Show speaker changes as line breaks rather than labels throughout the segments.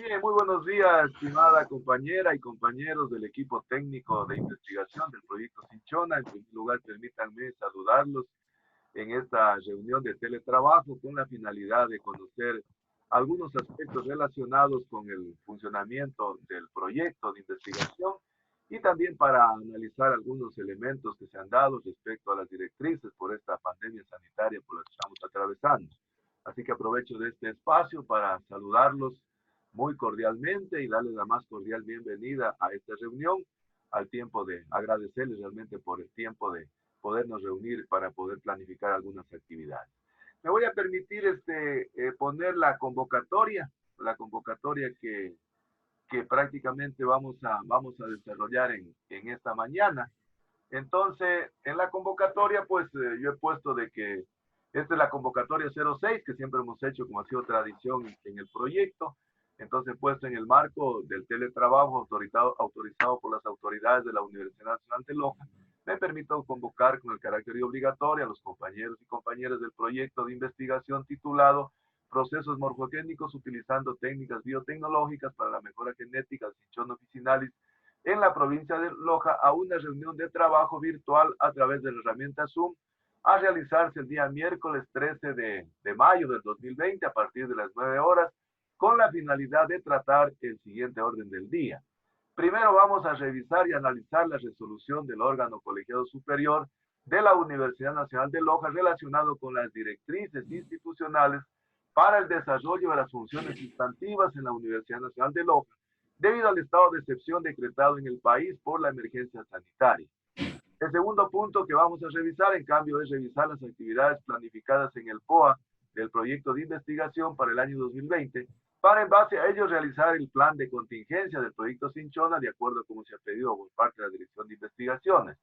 Bien, muy buenos días, estimada compañera y compañeros del equipo técnico de investigación del proyecto Cinchona. En primer lugar, permítanme saludarlos en esta reunión de teletrabajo con la finalidad de conocer algunos aspectos relacionados con el funcionamiento del proyecto de investigación y también para analizar algunos elementos que se han dado respecto a las directrices por esta pandemia sanitaria por la que estamos atravesando. Así que aprovecho de este espacio para saludarlos muy cordialmente y darles la más cordial bienvenida a esta reunión, al tiempo de agradecerles realmente por el tiempo de podernos reunir para poder planificar algunas actividades. Me voy a permitir poner la convocatoria que prácticamente vamos a desarrollar en esta mañana. Entonces, en la convocatoria, pues yo he puesto de que esta es la convocatoria 06, que siempre hemos hecho como ha sido tradición en el proyecto. Entonces, puesto en el marco del teletrabajo autorizado por las autoridades de la Universidad Nacional de Loja, me permito convocar con el carácter obligatorio a los compañeros y compañeras del proyecto de investigación titulado Procesos morfogénicos utilizando técnicas biotecnológicas para la mejora genética del cinchón officinalis en la provincia de Loja a una reunión de trabajo virtual a través de la herramienta Zoom a realizarse el día miércoles 13 de mayo del 2020 a partir de las 9 horas con la finalidad de tratar el siguiente orden del día. Primero vamos a revisar y analizar la resolución del órgano colegiado superior de la Universidad Nacional de Loja relacionado con las directrices institucionales para el desarrollo de las funciones sustantivas en la Universidad Nacional de Loja debido al estado de excepción decretado en el país por la emergencia sanitaria. El segundo punto que vamos a revisar, en cambio, es revisar las actividades planificadas en el POA del proyecto de investigación para el año 2020, para en base a ello realizar el plan de contingencia del proyecto Cinchona de acuerdo a como se ha pedido por parte de la Dirección de Investigaciones.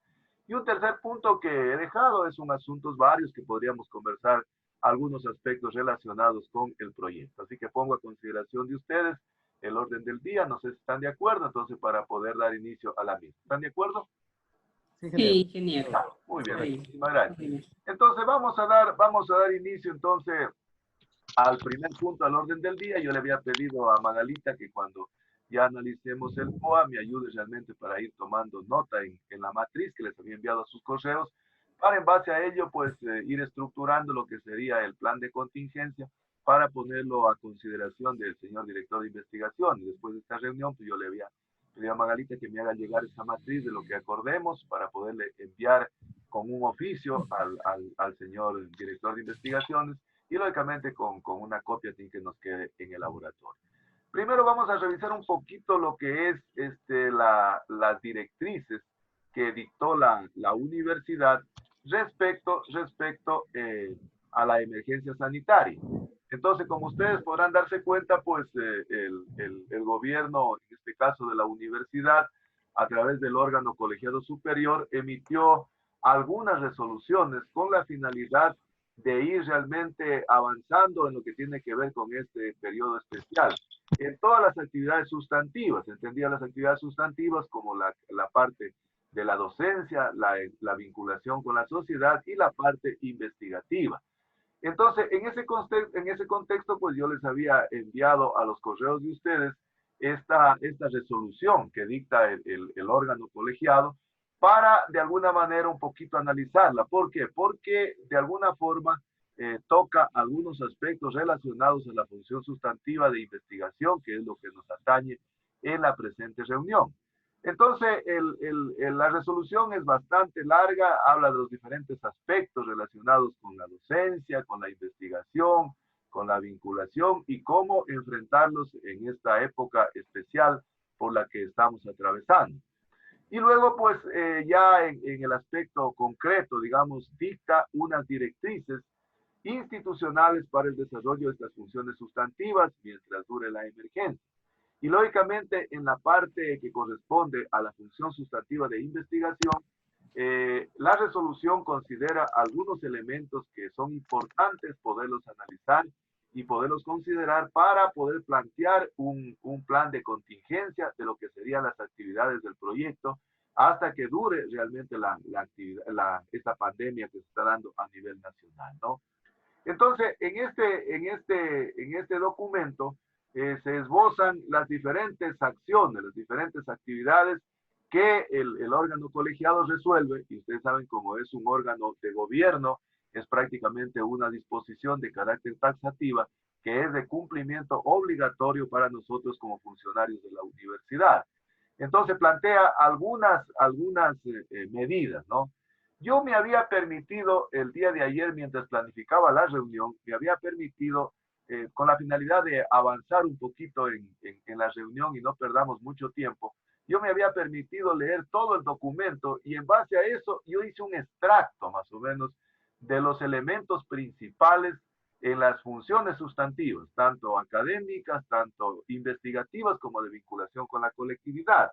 Y un tercer punto que he dejado son asuntos varios que podríamos conversar algunos aspectos relacionados con el proyecto. Así que pongo a consideración de ustedes el orden del día, no sé si están de acuerdo, entonces para poder dar inicio a la misma. ¿Están de acuerdo?
Sí,
Sí,
ingeniero.
ingeniero.
Muy bien,
Sí.
muchísimas gracias. Entonces vamos a dar inicio entonces al primer punto al orden del día. Yo le había pedido a Magalita que cuando ya analicemos el POA me ayude realmente para ir tomando nota en la matriz que les había enviado a sus correos, para en base a ello pues ir estructurando lo que sería el plan de contingencia para ponerlo a consideración del señor director de investigación. Y después de esta reunión pues yo le había pedido a Magalita que me haga llegar esa matriz de lo que acordemos para poderle enviar con un oficio al señor director de investigaciones y lógicamente con una copia sin que nos quede en el laboratorio. Primero vamos a revisar un poquito lo que es las directrices que dictó la universidad respecto a la emergencia sanitaria. Entonces, como ustedes podrán darse cuenta, pues el gobierno, en este caso de la universidad, a través del órgano colegiado superior, emitió algunas resoluciones con la finalidad de ir realmente avanzando en lo que tiene que ver con este periodo especial. En todas las actividades sustantivas, entendía las actividades sustantivas como la parte de la docencia, la vinculación con la sociedad y la parte investigativa. Entonces, en ese contexto, pues yo les había enviado a los correos de ustedes esta resolución que dicta el órgano colegiado para de alguna manera un poquito analizarla. ¿Por qué? Porque de alguna forma toca algunos aspectos relacionados a la función sustantiva de investigación, que es lo que nos atañe en la presente reunión. Entonces, la resolución es bastante larga, habla de los diferentes aspectos relacionados con la docencia, con la investigación, con la vinculación y cómo enfrentarlos en esta época especial por la que estamos atravesando. Y luego, pues, ya en el aspecto concreto, digamos, dicta unas directrices institucionales para el desarrollo de estas funciones sustantivas mientras dure la emergencia. Y lógicamente en la parte que corresponde a la función sustantiva de investigación, la resolución considera algunos elementos que son importantes poderlos analizar y poderlos considerar para poder plantear un plan de contingencia de lo que serían las actividades del proyecto hasta que dure realmente esta pandemia que se está dando a nivel nacional, ¿no? Entonces, en este documento se esbozan las diferentes acciones, las diferentes actividades que el órgano colegiado resuelve, y ustedes saben cómo es un órgano de gobierno, es prácticamente una disposición de carácter taxativa que es de cumplimiento obligatorio para nosotros como funcionarios de la universidad. Entonces plantea algunas medidas, ¿no? Yo me había permitido el día de ayer, mientras planificaba la reunión, me había permitido, con la finalidad de avanzar un poquito en la reunión y no perdamos mucho tiempo, yo me había permitido leer todo el documento y en base a eso yo hice un extracto más o menos de los elementos principales en las funciones sustantivas, tanto académicas, tanto investigativas como de vinculación con la colectividad.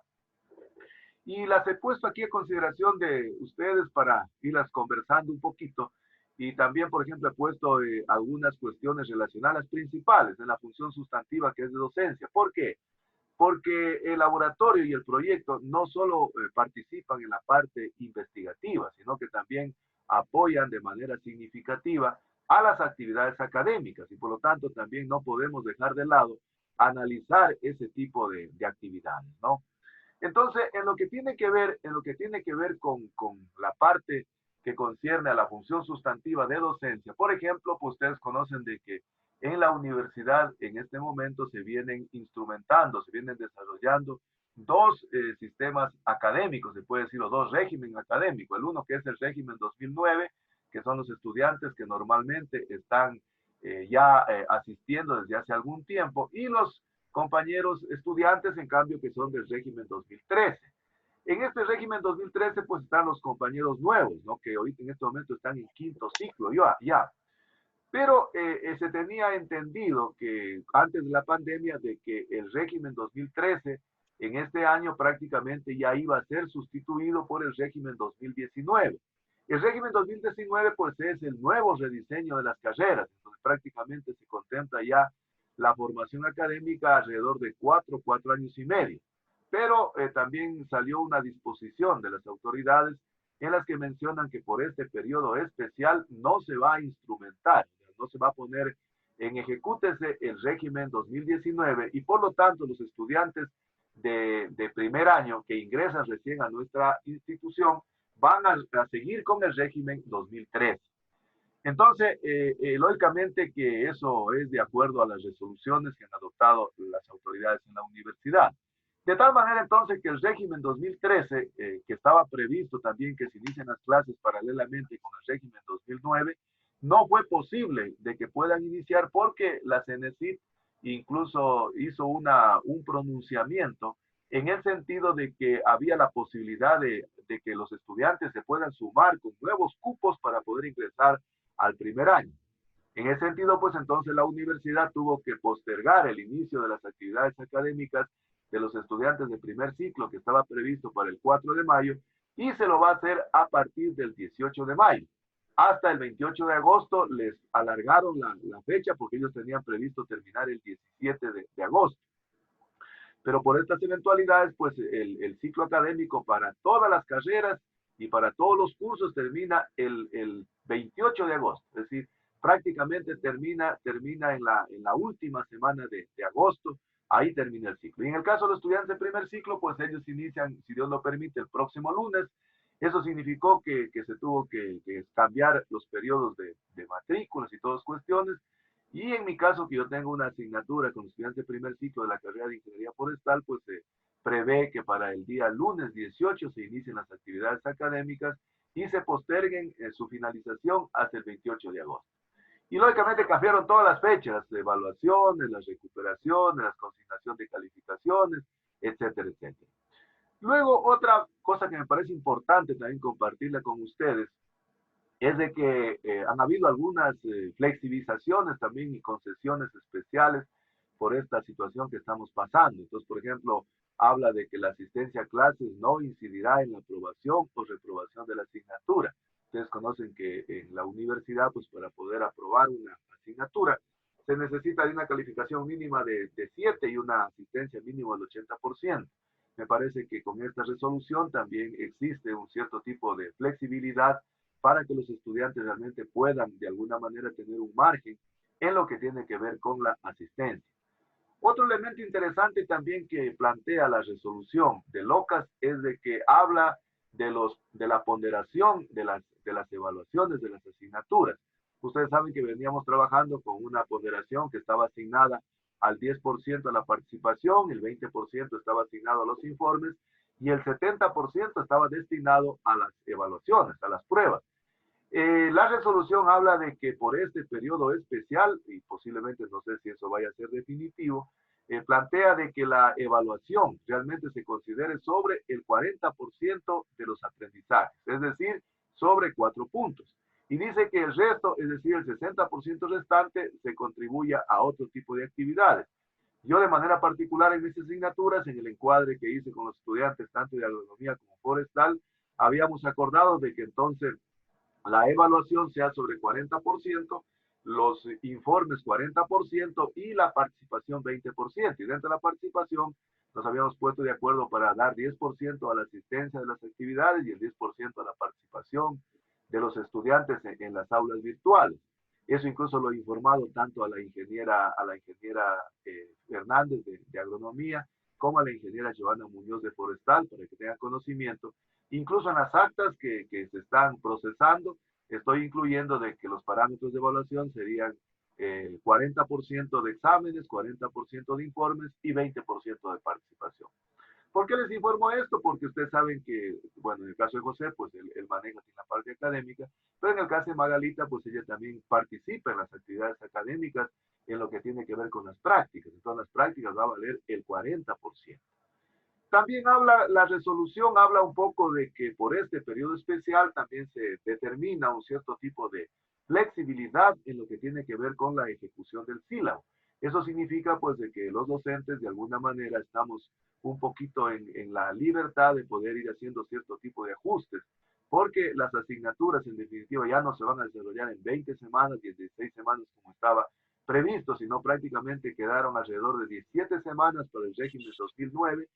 Y las he puesto aquí a consideración de ustedes para irlas conversando un poquito. Y también, por ejemplo, he puesto algunas cuestiones relacionadas principales en la función sustantiva que es de docencia. ¿Por qué? Porque el laboratorio y el proyecto no solo participan en la parte investigativa, sino que también apoyan de manera significativa a las actividades académicas y por lo tanto también no podemos dejar de lado analizar ese tipo de actividades, ¿no? Entonces, en lo que tiene que ver con la parte que concierne a la función sustantiva de docencia, por ejemplo, pues ustedes conocen de que en la universidad en este momento se vienen instrumentando, se vienen desarrollando dos sistemas académicos, se puede decir, o dos regímenes académicos. El uno que es el régimen 2009, que son los estudiantes que normalmente están asistiendo desde hace algún tiempo, y los compañeros estudiantes, en cambio, que son del régimen 2013. En este régimen 2013, pues están los compañeros nuevos, ¿no? Que ahorita en este momento están en quinto ciclo, ya. Pero se tenía entendido que antes de la pandemia de que el régimen 2013 en este año prácticamente ya iba a ser sustituido por el régimen 2019. El régimen 2019 pues es el nuevo rediseño de las carreras, entonces prácticamente se contempla ya la formación académica alrededor de 4 años y medio. Pero también salió una disposición de las autoridades en las que mencionan que por este periodo especial no se va a instrumentar, no se va a poner en ejecútese el régimen 2019 y por lo tanto los estudiantes de primer año que ingresan recién a nuestra institución van a seguir con el régimen 2013. Entonces, lógicamente que eso es de acuerdo a las resoluciones que han adoptado las autoridades en la universidad. De tal manera entonces que el régimen 2013, que estaba previsto también que se inicien las clases paralelamente con el régimen 2009, no fue posible de que puedan iniciar porque la CENESID incluso hizo un pronunciamiento en el sentido de que había la posibilidad de que los estudiantes se puedan sumar con nuevos cupos para poder ingresar al primer año. En ese sentido, pues entonces la universidad tuvo que postergar el inicio de las actividades académicas de los estudiantes de primer ciclo que estaba previsto para el 4 de mayo y se lo va a hacer a partir del 18 de mayo. Hasta el 28 de agosto les alargaron la fecha porque ellos tenían previsto terminar el 17 de agosto. Pero por estas eventualidades, pues el ciclo académico para todas las carreras y para todos los cursos termina el 28 de agosto, es decir, prácticamente termina en la última semana de agosto, ahí termina el ciclo. Y en el caso de los estudiantes de primer ciclo, pues ellos inician, si Dios lo permite, el próximo lunes. Eso significó que se tuvo que cambiar los periodos de matrículas y todas cuestiones. Y en mi caso, que yo tengo una asignatura con estudiantes de primer ciclo de la carrera de Ingeniería Forestal, pues se prevé que para el día lunes 18 se inicien las actividades académicas y se posterguen su finalización hasta el 28 de agosto. Y lógicamente cambiaron todas las fechas, de evaluaciones, las recuperaciones, la consignación de calificaciones, etcétera, etcétera. Luego, otra cosa que me parece importante también compartirla con ustedes es de que han habido algunas flexibilizaciones también y concesiones especiales por esta situación que estamos pasando. Entonces, por ejemplo, habla de que la asistencia a clases no incidirá en la aprobación o reprobación de la asignatura. Ustedes conocen que en la universidad, pues para poder aprobar una asignatura, se necesita de una calificación mínima de 7 y una asistencia mínima del 80%. Me parece que con esta resolución también existe un cierto tipo de flexibilidad para que los estudiantes realmente puedan de alguna manera tener un margen en lo que tiene que ver con la asistencia. Otro elemento interesante también que plantea la resolución de Locas es de que habla de la ponderación de las evaluaciones de las asignaturas. Ustedes saben que veníamos trabajando con una ponderación que estaba asignada al 10% a la participación, el 20% estaba asignado a los informes y el 70% estaba destinado a las evaluaciones, a las pruebas. La resolución habla de que por este periodo especial, y posiblemente no sé si eso vaya a ser definitivo, plantea de que la evaluación realmente se considere sobre el 40% de los aprendizajes, es decir, sobre 4 puntos. Y dice que el resto, es decir, el 60% restante, se contribuya a otro tipo de actividades. Yo de manera particular en mis asignaturas, en el encuadre que hice con los estudiantes, tanto de agronomía como forestal, habíamos acordado de que entonces la evaluación sea sobre 40%, los informes 40% y la participación 20%. Y dentro de la participación nos habíamos puesto de acuerdo para dar 10% a la asistencia de las actividades y el 10% a la participación de los estudiantes en las aulas virtuales. Eso incluso lo he informado tanto a la ingeniera Hernández de agronomía como a la ingeniera Joana Muñoz de forestal para que tengan conocimiento. Incluso en las actas que se están procesando, estoy incluyendo de que los parámetros de evaluación serían 40% de exámenes, 40% de informes y 20% de participación. ¿Por qué les informo esto? Porque ustedes saben que, bueno, en el caso de José, pues él maneja la parte académica, pero en el caso de Magalita, pues ella también participa en las actividades académicas en lo que tiene que ver con las prácticas. Entonces, las prácticas va a valer el 40%. También la resolución habla un poco de que por este periodo especial también se determina un cierto tipo de flexibilidad en lo que tiene que ver con la ejecución del sílabo. Eso significa pues de que los docentes de alguna manera estamos un poquito en la libertad de poder ir haciendo cierto tipo de ajustes, porque las asignaturas en definitiva ya no se van a desarrollar en 20 semanas, 16 semanas como estaba previsto, sino prácticamente quedaron alrededor de 17 semanas para el régimen 2009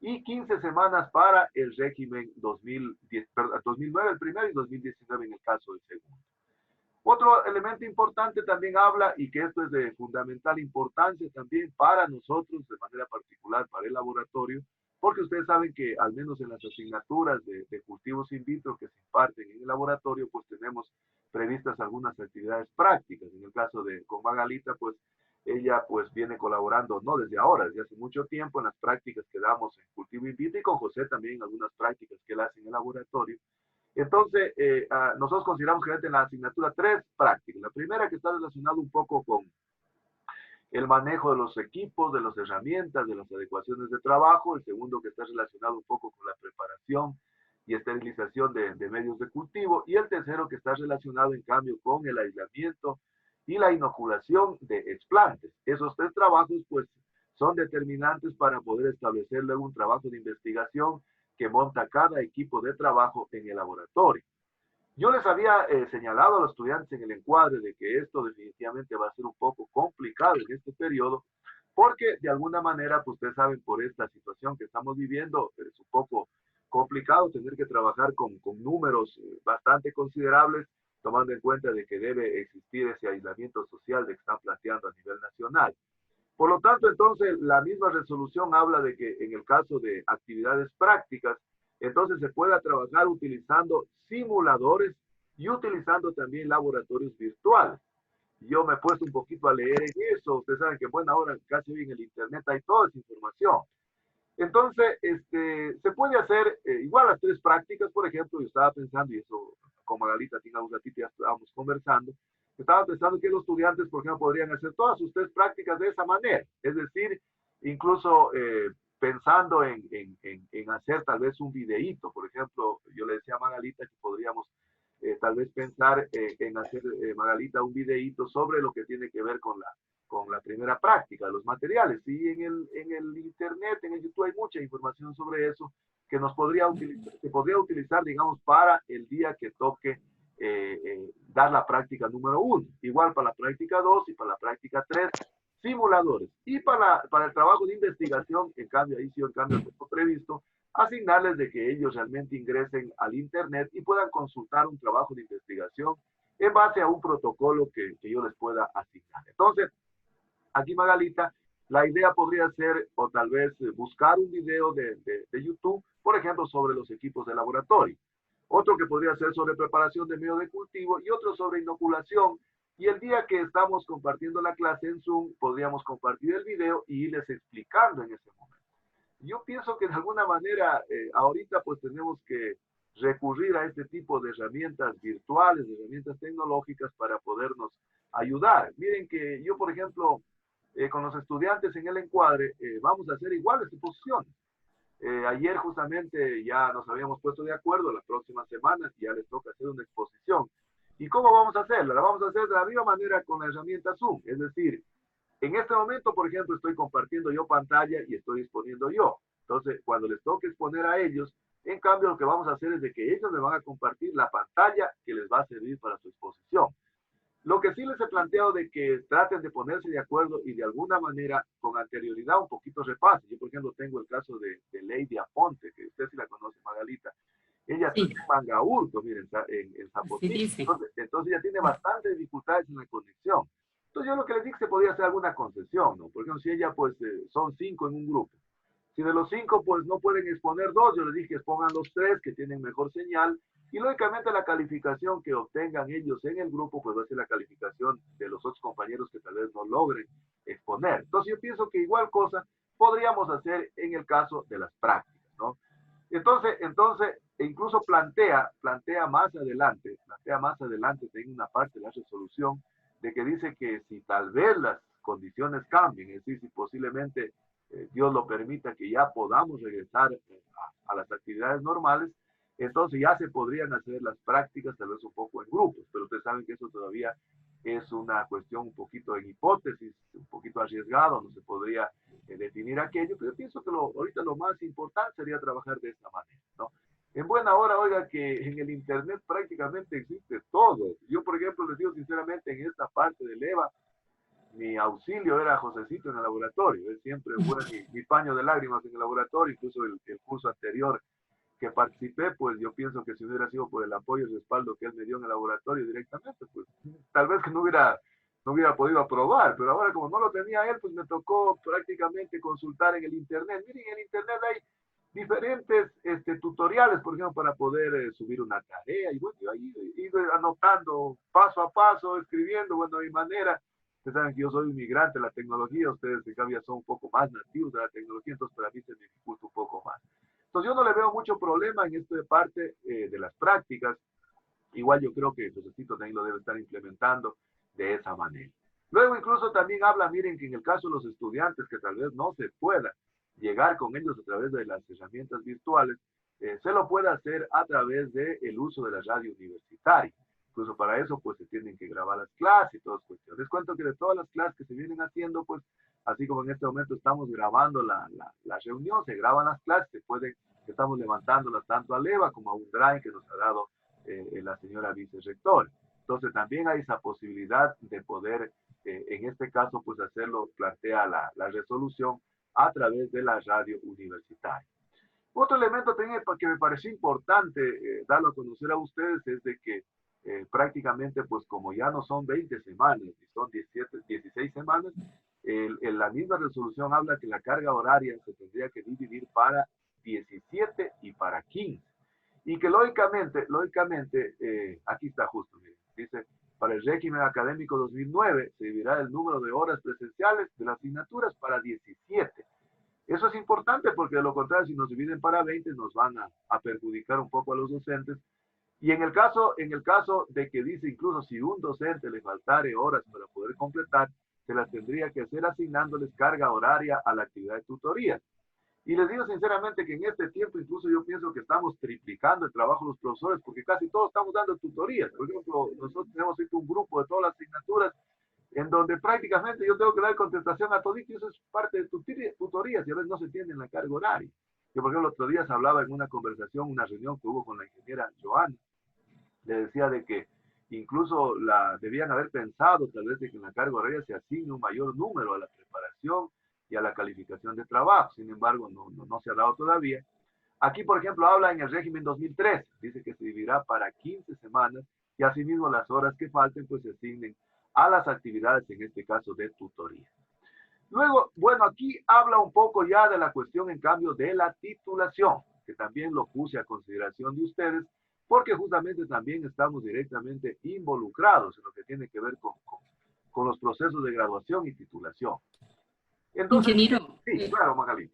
y 15 semanas para el régimen 2009 el primero y 2019 en el caso del segundo. Otro elemento importante también habla, y que esto es de fundamental importancia también para nosotros, de manera particular para el laboratorio, porque ustedes saben que al menos en las asignaturas de cultivos in vitro que se imparten en el laboratorio, pues tenemos previstas algunas actividades prácticas. En el caso de con Magalita, pues ella pues viene colaborando, no desde ahora, desde hace mucho tiempo en las prácticas que damos en cultivo in vitro y con José también en algunas prácticas que él hace en el laboratorio. Entonces, nosotros consideramos que en la asignatura 3 prácticas. La primera que está relacionada un poco con el manejo de los equipos, de las herramientas, de las adecuaciones de trabajo. El segundo que está relacionado un poco con la preparación y esterilización de medios de cultivo. Y el tercero que está relacionado en cambio con el aislamiento y la inoculación de explantes. Esos 3 trabajos pues son determinantes para poder establecer luego un trabajo de investigación que monta cada equipo de trabajo en el laboratorio. Yo les había señalado a los estudiantes en el encuadre de que esto definitivamente va a ser un poco complicado en este periodo, porque de alguna manera, pues ustedes saben, por esta situación que estamos viviendo, es un poco complicado tener que trabajar con números bastante considerables, tomando en cuenta de que debe existir ese aislamiento social de que están planteando a nivel nacional. Por lo tanto, entonces, la misma resolución habla de que en el caso de actividades prácticas, entonces se pueda trabajar utilizando simuladores y utilizando también laboratorios virtuales. Yo me he puesto un poquito a leer en eso. Ustedes saben que, bueno, ahora casi hoy en el Internet hay toda esa información. Entonces, se puede hacer igual las 3 prácticas, por ejemplo, yo estaba pensando, y eso con Magalita tiene un ratito ya estábamos conversando, estaba pensando que los estudiantes, por ejemplo, podrían hacer todas sus 3 prácticas de esa manera, es decir, incluso pensando en hacer tal vez un videíto, por ejemplo, yo le decía a Magalita que podríamos tal vez pensar en hacer, Magalita, un videíto sobre lo que tiene que ver con la primera práctica, los materiales. Y en el Internet, en el YouTube hay mucha información sobre eso que se podría utilizar, digamos, para el día que toque dar la práctica número 1. Igual para la práctica 2 y para la práctica 3, simuladores. Y para el trabajo de investigación, en cambio, ahí sí, en cambio, como previsto, asignarles de que ellos realmente ingresen al Internet y puedan consultar un trabajo de investigación en base a un protocolo que yo les pueda asignar. Entonces, aquí Magalita La idea podría ser, o tal vez buscar un video de YouTube, por ejemplo, sobre los equipos de laboratorio. Otro que podría ser sobre preparación de medio de cultivo y otro sobre inoculación. Y el día que estamos compartiendo la clase en Zoom, podríamos compartir el video y irles explicando en ese momento. Yo pienso que de alguna manera ahorita pues tenemos que recurrir a este tipo de herramientas virtuales, de herramientas tecnológicas para podernos ayudar. Miren que yo, por ejemplo, con los estudiantes en el encuadre, vamos a hacer iguales exposiciones. Ayer justamente ya nos habíamos puesto de acuerdo, las próximas semanas ya les toca hacer una exposición. ¿Y cómo vamos a hacerla? La vamos a hacer de la misma manera con la herramienta Zoom, es decir, en este momento, por ejemplo, estoy compartiendo yo pantalla y estoy exponiendo yo. Entonces, cuando les toque exponer a ellos, en cambio, lo que vamos a hacer es de que ellos me van a compartir la pantalla que les va a servir para su exposición. Lo que sí les he planteado de que traten de ponerse de acuerdo y de alguna manera, con anterioridad, un poquito repasen. Yo, por ejemplo, tengo el caso de Lady Aponte, que usted sí la conoce, Magalita. Ella está
Sí,
en Mangaurto, miren, en
así
Zapotillo.
dice.
Entonces ella tiene bastantes dificultades en la conexión. Entonces yo lo que les dije se podía hacer alguna concesión, ¿no? Por ejemplo, si ella pues son 5 en un grupo. Si de los 5 pues no pueden exponer 2, yo les dije que expongan los 3 que tienen mejor señal y lógicamente la calificación que obtengan ellos en el grupo pues va a ser la calificación de los otros compañeros que tal vez no logren exponer. Entonces yo pienso que igual cosa podríamos hacer en el caso de las prácticas, ¿no? Entonces, incluso plantea más adelante, tiene una parte de la resolución de que dice que si tal vez las condiciones cambien, es decir, si posiblemente Dios lo permita que ya podamos regresar a las actividades normales, entonces ya se podrían hacer las prácticas tal vez un poco en grupos, pero ustedes saben que eso todavía es una cuestión un poquito en hipótesis, un poquito arriesgado, no se podría definir aquello, pero yo pienso que ahorita lo más importante sería trabajar de esta manera, ¿no? En buena hora, oiga, que en el Internet prácticamente existe todo. Yo, por ejemplo, les digo sinceramente, en esta parte del EVA, mi auxilio era Josecito en el laboratorio. Él siempre fue mi paño de lágrimas en el laboratorio, incluso el curso anterior que participé, pues yo pienso que si hubiera sido por el apoyo y respaldo que él me dio en el laboratorio directamente, pues tal vez que no hubiera podido aprobar, pero ahora como no lo tenía él, pues me tocó prácticamente consultar en el Internet. Miren, en el Internet hay diferentes tutoriales, por ejemplo, para poder subir una tarea, y bueno, yo ahí he ido anotando paso a paso, escribiendo, bueno, de mi manera. Ustedes saben que yo soy un migrante de la tecnología, ustedes en cambio son un poco más nativos de la tecnología, entonces para mí se me dificulta un poco más. Entonces yo no le veo mucho problema en esto de parte de las prácticas. Igual yo creo que Josecito también lo debe estar implementando de esa manera. Luego incluso también habla, miren, que en el caso de los estudiantes que tal vez no se pueda llegar con ellos a través de las herramientas virtuales, se lo puede hacer a través del uso de la radio universitaria. Incluso para eso, pues se tienen que grabar las clases y todas cuestiones. Les cuento que de todas las clases que se vienen haciendo, pues así como en este momento estamos grabando la reunión, se graban las clases, se pueden, estamos levantándolas tanto a Leva como a un drive que nos ha dado la señora vicerrectora. Entonces también hay esa posibilidad de poder, en este caso, pues hacerlo, plantea la resolución a través de la radio universitaria. Otro elemento también que me pareció importante darlo a conocer a ustedes es de que prácticamente, pues como ya no son 20 semanas, son 17, 16 semanas, la misma resolución habla que la carga horaria se tendría que dividir para 17 y para 15. Y que lógicamente aquí está justo, miren, dice, para el régimen académico 2009 se dividirá el número de horas presenciales de las asignaturas para 17. Eso es importante porque de lo contrario, si nos dividen para 20, nos van a perjudicar un poco a los docentes. Y en el caso de que dice incluso si un docente le faltare horas para poder completar, se las tendría que hacer asignándoles carga horaria a la actividad de tutoría. Y les digo sinceramente que en este tiempo incluso yo pienso que estamos triplicando el trabajo de los profesores porque casi todos estamos dando tutorías. Por ejemplo, nosotros tenemos un grupo de todas las asignaturas en donde prácticamente yo tengo que dar contestación a todo y eso es parte de tutorías y a veces no se entiende en la carga horaria. Yo, por ejemplo, el otro día se hablaba en una conversación, una reunión que hubo con la ingeniera Joana, le decía de que incluso debían haber pensado tal vez de que en la carga horaria se asigne un mayor número a la preparación y a la calificación de trabajo. Sin embargo, no se ha dado todavía. Aquí, por ejemplo, habla en el régimen 2003, dice que se dividirá para 15 semanas y asimismo las horas que falten pues se asignen a las actividades, en este caso de tutoría. Luego, bueno, aquí habla un poco ya de la cuestión, en cambio, de la titulación, que también lo puse a consideración de ustedes, porque justamente también estamos directamente involucrados en lo que tiene que ver con los procesos de graduación y titulación. Entonces,
Ingeniero,
sí, claro, Magali.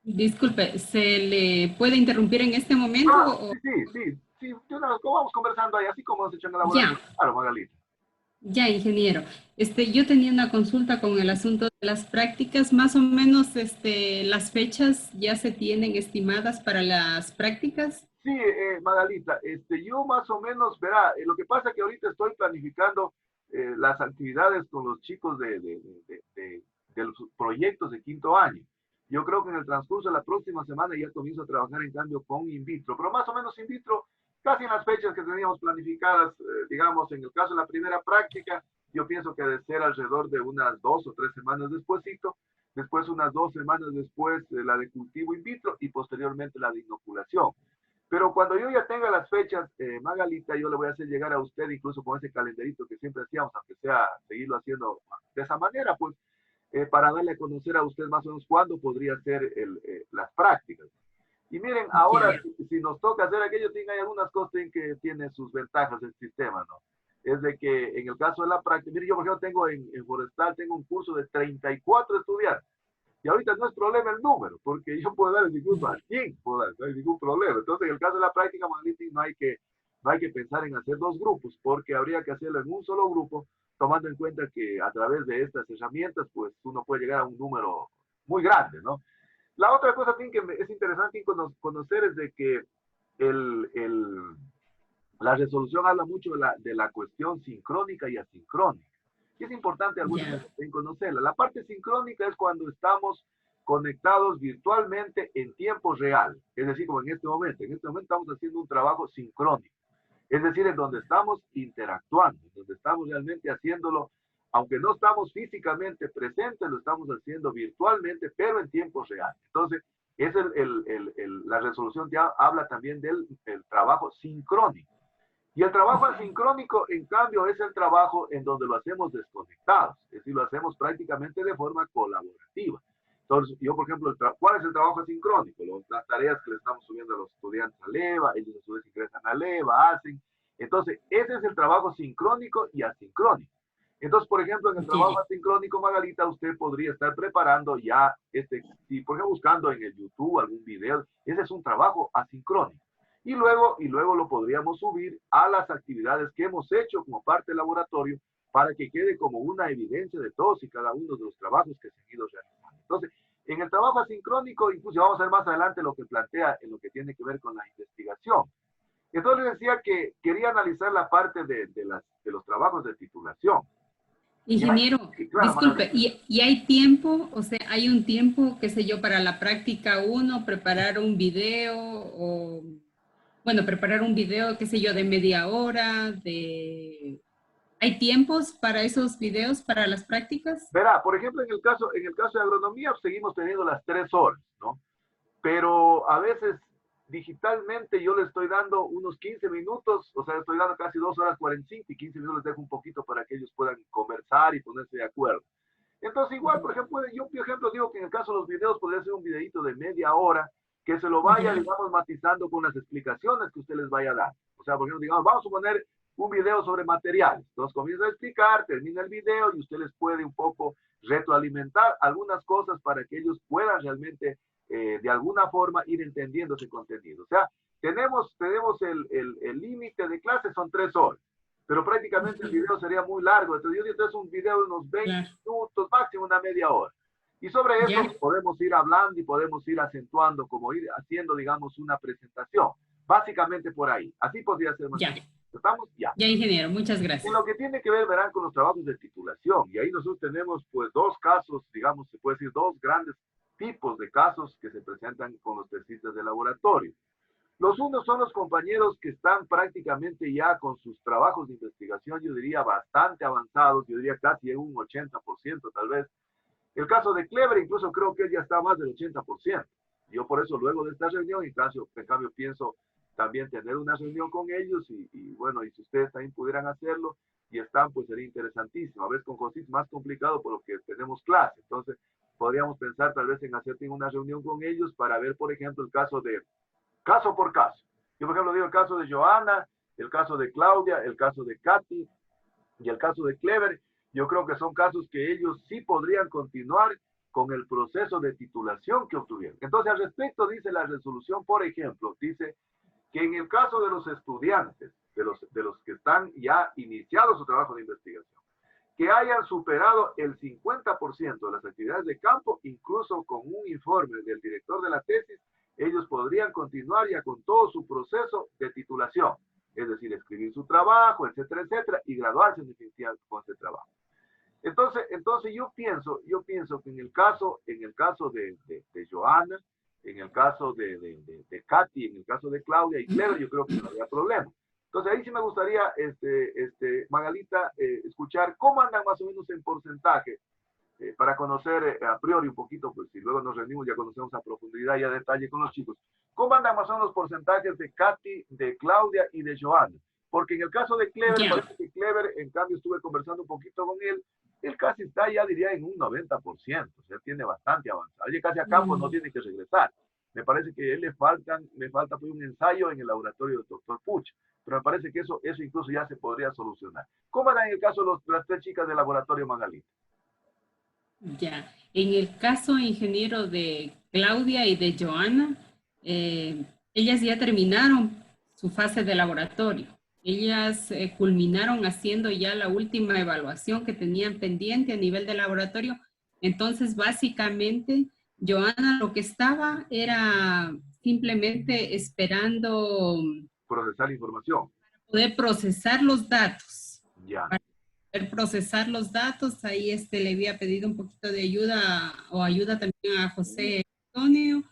disculpe, ¿se le puede interrumpir en este momento?
Ah, sí, sí, sí, sí, vamos conversando ahí, así como hemos hecho en el laboratorio.
Ya,
Claro, Magali.
ya, ingeniero. Yo tenía una consulta con el asunto de las prácticas. Más o menos, las fechas ya se tienen estimadas para las prácticas.
Sí, Magalita, yo más o menos, verá, lo que pasa es que ahorita estoy planificando las actividades con los chicos de los proyectos de quinto año. Yo creo que en el transcurso de la próxima semana ya comienzo a trabajar en cambio con in vitro, pero más o menos in vitro, casi en las fechas que teníamos planificadas, digamos, en el caso de la primera práctica, yo pienso que debe ser alrededor de unas 2 o 3 semanas despuésito, después unas 2 semanas después la de cultivo in vitro y posteriormente la de inoculación. Pero cuando yo ya tenga las fechas, Magalita, yo le voy a hacer llegar a usted, incluso con ese calendarito que siempre hacíamos, aunque sea seguirlo haciendo de esa manera, pues, para darle a conocer a usted más o menos cuándo podría ser las prácticas. Y miren, ahora,
Ya,
si nos toca hacer aquello, hay algunas cosas en que tiene sus ventajas el sistema, ¿no? Es de que en el caso de la práctica, mire, yo por ejemplo tengo en Forestal, tengo un curso de 34 estudiantes. Y ahorita no es problema el número, porque yo puedo dar el discurso a quien puedo dar, no hay ningún problema. Entonces, en el caso de la práctica magnética no hay que pensar en hacer dos grupos, porque habría que hacerlo en un solo grupo, tomando en cuenta que a través de estas herramientas, pues uno puede llegar a un número muy grande, ¿no? La otra cosa que es interesante conocer es de que el, el, la resolución habla mucho de la cuestión sincrónica y asincrónica. Y es importante algunas
ya,
veces en conocerla. La parte sincrónica es cuando estamos conectados virtualmente en tiempo real. Es decir, como en este momento. En este momento estamos haciendo un trabajo sincrónico. Es decir, en donde estamos interactuando, en donde estamos realmente haciéndolo, aunque no estamos físicamente presentes, lo estamos haciendo virtualmente, pero en tiempo real. Entonces, es la resolución que habla también del trabajo sincrónico. Y el trabajo asincrónico, en cambio, es el trabajo en donde lo hacemos desconectados, es decir, lo hacemos prácticamente de forma colaborativa. Entonces, yo, por ejemplo, ¿cuál es el trabajo asincrónico? Las tareas que le estamos subiendo a los estudiantes a Leva, ellos a su vez ingresan a Leva, hacen. Entonces, ese es el trabajo sincrónico y asincrónico. Entonces, por ejemplo, en el trabajo
ya,
asincrónico, Magalita, usted podría estar preparando ya, si por ejemplo buscando en el YouTube algún video, ese es un trabajo asincrónico. Y luego lo podríamos subir a las actividades que hemos hecho como parte del laboratorio para que quede como una evidencia de todos y cada uno de los trabajos que se han ido realizando. Entonces, en el trabajo asincrónico, incluso vamos a ver más adelante lo que plantea en lo que tiene que ver con la investigación. Entonces les decía que quería analizar la parte de los trabajos de titulación.
ingeniero,
Y claro,
disculpe,
Maravilla.
y hay tiempo, o sea, hay un tiempo, qué sé yo, para la práctica uno, preparar un video o, bueno, preparar un video, qué sé yo, de media hora, ¿hay tiempos para esos videos, para las prácticas?
Verá, por ejemplo, en el caso de agronomía seguimos teniendo las 3 horas, ¿no? Pero a veces digitalmente yo le estoy dando unos 15 minutos, o sea, estoy dando casi 2 horas 45 y 15 minutos les dejo un poquito para que ellos puedan conversar y ponerse de acuerdo. Entonces, igual, por ejemplo, yo, por ejemplo, digo que en el caso de los videos podría ser un videito de media hora que se lo vaya,
Ya,
digamos, matizando con las explicaciones que usted les vaya a dar. O sea, por ejemplo, digamos, vamos a poner un video sobre materiales. Entonces comienza a explicar, termina el video y usted les puede un poco retroalimentar algunas cosas para que ellos puedan realmente, de alguna forma, ir entendiendo ese contenido. O sea, tenemos el límite de clase, son 3 horas, pero prácticamente el video sería muy largo. Entonces yo digo, es un video de unos 20
claro,
minutos, máximo una media hora. Y sobre eso
ya,
podemos ir hablando y podemos ir acentuando, como ir haciendo, digamos, una presentación. Básicamente por ahí. Así podría ser más.
ya,
¿Estamos? Ya.
ya, ingeniero, muchas
En
gracias.
lo que tiene que ver, verán, con los trabajos de titulación. Y ahí nosotros tenemos, pues, dos casos, digamos, se puede decir, dos grandes tipos de casos que se presentan con los tesistas de laboratorio. Los unos son los compañeros que están prácticamente ya con sus trabajos de investigación, yo diría, bastante avanzados, yo diría casi en un 80% tal vez. El caso de Clever, incluso creo que él ya está más del 80%. Yo por eso luego de esta reunión, en cambio pienso también tener una reunión con ellos bueno, y si ustedes también pudieran hacerlo y están, pues sería interesantísimo. A veces con José es más complicado por lo que tenemos clase. Entonces, podríamos pensar tal vez en hacer una reunión con ellos para ver, por ejemplo, el caso por caso. Yo, por ejemplo, digo el caso de Joana, el caso de Claudia, el caso de Katy y el caso de Clever. Yo creo que son casos que ellos sí podrían continuar con el proceso de titulación que obtuvieron. Entonces, al respecto, dice la resolución, por ejemplo, dice que en el caso de los estudiantes, de los que están ya iniciados su trabajo de investigación, que hayan superado el 50% de las actividades de campo, incluso con un informe del director de la tesis, ellos podrían continuar ya con todo su proceso de titulación, es decir, escribir su trabajo, etcétera, y graduarse en definitiva con ese trabajo. Entonces yo pienso que en el caso de Joana, en el caso de Katy, en el caso de Claudia y Clever, yo creo que no había problema. Entonces ahí sí me gustaría, Magalita, escuchar cómo andan más o menos en porcentaje, para conocer a priori un poquito, pues si luego nos reunimos ya conocemos a profundidad y a detalle con los chicos. ¿Cómo andan más o menos los porcentajes de Katy, de Claudia y de Joana? Porque en el caso de Clever, parece que Clever, en cambio estuve conversando un poquito con él casi está ya diría en un 90%, o sea, tiene bastante avanzado. Oye, casi a campo no tiene que regresar. Me parece que a él le falta pues, un ensayo en el laboratorio del doctor Puch, pero me parece que eso incluso ya se podría solucionar. ¿Cómo era en el caso de las tres chicas del laboratorio Magalita?
Ya, en el caso ingeniero de Claudia y de Joana, ellas ya terminaron su fase de laboratorio. Ellas culminaron haciendo ya la última evaluación que tenían pendiente a nivel de laboratorio. Entonces, básicamente, Joana lo que estaba era simplemente esperando
procesar información.
Poder procesar los datos.
Ya.
Para poder procesar los datos, ahí le había pedido un poquito de ayuda o ayuda también a José Antonio,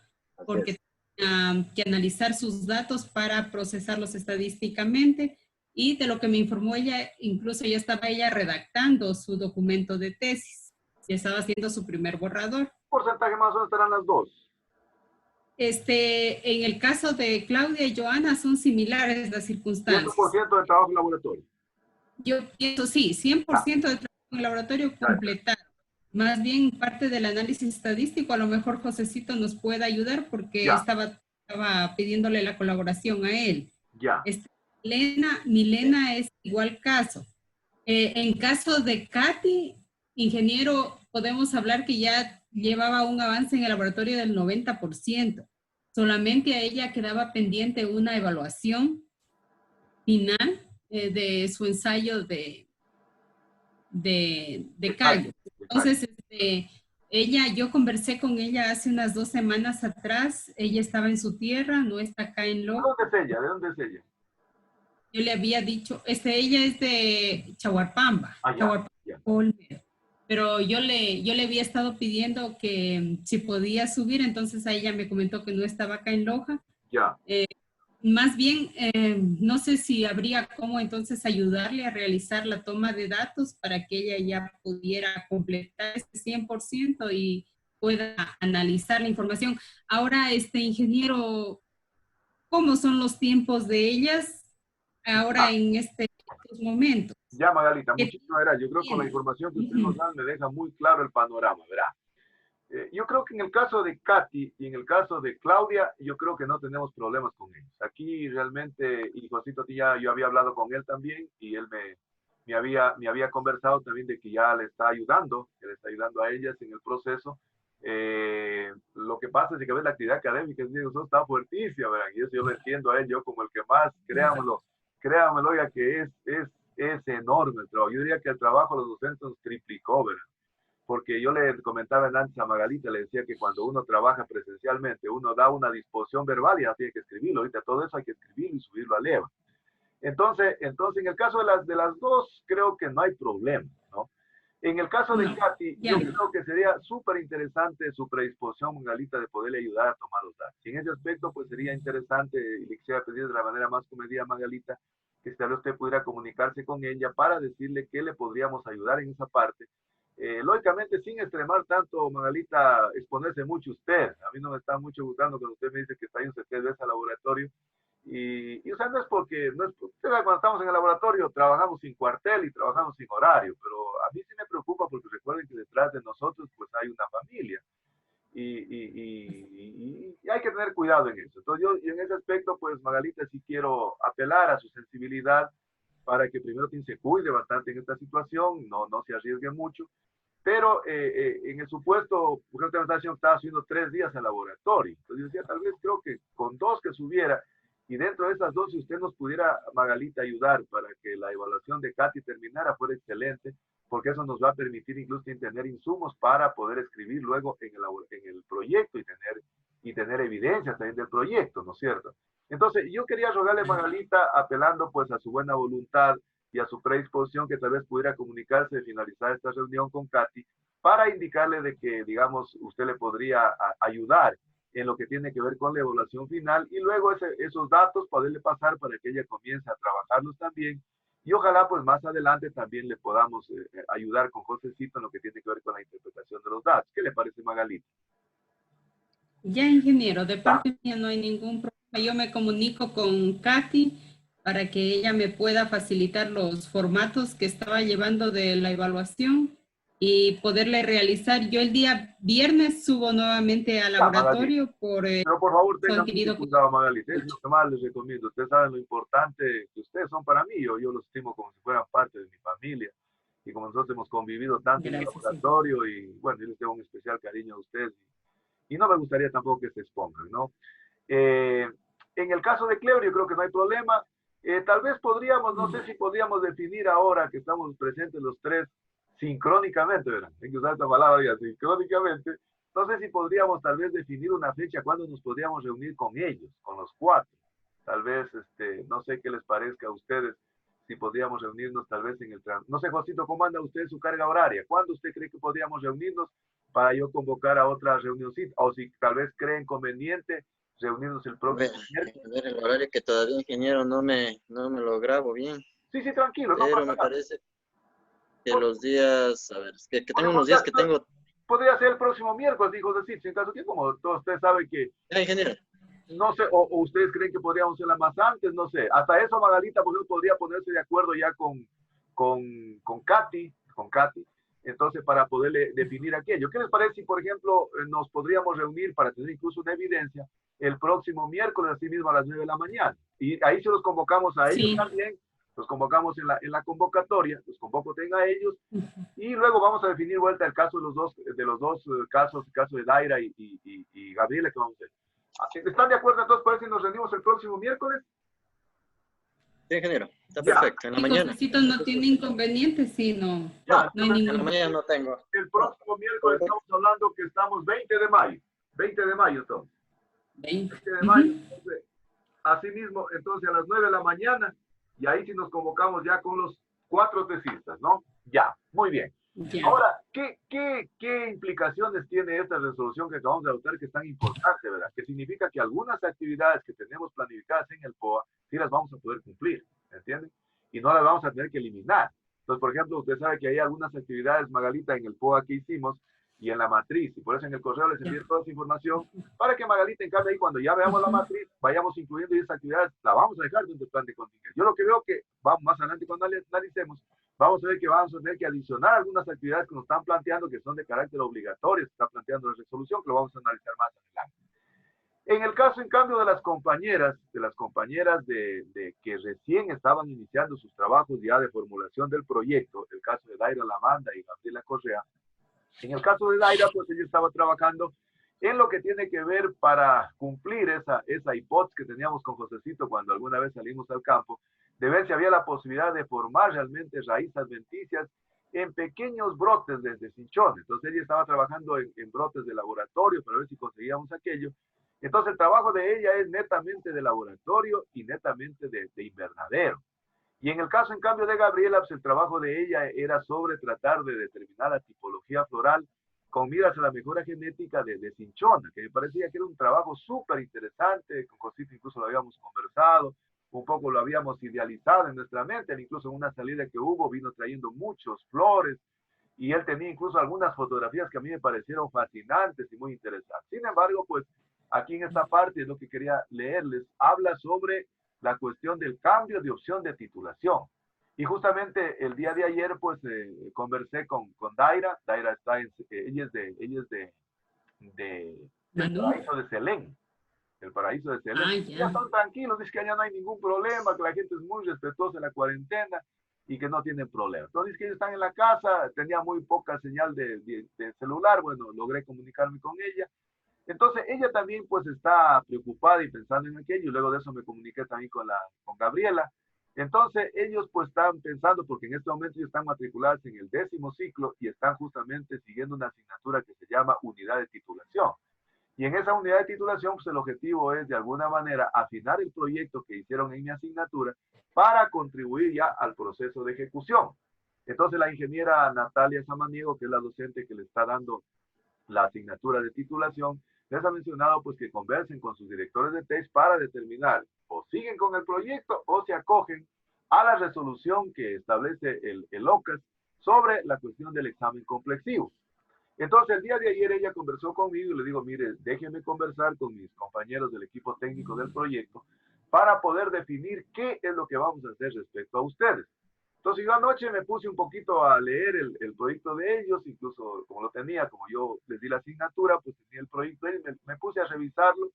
porque tenía que analizar sus datos para procesarlos estadísticamente. Y de lo que me informó ella, incluso ya estaba ella redactando su documento de tesis. Ya estaba haciendo su primer borrador.
¿Qué porcentaje más o menos estarán las dos?
En el caso de Claudia y Joana son similares las circunstancias.
100% de trabajo en laboratorio.
Yo pienso, sí, 100% de trabajo en laboratorio completado. Más bien parte del análisis estadístico, a lo mejor Josecito nos puede ayudar porque estaba pidiéndole la colaboración a él.
Ya.
Milena es igual caso. En caso de Katy, ingeniero, podemos hablar que ya llevaba un avance en el laboratorio del 90%. Solamente a ella quedaba pendiente una evaluación final de su ensayo de callo. Entonces, yo conversé con ella hace unas 2 semanas atrás. Ella estaba en su tierra, no está acá en Loja.
¿De dónde es ella?
Yo le había dicho, ella es de Chahuarpamba, pero yo le había estado pidiendo que si podía subir, entonces a ella me comentó que no estaba acá en Loja.
Ya.
Más bien, no sé si habría cómo entonces ayudarle a realizar la toma de datos para que ella ya pudiera completar este 100% y pueda analizar la información. Ahora, ingeniero, ¿cómo son los tiempos de ellas ahora en estos momentos?
Ya, Magalita, muchísimas gracias. Yo creo que con la información que usted nos da me deja muy claro el panorama, ¿verdad? Yo creo que en el caso de Katy y en el caso de Claudia, yo creo que no tenemos problemas con ellos. Aquí realmente, y Josito, yo había hablado con él también y él me había conversado también de que ya le está ayudando a ellas en el proceso. Lo que pasa es que a veces la actividad académica está fuertísima, ¿verdad? Y eso yo lo entiendo a él, yo como el que más, créanmelo, oiga, que es enorme el trabajo. Yo diría que el trabajo de los docentes nos triplicó, ¿verdad? Porque yo le comentaba antes a Magalita, le decía que cuando uno trabaja presencialmente, uno da una disposición verbal y ya tiene que escribirlo. Ahorita todo eso hay que escribirlo y subirlo a EVA. Entonces, en el caso de las dos, creo que no hay problema, ¿no? En el caso de Katy, yo creo que sería súper interesante su predisposición, Magalita, de poderle ayudar a tomar los datos. Y en ese aspecto, pues sería interesante, y le quisiera pedir de la manera más comedida a Magalita, que usted pudiera comunicarse con ella para decirle que le podríamos ayudar en esa parte. Lógicamente, sin extremar tanto, Magalita, exponerse mucho usted. A mí no me está mucho gustando cuando usted me dice que está yendo 3 veces al laboratorio O sea, no es porque, usted sabe, cuando estamos en el laboratorio trabajamos sin cuartel y trabajamos sin horario, pero a mí sí me preocupa porque recuerden que detrás de nosotros pues hay una familia y hay que tener cuidado en eso. Entonces yo, y en ese aspecto, pues Magalita, sí quiero apelar a su sensibilidad para que primero se cuide bastante en esta situación, no se arriesgue mucho, pero en el supuesto, por ejemplo, me estaba haciendo 3 días al laboratorio. Entonces yo decía, tal vez creo que con 2 que subiera, y dentro de esas 2, si usted nos pudiera, Magalita, ayudar para que la evaluación de Katy terminara, fuera excelente, porque eso nos va a permitir incluso tener insumos para poder escribir luego en el proyecto y tener evidencias también del proyecto, ¿no es cierto? Entonces, yo quería rogarle a Magalita, apelando pues a su buena voluntad y a su predisposición, que tal vez pudiera comunicarse de finalizar esta reunión con Katy, para indicarle de que, digamos, usted le podría ayudar en lo que tiene que ver con la evaluación final y luego esos datos poderle pasar para que ella comience a trabajarlos también y ojalá pues más adelante también le podamos ayudar con Josecito en lo que tiene que ver con la interpretación de los datos. ¿Qué le parece, Magalita?
Ya, ingeniero, de parte mía no hay ningún problema. Yo me comunico con Katy para que ella me pueda facilitar los formatos que estaba llevando de la evaluación y poderle realizar. Yo el día viernes subo nuevamente al laboratorio por
pero por favor
su
tengan mucho
adquirido.
cuidado, Magalita. Es lo que más les recomiendo. Ustedes saben lo importante que ustedes son para mí. Yo los estimo como si fueran parte de mi familia. Y como nosotros hemos convivido tanto en el
Gracias, sí.
laboratorio, y bueno, yo les tengo un especial cariño a ustedes. Y no me gustaría tampoco que se expongan, ¿no? En el caso de Cleo, yo creo que no hay problema. Tal vez podríamos, no sé si podríamos definir ahora que estamos presentes los tres sincrónicamente, ¿verdad? Hay que usar esta palabra ya, sincrónicamente. No sé si podríamos tal vez definir una fecha cuando nos podríamos reunir con ellos, con los 4. Tal vez, no sé qué les parezca a ustedes, si podríamos reunirnos tal vez en el no sé, Josito, ¿cómo anda usted su carga horaria? ¿Cuándo usted cree que podríamos reunirnos para yo convocar a otra reunioncita? O si tal vez creen conveniente reunirnos el próximo miércoles.
A ver, el horario que todavía, ingeniero, no me lo grabo bien.
Sí, tranquilo, no
Pero
pasa
me
nada.
parece que los días, a ver, es que tengo unos
Podría,
días que tengo...
podría ser el próximo miércoles, dijo decir, sin caso que como todos ustedes saben que,
ingeniero.
no sé, o ustedes creen que podríamos hacerla más antes, no sé. Hasta eso, Magalita, pues podría ponerse de acuerdo ya con Katy, entonces para poderle definir aquello. ¿Qué les parece si, por ejemplo, nos podríamos reunir para tener incluso una evidencia el próximo miércoles, así mismo a las 9 de la mañana? Y ahí se los convocamos a ellos también, los convocamos en la convocatoria, los convoco a ellos, y luego vamos a definir vuelta el caso de los dos casos, el caso de Daira y Gabriela, que vamos a hacer. ¿Están de acuerdo entonces? Parece que nos reunimos el próximo miércoles.
Sí, ingeniero, está perfecto, en la mañana.
Josecito no tiene inconvenientes, sí, no.
No,
no hay ningún...
en la mañana no tengo.
El próximo miércoles estamos hablando que estamos 20 de mayo. 20 de mayo, entonces. 20 de mayo. Entonces, así mismo, entonces a las 9 de la mañana, y ahí sí nos convocamos ya con los 4 tesistas, ¿no? Ya, muy bien. Ya. Ahora, ¿qué implicaciones tiene esta resolución que acabamos de adoptar que es tan importante, verdad? Que significa que algunas actividades que tenemos planificadas en el POA, sí las vamos a poder cumplir, ¿entienden? Y no las vamos a tener que eliminar. Entonces, por ejemplo, usted sabe que hay algunas actividades, Magalita, en el POA que hicimos y en la matriz, y por eso en el correo les envío toda esa información para que Magalita, en cambio, ahí cuando ya veamos la matriz, vayamos incluyendo esas actividades, la vamos a dejar dentro del plan de contingencia. Yo lo que veo que vamos más adelante cuando analicemos, vamos a ver que vamos a tener que adicionar algunas actividades que nos están planteando que son de carácter obligatorio, se está planteando la resolución, que lo vamos a analizar más adelante. En el caso, en cambio, de las compañeras de que recién estaban iniciando sus trabajos ya de formulación del proyecto, el caso de Daira Lamanda y Gabriela Correa, en el caso de Daira, pues ella estaba trabajando en lo que tiene que ver para cumplir esa hipótesis que teníamos con Josecito cuando alguna vez salimos al campo, de ver si había la posibilidad de formar realmente raíces adventicias en pequeños brotes desde cinchones. Entonces ella estaba trabajando en brotes de laboratorio para ver si conseguíamos aquello. Entonces el trabajo de ella es netamente de laboratorio y netamente de invernadero. Y en el caso, en cambio, de Gabriela, pues el trabajo de ella era sobre tratar de determinar la tipología floral con miras a la mejora genética de cinchona, que me parecía que era un trabajo súper interesante, con Josito incluso lo habíamos conversado, un poco lo habíamos idealizado en nuestra mente, incluso en una salida que hubo vino trayendo muchos flores, y él tenía incluso algunas fotografías que a mí me parecieron fascinantes y muy interesantes. Sin embargo, pues aquí en esta parte es lo que quería leerles, habla sobre la cuestión del cambio de opción de titulación. Y justamente el día de ayer, pues, conversé con Daira. Daira está ella es del
Manu.
paraíso de Selén. El paraíso de Selén.
Ah,
Ya
ya.
están tranquilos, dice que allá no hay ningún problema, que la gente es muy respetuosa en la cuarentena y que no tienen problema. Entonces, dice que ellos están en la casa, tenía muy poca señal de celular, bueno, logré comunicarme con ella. Entonces, ella también pues está preocupada y pensando en aquello, y luego de eso me comuniqué también con Gabriela. Entonces, ellos pues están pensando, porque en este momento ellos están matriculados en el 10º ciclo y están justamente siguiendo una asignatura que se llama unidad de titulación. Y en esa unidad de titulación, pues el objetivo es de alguna manera afinar el proyecto que hicieron en mi asignatura para contribuir ya al proceso de ejecución. Entonces la ingeniera Natalia Samaniego, que es la docente que le está dando la asignatura de titulación, les ha mencionado pues que conversen con sus directores de test para determinar o siguen con el proyecto o se acogen a la resolución que establece el OCAS sobre la cuestión del examen complexivo. Entonces, el día de ayer ella conversó conmigo y le digo, mire, déjeme conversar con mis compañeros del equipo técnico del proyecto para poder definir qué es lo que vamos a hacer respecto a ustedes. Entonces, yo anoche me puse un poquito a leer el proyecto de ellos, incluso como lo tenía, como yo les di la asignatura, pues tenía el proyecto y me puse a revisarlo.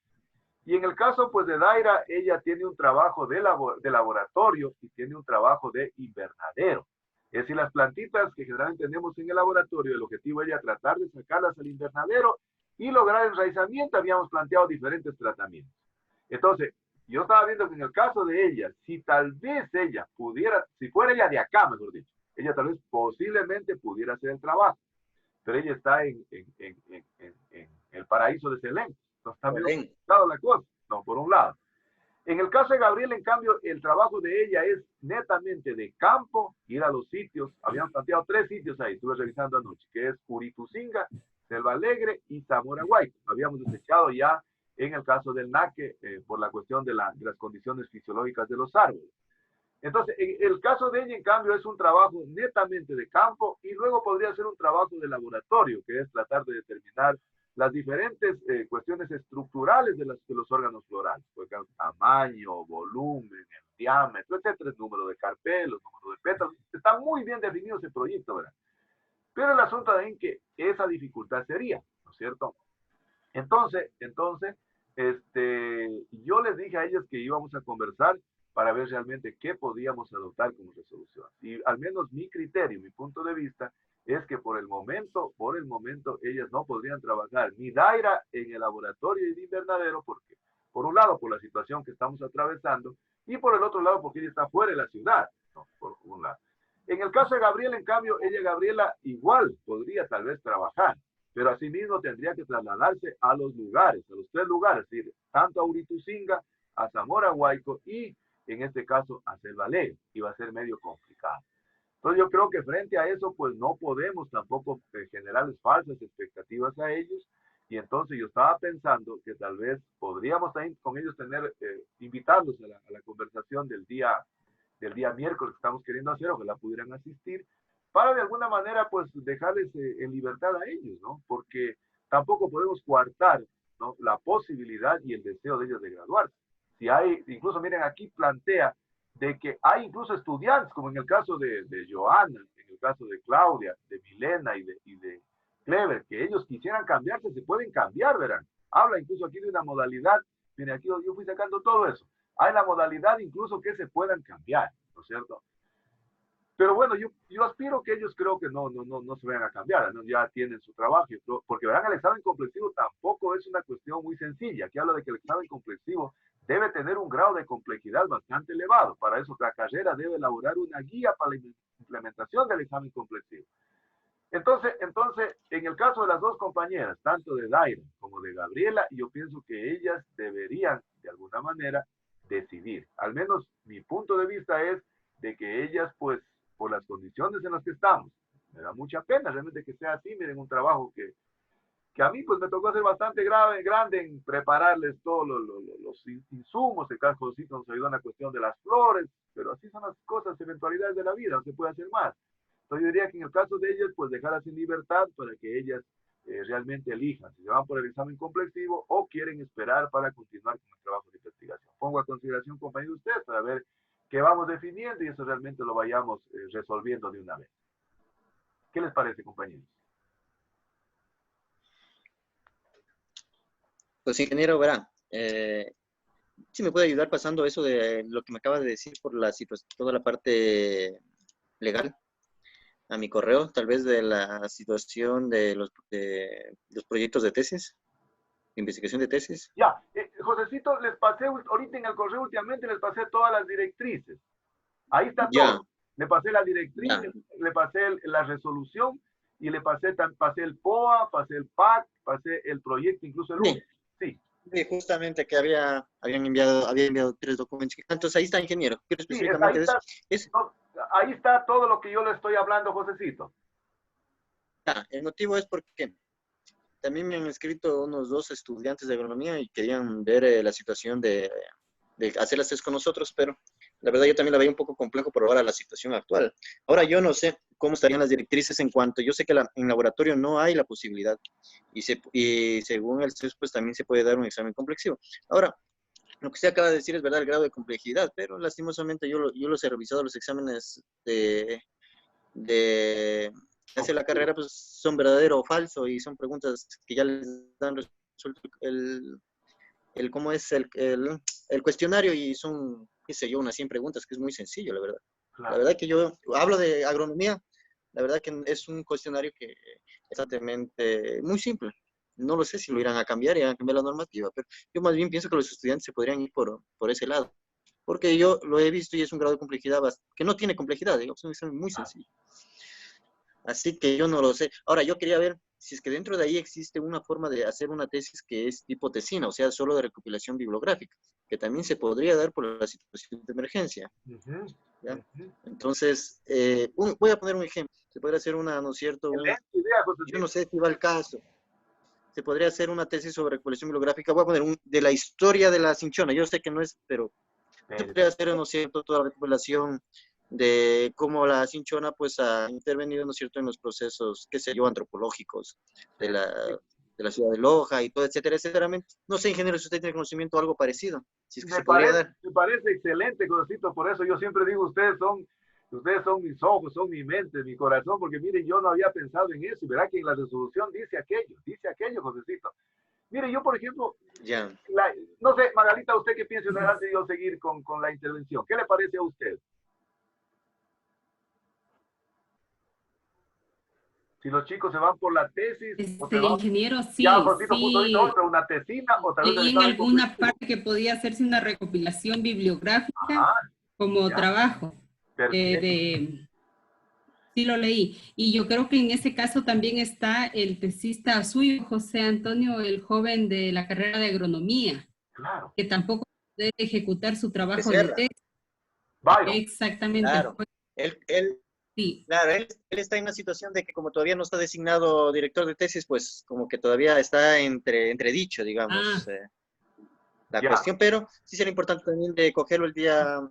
Y en el caso, pues, de Daira, ella tiene un trabajo de laboratorio y tiene un trabajo de invernadero. Es decir, las plantitas que generalmente tenemos en el laboratorio, el objetivo era tratar de sacarlas al invernadero y lograr enraizamiento. Habíamos planteado diferentes tratamientos. Entonces, yo estaba viendo que en el caso de ella, si tal vez ella pudiera, si fuera ella de acá, mejor dicho, ella tal vez posiblemente pudiera hacer el trabajo, pero ella está en el paraíso de Selén. Entonces está medio complicado la cosa, no, por un lado. En el caso de Gabriel, en cambio, el trabajo de ella es netamente de campo, ir a los sitios. Habían planteado 3 sitios ahí, estuve revisando anoche, que es Curituzinga, Selva Alegre y Zamora Guayco. Habíamos desechado ya en el caso del Naque por la cuestión de las condiciones fisiológicas de los árboles. Entonces, en el caso de ella, en cambio, es un trabajo netamente de campo y luego podría ser un trabajo de laboratorio, que es tratar de determinar las diferentes cuestiones estructurales de los órganos florales, porque el tamaño, volumen, el diámetro, etcétera, el número de carpelos, el número de pétalos, está muy bien definido ese proyecto, ¿verdad? Pero el asunto es que esa dificultad sería, ¿no es cierto? Entonces, yo les dije a ellos que íbamos a conversar para ver realmente qué podíamos adoptar como resolución. Y al menos mi criterio, mi punto de vista, es que por el momento, ellas no podrían trabajar ni Daira en el laboratorio y de invernadero, porque por un lado, por la situación que estamos atravesando, y por el otro lado, porque ella está fuera de la ciudad, ¿no? Por un lado. En el caso de Gabriela, en cambio, Gabriela, igual podría tal vez trabajar, pero asimismo tendría que trasladarse a los 3 lugares, es decir, tanto a Urituzinga, a Zamora Guayco y en este caso a Selva Alegre, y va a ser medio complicado. Entonces yo creo que frente a eso, pues no podemos tampoco generarles falsas expectativas a ellos, y entonces yo estaba pensando que tal vez podríamos también con ellos invitarlos a la conversación del día miércoles que estamos queriendo hacer, ojalá pudieran asistir, para de alguna manera pues dejarles en libertad a ellos, ¿no? Porque tampoco podemos coartar, ¿no?, la posibilidad y el deseo de ellos de graduarse. Si hay, incluso miren, aquí plantea de que hay incluso estudiantes, como en el caso de Joana, en el caso de Claudia, de Milena y de Clever, que ellos quisieran cambiarse, se pueden cambiar, verán. Habla incluso aquí de una modalidad, miren, aquí yo fui sacando todo eso. Hay la modalidad incluso que se puedan cambiar, ¿no es cierto? Pero bueno, yo aspiro que ellos creo que no se vayan a cambiar, ¿no? Ya tienen su trabajo, porque verán, el examen complexivo tampoco es una cuestión muy sencilla. Aquí habla de que el examen complexivo debe tener un grado de complejidad bastante elevado. Para eso la carrera debe elaborar una guía para la implementación del examen complexivo. Entonces, en el caso de las 2 compañeras, tanto de Daira como de Gabriela, yo pienso que ellas deberían, de alguna manera, decidir. Al menos mi punto de vista es de que ellas, pues, por las condiciones en las que estamos, me da mucha pena realmente que sea así. Miren, un trabajo que a mí, pues, me tocó hacer bastante grande en prepararles todos los insumos. El caso nos ayudó en la cuestión de las flores, pero así son las cosas, eventualidades de la vida, no se puede hacer más. Entonces yo diría que en el caso de ellas, pues dejarlas en libertad para que ellas realmente elijan si se van por el examen complexivo o quieren esperar para continuar con el trabajo de investigación. pongo a consideración, compañero, usted, para ver qué vamos definiendo y eso realmente lo vayamos resolviendo de una vez. ¿Qué les parece, compañeros?
Pues ingeniero, verá, si me puede ayudar pasando eso de lo que me acaba de decir por la situación, toda la parte legal a mi correo, tal vez de la situación de los proyectos de tesis, de investigación de tesis.
Ya, Josecito, les pasé ahorita en el correo últimamente, les pasé todas las directrices. Ahí está
Ya,
todo. Le pasé la directriz,
ya.
le pasé la resolución y le pasé el POA, pasé el PAC, pasé el proyecto, incluso el
Sí,
UNE. Sí,
sí, justamente que había enviado 3 documentos. Entonces ahí está, ingeniero. Quiero
sí, ahí
específicamente de eso.
está.
Es,
No, ahí está todo lo que yo le estoy hablando, Josecito.
el motivo es porque también me han escrito unos 2 estudiantes de agronomía y querían ver la situación de hacer las tesis con nosotros, pero la verdad yo también la veía un poco complejo por ahora la situación actual. Ahora yo no sé cómo estarían las directrices en cuanto, yo sé que en laboratorio no hay la posibilidad y según el CES pues también se puede dar un examen complexivo. Ahora, lo que usted acaba de decir es verdad el grado de complejidad, pero lastimosamente yo los he revisado los exámenes de hacer la carrera, pues son verdadero o falso y son preguntas que ya les dan resuelto cómo es el cuestionario y son, qué sé yo, unas 100 preguntas, que es muy sencillo, la verdad. La
Claro.
verdad que yo hablo de agronomía, la verdad que es un cuestionario que es bastante muy simple. No lo sé si lo irán a cambiar, irán a cambiar la normativa, pero yo más bien pienso que los estudiantes se podrían ir por ese lado. Porque yo lo he visto y es un grado de complejidad que no tiene complejidad, digamos, es un examen muy sencillo. Así que yo no lo sé. Ahora, yo quería ver si es que dentro de ahí existe una forma de hacer una tesis que es tipo tesina, o sea, solo de recopilación bibliográfica, que también se podría dar por la situación de emergencia.
Ujú,
¿Ya?
ujú.
Entonces, voy a poner un ejemplo. Se podría hacer una, ¿no es cierto?
Excelente idea,
Yo no
Josecito.
sé si va el caso. Se podría hacer una tesis sobre recopilación bibliográfica. Voy a poner de la historia de la cinchona. Yo sé que no es, pero se podría hacer, ¿no es cierto?, toda la recopilación de cómo la cinchona pues ha intervenido, ¿no es cierto?, en los procesos, qué sé yo, antropológicos de la, de la ciudad de Loja y todo, etcétera, etcétera. No sé, ingeniero, si usted tiene conocimiento o algo parecido, si es que se podría dar.
Me parece excelente, Josecito, por eso yo siempre digo, ustedes son mis ojos, son mi mente, mi corazón, porque mire, yo no había pensado en eso, y verá que en la resolución dice aquello, Josecito. Mire, yo, por ejemplo,
Ya.
no sé, Margarita, ¿usted qué piensa antes de yo seguir con la intervención? ¿Qué le parece a usted? Si los chicos se van por la tesis, o se van,
Ingeniero,
ya,
sí,
Josecito puso ahorita
sí.
otra, una tesina, o tal vez el
Leí en
examen
alguna
completo.
parte que podía hacerse una recopilación bibliográfica
Ajá,
como
ya,
trabajo.
perfecto.
Sí lo leí. Y yo creo que en ese caso también está el tesista suyo, José Antonio, el joven de la carrera de agronomía,
Claro.
que tampoco puede ejecutar su trabajo de
Becerra,
tesis.
Byron.
Exactamente.
claro. Él,
Sí.
claro, él está en una situación de que como todavía no está designado director de tesis, pues como que todavía está entredicho,
Ah,
digamos, la
Ya.
cuestión, pero sí sería importante también de cogerlo el día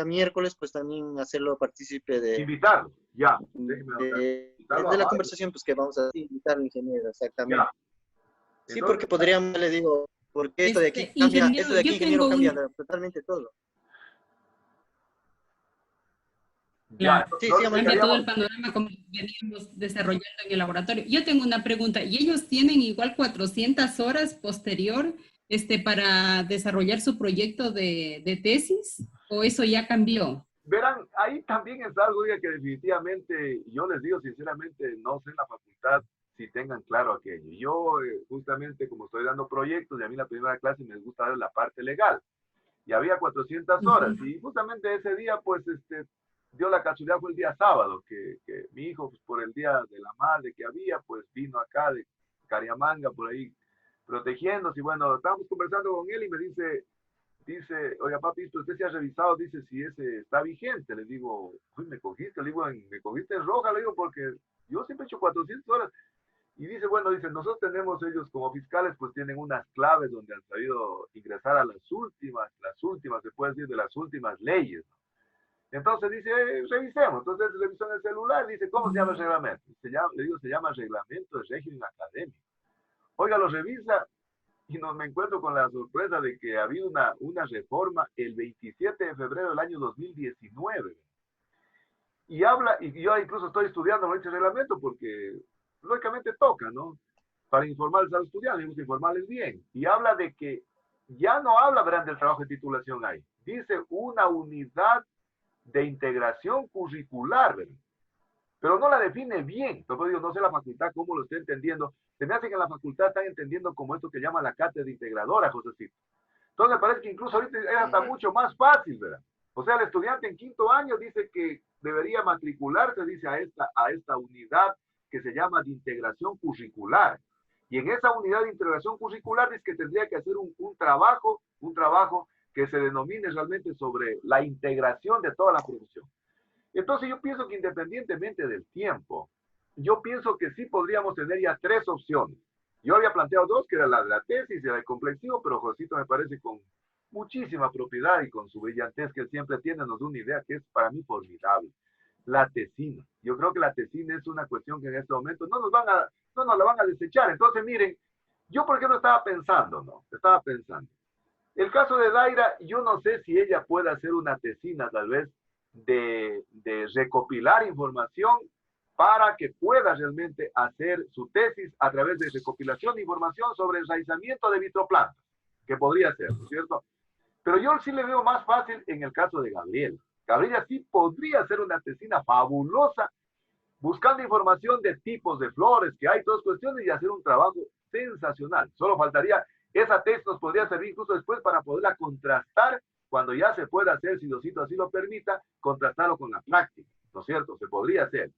miércoles, pues también hacerlo partícipe
Invitarlo. Ya. Déjeme anotar. Invitarlo a
de la
Byron.
conversación, pues que vamos a invitar al ingeniero,
Ya.
exactamente. Sí, porque
Entonces,
podríamos, le digo, porque
ingeniero,
esto de aquí,
yo
ingeniero,
tengo
cambia
un,
totalmente todo.
ya.
claro,
Sí, sí,
Entonces
Amarita.
cambia todo el
estaríamos.
panorama como veníamos desarrollando en el laboratorio. Yo tengo una pregunta, ¿y ellos tienen igual 400 horas posterior para desarrollar su proyecto de tesis? ¿O eso ya cambió?
Verán, ahí también es algo, oiga, que definitivamente, yo les digo sinceramente, no sé en la facultad si tengan claro aquello. Yo, justamente, como estoy dando proyectos, y a mí la primera clase me gusta dar la parte legal. Y había 400 horas.
Ujú.
Y justamente ese día, pues, dio la casualidad, fue el día sábado, que mi hijo, pues, por el día de la madre que había, pues, vino acá de Cariamanga, por ahí, protegiéndose. Y bueno, estábamos conversando con él y me dice, oiga, papi, usted se ha revisado, dice, si ese está vigente. Le digo, uy, me cogiste, le digo, me cogiste en roja, le digo, porque yo siempre he hecho 400 horas. Y dice, bueno, dice, nosotros tenemos ellos como fiscales, pues tienen unas claves donde han sabido ingresar a las últimas, se puede decir, de las últimas leyes, ¿no? Entonces dice, revisemos. Entonces revisó en el celular, dice, ¿cómo se llama el reglamento? Le digo, se llama Reglamento de Régimen Académico. Oiga, lo revisa y me encuentro con la sorpresa de que había una reforma el 27 de febrero del año 2019. Y habla, y yo incluso estoy estudiando este reglamento porque lógicamente toca, ¿no? Para informarles a los estudiantes, tenemos que informarles bien. Y habla de que ya no habla, verán, del trabajo de titulación ahí. Dice una unidad de integración curricular, ¿verdad? Pero no la define bien. Entonces digo, no sé la facultad cómo lo está entendiendo. Se me hace que en la facultad están entendiendo como esto que llama la cátedra integradora, Josecito. Entonces me parece que incluso ahorita es hasta mucho más fácil, ¿verdad? O sea, el estudiante en quinto año dice que debería matricularse, dice, a esta unidad que se llama de integración curricular. Y en esa unidad de integración curricular dice que tendría que hacer un trabajo que se denomine realmente sobre la integración de toda la producción. Entonces yo pienso que independientemente del tiempo, yo pienso que sí podríamos tener ya tres opciones. Yo había planteado dos, que era la de la tesis y la de complexivo, pero Josito me parece con muchísima propiedad y con su brillantez que él siempre tiene, nos da una idea que es para mí formidable. La tesina. Yo creo que la tesina es una cuestión que en este momento no nos la van a desechar. Entonces, miren, yo por ejemplo estaba pensando, ¿no? Estaba pensando. El caso de Daira, yo no sé si ella puede hacer una tesina tal vez de recopilar información para que pueda realmente hacer su tesis a través de recopilación de información sobre enraizamiento de vitroplantas, que podría ser, ¿no es cierto? Pero yo sí le veo más fácil en el caso de Gabriela. Gabriela sí podría hacer una tesina fabulosa buscando información de tipos de flores que hay, todas cuestiones, y hacer un trabajo sensacional. Solo faltaría, esa tesis nos podría servir incluso después para poderla contrastar cuando ya se pueda hacer, si Diosito así lo permita, contrastarlo con la práctica, ¿no es cierto? Se podría hacer.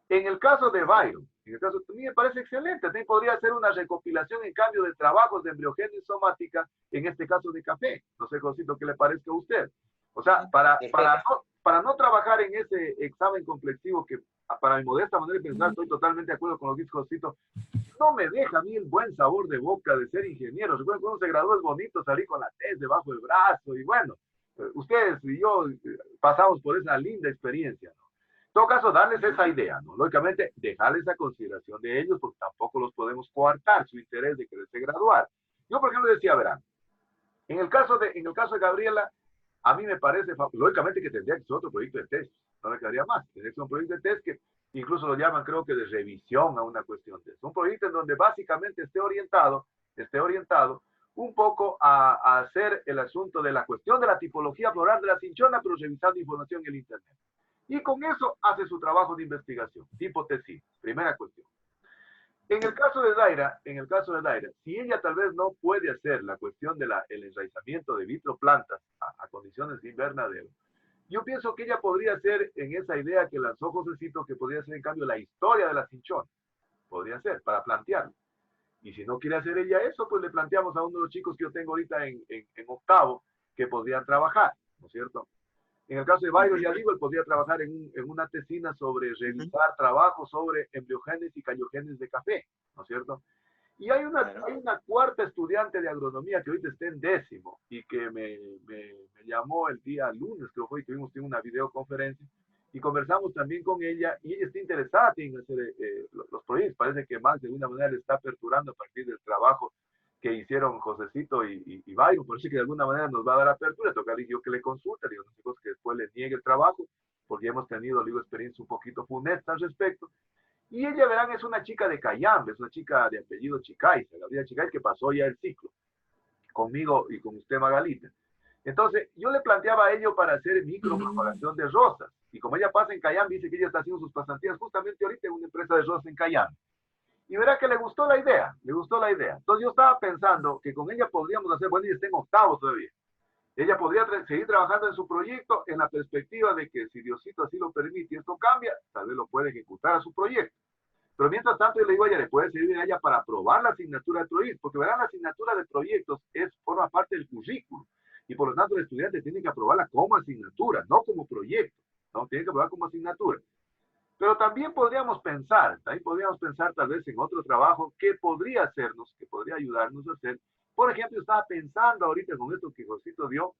En el caso de Byron, en el caso, a mí me parece excelente, también podría hacer una recopilación en cambio de trabajos de embriogénesis somática, en este caso de café. No sé, Josito, qué le parezca a usted. O sea, para no trabajar en ese examen complexivo que, para mi modesta manera de pensar, estoy totalmente de acuerdo con lo que dice Josito, no me deja a mí el buen sabor de boca de ser ingeniero. Recuerden que uno se graduó, es bonito salir con la tesis debajo del brazo, y bueno, ustedes y yo pasamos por esa linda experiencia, ¿no? En todo caso, darles esa idea, ¿no? Lógicamente, dejarles a consideración de ellos, porque tampoco los podemos coartar su interés de quererse graduar. Yo, por ejemplo, decía, verán, en el caso de Gabriela, a mí me parece, lógicamente, que tendría que ser otro proyecto de tesis, no le quedaría más. Tendría que ser un proyecto de tesis que incluso lo llaman, creo que de revisión a una cuestión de eso. Un proyecto en donde básicamente esté orientado un poco a hacer el asunto de la cuestión de la tipología floral de la cinchona, pero revisando información en el Internet. Y con eso hace su trabajo de investigación, tipo tesis, primera cuestión. En el caso de Daira, si ella tal vez no puede hacer la cuestión del enraizamiento de vitroplantas a condiciones de invernadero, yo pienso que ella podría hacer en esa idea que lanzó Josecito, que podría ser en cambio la historia de la cinchona, podría ser, para plantearlo. Y si no quiere hacer ella eso, pues le planteamos a uno de los chicos que yo tengo ahorita en octavo, que podrían trabajar, ¿no es cierto? En el caso de Byron, ya digo, él podría trabajar en una tesina sobre revisar trabajos sobre embriogénesis y callogénesis de café, ¿no es cierto? Y hay una cuarta estudiante de agronomía que ahorita está en décimo y que me llamó el día lunes, creo que fue, y tuvimos una videoconferencia y conversamos también con ella y ella está interesada en hacer los proyectos. Parece que más de una manera le está aperturando a partir del trabajo que hicieron Josecito y Byron, por eso que de alguna manera nos va a dar apertura, toca yo que le consulte, digo, no sé, que después le niegue el trabajo, porque hemos tenido, digo, experiencia un poquito funesta al respecto. Y ella, verán, es una chica de Cayambe, es una chica de apellido Chicaiza, Gabriela Chicaiza, que pasó ya el ciclo, conmigo y con usted, Magalita. Entonces, yo le planteaba a ello para hacer micropropagación de rosas, y como ella pasa en Cayambe, dice que ella está haciendo sus pasantías justamente ahorita en una empresa de rosas en Cayambe. Y verá que le gustó la idea. Entonces yo estaba pensando que con ella podríamos hacer, bueno, ella está en octavo todavía. Ella podría seguir trabajando en su proyecto en la perspectiva de que si Diosito así lo permite y esto cambia, tal vez lo puede ejecutar a su proyecto. Pero mientras tanto yo le digo a ella, le puede servir a ella para aprobar la asignatura de proyectos, porque verán, la asignatura de proyectos forma parte del currículo. Y por lo tanto el estudiante tiene que aprobarla como asignatura, no como proyecto. No, tiene que aprobarla como asignatura. Pero también podríamos pensar tal vez en otro trabajo que podría hacernos, que podría ayudarnos a hacer. Por ejemplo, estaba pensando ahorita con esto que Josito dio,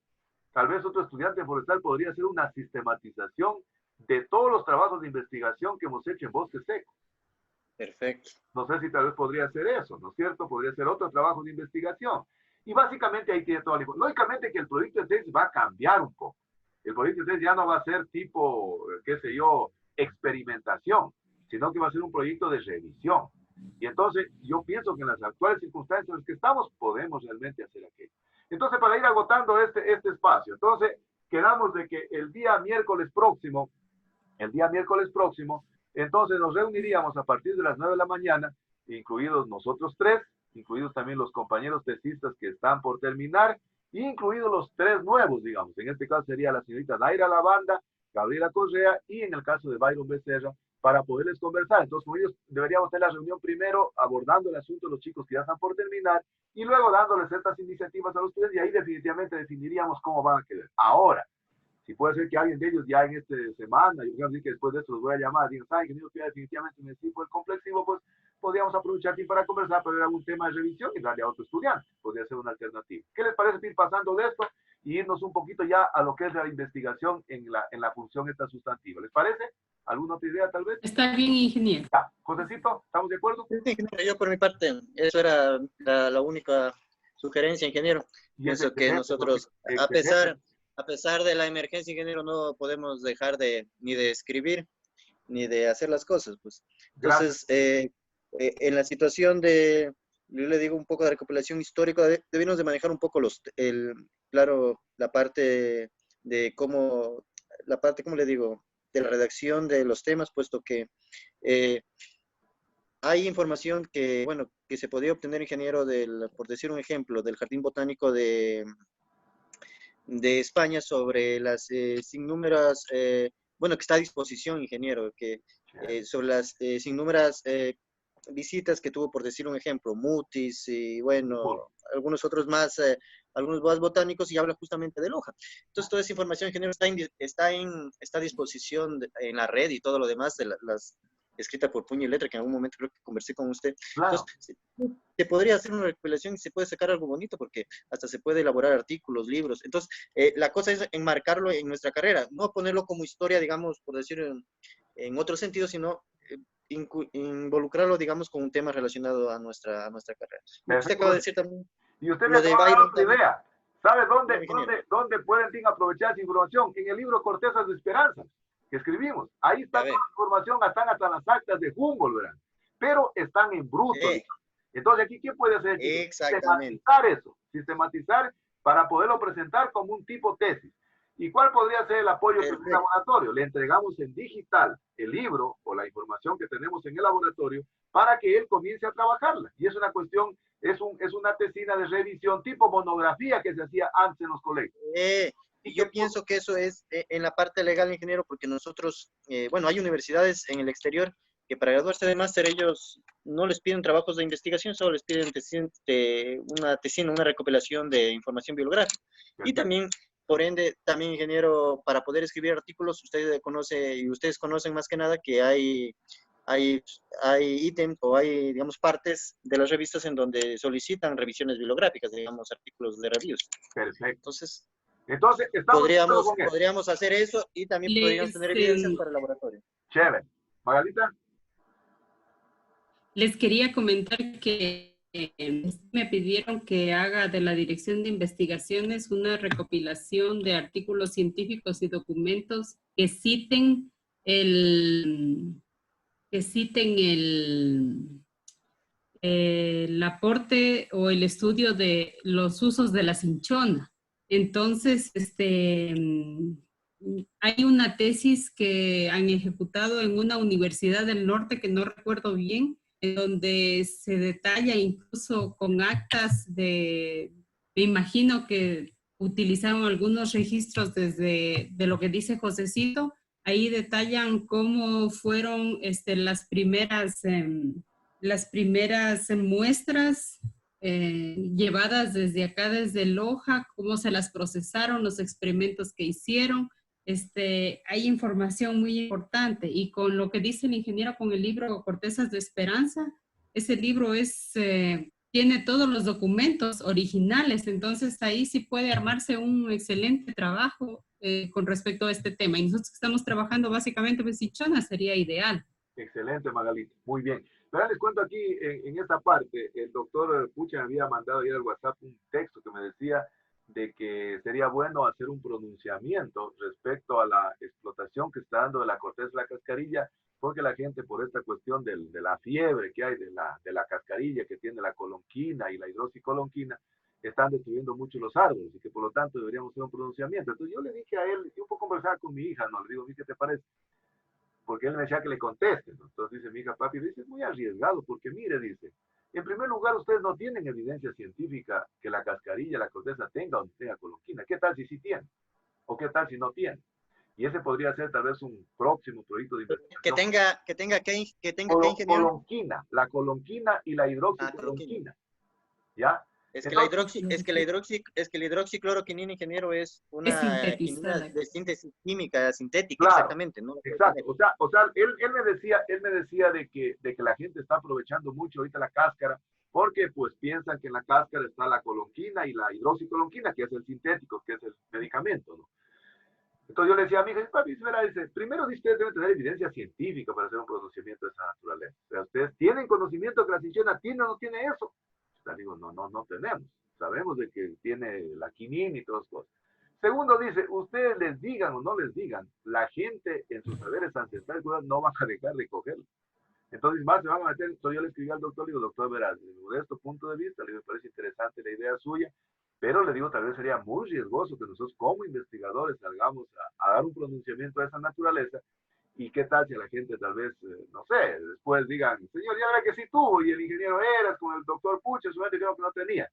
tal vez otro estudiante forestal podría hacer una sistematización de todos los trabajos de investigación que hemos hecho en bosque seco.
Perfecto.
No sé si tal vez podría ser eso, ¿no es cierto? Podría ser otro trabajo de investigación. Y básicamente ahí tiene toda la información. Lógicamente que el proyecto de tesis va a cambiar un poco. El proyecto de tesis ya no va a ser tipo, qué sé yo, experimentación, sino que va a ser un proyecto de revisión. Y entonces yo pienso que en las actuales circunstancias en las que estamos podemos realmente hacer aquello. Entonces, para ir agotando este espacio, entonces quedamos de que el día miércoles próximo, entonces nos reuniríamos a partir de las 9 de la mañana, incluidos nosotros tres, incluidos también los compañeros tesistas que están por terminar, incluidos los tres nuevos, digamos. En este caso sería la señorita Naira Lavanda, Gabriela Correa y en el caso de Byron Becerra, para poderles conversar. Entonces, con ellos deberíamos tener la reunión primero abordando el asunto de los chicos que ya están por terminar y luego dándoles estas iniciativas a los estudiantes y ahí definitivamente definiríamos cómo van a quedar. Ahora, si puede ser que alguien de ellos ya en esta semana, yo creo que después de esto los voy a llamar, digan, ¿saben que ya definitivamente necesito el complexivo? Pues podríamos aprovechar aquí para conversar, para ver algún tema de revisión y darle a otro estudiante. Podría ser una alternativa. ¿Qué les parece ir pasando de esto y irnos un poquito ya a lo que es la investigación en la función esta sustantiva? ¿Les parece? ¿Alguna otra idea tal vez?
Está bien, ingeniero.
Ya. Josecito, ¿estamos de acuerdo?
Sí, ingeniero, yo por mi parte, eso era la única sugerencia, ingeniero. Pienso que nosotros, a pesar de la emergencia, ingeniero, no podemos dejar ni de escribir, ni de hacer las cosas, pues. Entonces, en la situación yo le digo un poco de recopilación histórica, debemos de manejar un poco claro, la parte ¿cómo le digo? De la redacción de los temas, puesto que hay información que, bueno, que se podía obtener, ingeniero, por decir un ejemplo, del Jardín Botánico de España sobre las innúmeras, bueno, que está a disposición, ingeniero, sobre las innúmeras visitas que tuvo, por decir un ejemplo, Mutis y, bueno, algunos otros más, algunos más botánicos, y habla justamente de Loja. Entonces, toda esa información, ingeniero, está a disposición en la red y todo lo demás, escrita por puño y letra, que en algún momento creo que conversé con usted.
Claro.
Entonces, se podría hacer una recopilación y se puede sacar algo bonito, porque hasta se puede elaborar artículos, libros. Entonces, la cosa es enmarcarlo en nuestra carrera, no ponerlo como historia, digamos, por decir en otro sentido, sino involucrarlo, digamos, con un tema relacionado a nuestra carrera. Usted acaba de decir también.
Y usted me acaba de dar otra idea. ¿Sabe dónde pueden aprovechar esa información? En el libro Cortezas de Esperanza, que escribimos. Ahí está toda la información, están hasta las actas de Humboldt, ¿verdad? Pero están en bruto. Entonces, aquí, ¿qué puede hacer? Sistematizar eso, sistematizar para poderlo presentar como un tipo tesis. ¿Y cuál podría ser el apoyo del laboratorio? Le entregamos en digital el libro o la información que tenemos en el laboratorio para que él comience a trabajarla. Y es una cuestión, es una tesina de revisión tipo monografía que se hacía antes en los colegios.
Y yo pienso que eso es en la parte legal, ingeniero, porque nosotros, bueno, hay universidades en el exterior que para graduarse de máster ellos no les piden trabajos de investigación, solo les piden una tesina, una recopilación de información bibliográfica. Y también, por ende, también, ingeniero, para poder escribir artículos, ustedes conocen más que nada que hay ítems o hay, digamos, partes de las revistas en donde solicitan revisiones bibliográficas, digamos, artículos de reviews.
Perfecto.
Entonces podríamos hacer eso y también podríamos tener evidencias para el laboratorio.
Chévere. Magalita.
Les quería comentar que me pidieron que haga de la Dirección de Investigaciones una recopilación de artículos científicos y documentos que citen el aporte o el estudio de los usos de la cinchona. Entonces, hay una tesis que han ejecutado en una universidad del norte que no recuerdo bien, en donde se detalla incluso con actas me imagino que utilizaron algunos registros de lo que dice Josecito. Ahí detallan cómo fueron las primeras muestras llevadas desde acá, desde Loja, cómo se las procesaron, los experimentos que hicieron. Hay información muy importante, y con lo que dice el ingeniero con el libro Cortezas de Esperanza, ese libro tiene todos los documentos originales, entonces ahí sí puede armarse un excelente trabajo con respecto a este tema. Y nosotros que estamos trabajando básicamente en cinchona sería ideal.
Excelente, Magalita. Muy bien. Pero les cuento aquí en esta parte, el doctor Pucha me había mandado ayer al WhatsApp un texto que me decía de que sería bueno hacer un pronunciamiento respecto a la explotación que está dando de la corteza de la cascarilla, porque la gente por esta cuestión de la fiebre que hay de la cascarilla que tiene la colonquina y la hidroxicolonquina, están destruyendo mucho los árboles y que por lo tanto deberíamos hacer un pronunciamiento. Entonces yo le dije a él, yo un poco conversar con mi hija, ¿no? Le digo, ¿qué te parece? Porque él me decía que le conteste, ¿no? Entonces dice mi hija, papi, dice, es muy arriesgado, porque mire, dice, en primer lugar, ustedes no tienen evidencia científica que la cascarilla, la corteza tenga o no tenga colonquina. ¿Qué tal si sí tiene? ¿O qué tal si no tiene? Y ese podría ser tal vez un próximo proyecto de investigación.
Que tenga ¿qué, ingeniero?
Colonquina, la colonquina y la hidroxicolonquina. ¿Ya?
Es que, la hidroxicloroquinina, ingeniero, es una quinina de síntesis química sintética,
claro,
exactamente, ¿no?
Exacto, o sea él me decía de que la gente está aprovechando mucho ahorita la cáscara, porque pues piensan que en la cáscara está la colonquina y la hidroxicolonquina, que es el sintético, que es el medicamento, ¿no? Entonces yo le decía a mi hija, papi, dice, primero ustedes deben tener evidencia científica para hacer un pronunciamiento de esa naturaleza. O sea, ustedes tienen conocimiento que la cinchona tiene o no tiene eso. O sea, digo, no tenemos. Sabemos de que tiene la quinina y todas las cosas. Segundo, dice, ustedes les digan o no les digan, la gente en sus saberes ancestrales no van a dejar de cogerlo. Entonces, más se van a meter. Entonces yo le escribí al doctor, le digo, doctor, verás, desde mi modesto punto de vista, le digo, me parece interesante la idea suya, pero le digo, tal vez sería muy riesgoso que nosotros como investigadores salgamos a dar un pronunciamiento de esa naturaleza. ¿Y qué tal si a la gente tal vez, no sé, después digan, señor, ya verá que sí tuvo, y el ingeniero eras con el doctor Pucha, solamente creo que no tenía?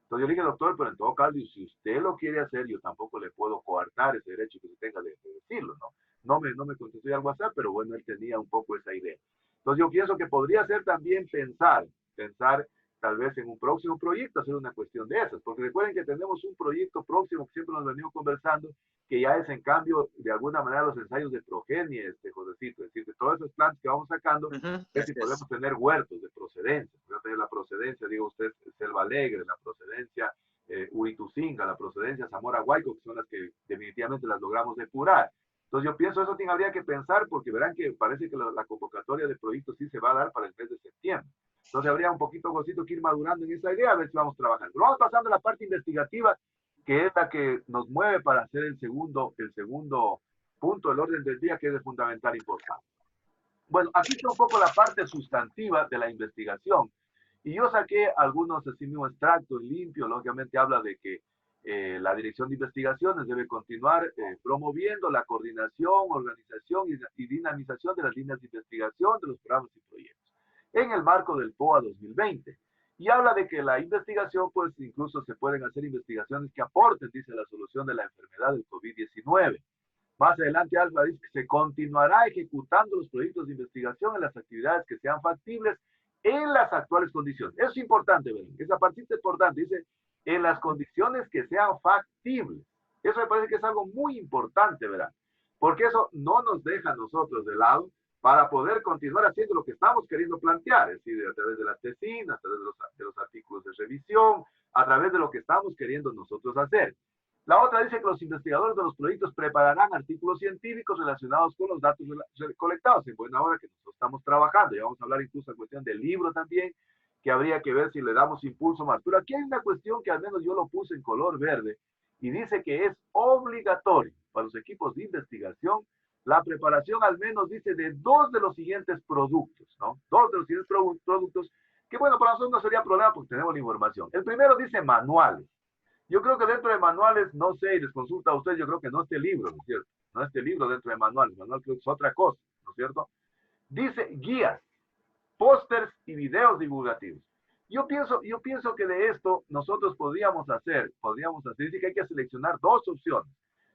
Entonces yo le dije, doctor, pero en todo caso, si usted lo quiere hacer, yo tampoco le puedo coartar ese derecho que usted tenga de decirlo, ¿no? No me contestó al WhatsApp, pero bueno, él tenía un poco esa idea. Entonces yo pienso que podría ser también pensar tal vez en un próximo proyecto, hacer una cuestión de esas, porque recuerden que tenemos un proyecto próximo que siempre nos venimos conversando, que ya es en cambio, de alguna manera, los ensayos de progenie, Josecito, es decir, de todas esas plantas que vamos sacando, es si podemos tener huertos de procedencia, podemos tener la procedencia, digo usted, Selva Alegre, la procedencia Urituzinga, la procedencia Zamora Huayco, que son las que definitivamente las logramos depurar. Entonces yo pienso eso habría que pensar, porque verán que parece que la convocatoria de proyectos sí se va a dar para el mes de septiembre. Entonces habría un poquito, Josito, que ir madurando en esa idea, a ver si vamos trabajando. Pero vamos pasando a la parte investigativa, que es la que nos mueve para hacer el segundo punto del orden del día, que es de fundamental importancia. Bueno, aquí está un poco la parte sustantiva de la investigación. Y yo saqué algunos así mismo extractos limpios, lógicamente habla de que la Dirección de Investigaciones debe continuar promoviendo la coordinación, organización y dinamización de las líneas de investigación de los programas y proyectos en el marco del POA 2020. Y habla de que la investigación, pues incluso se pueden hacer investigaciones que aporten, dice, la solución de la enfermedad del COVID-19. Más adelante, Alba dice que se continuará ejecutando los proyectos de investigación en las actividades que sean factibles en las actuales condiciones. Eso es importante, ¿verdad? Esa parte es importante. Dice, en las condiciones que sean factibles. Eso me parece que es algo muy importante, ¿verdad? Porque eso no nos deja a nosotros de lado para poder continuar haciendo lo que estamos queriendo plantear, es decir, a través de las tesinas, a través de los artículos de revisión, a través de lo que estamos queriendo nosotros hacer. La otra dice que los investigadores de los proyectos prepararán artículos científicos relacionados con los datos colectados, en buena hora que nosotros estamos trabajando. Y vamos a hablar incluso de cuestión del libro también, que habría que ver si le damos impulso más. Pero aquí hay una cuestión que al menos yo lo puse en color verde, y dice que es obligatorio para los equipos de investigación la preparación al menos, dice, de 2 de los siguientes productos, ¿no? 2 de los siguientes productos, que bueno, para nosotros no sería problema porque tenemos la información. El primero dice manuales. Yo creo que dentro de manuales, no sé, y les consulta a ustedes, yo creo que no este libro, ¿no es cierto? No este libro dentro de manuales, manual creo que es otra cosa, ¿no es cierto? Dice guías, pósters y videos divulgativos. Yo pienso que de esto nosotros podríamos hacer, dice que hay que seleccionar 2 opciones.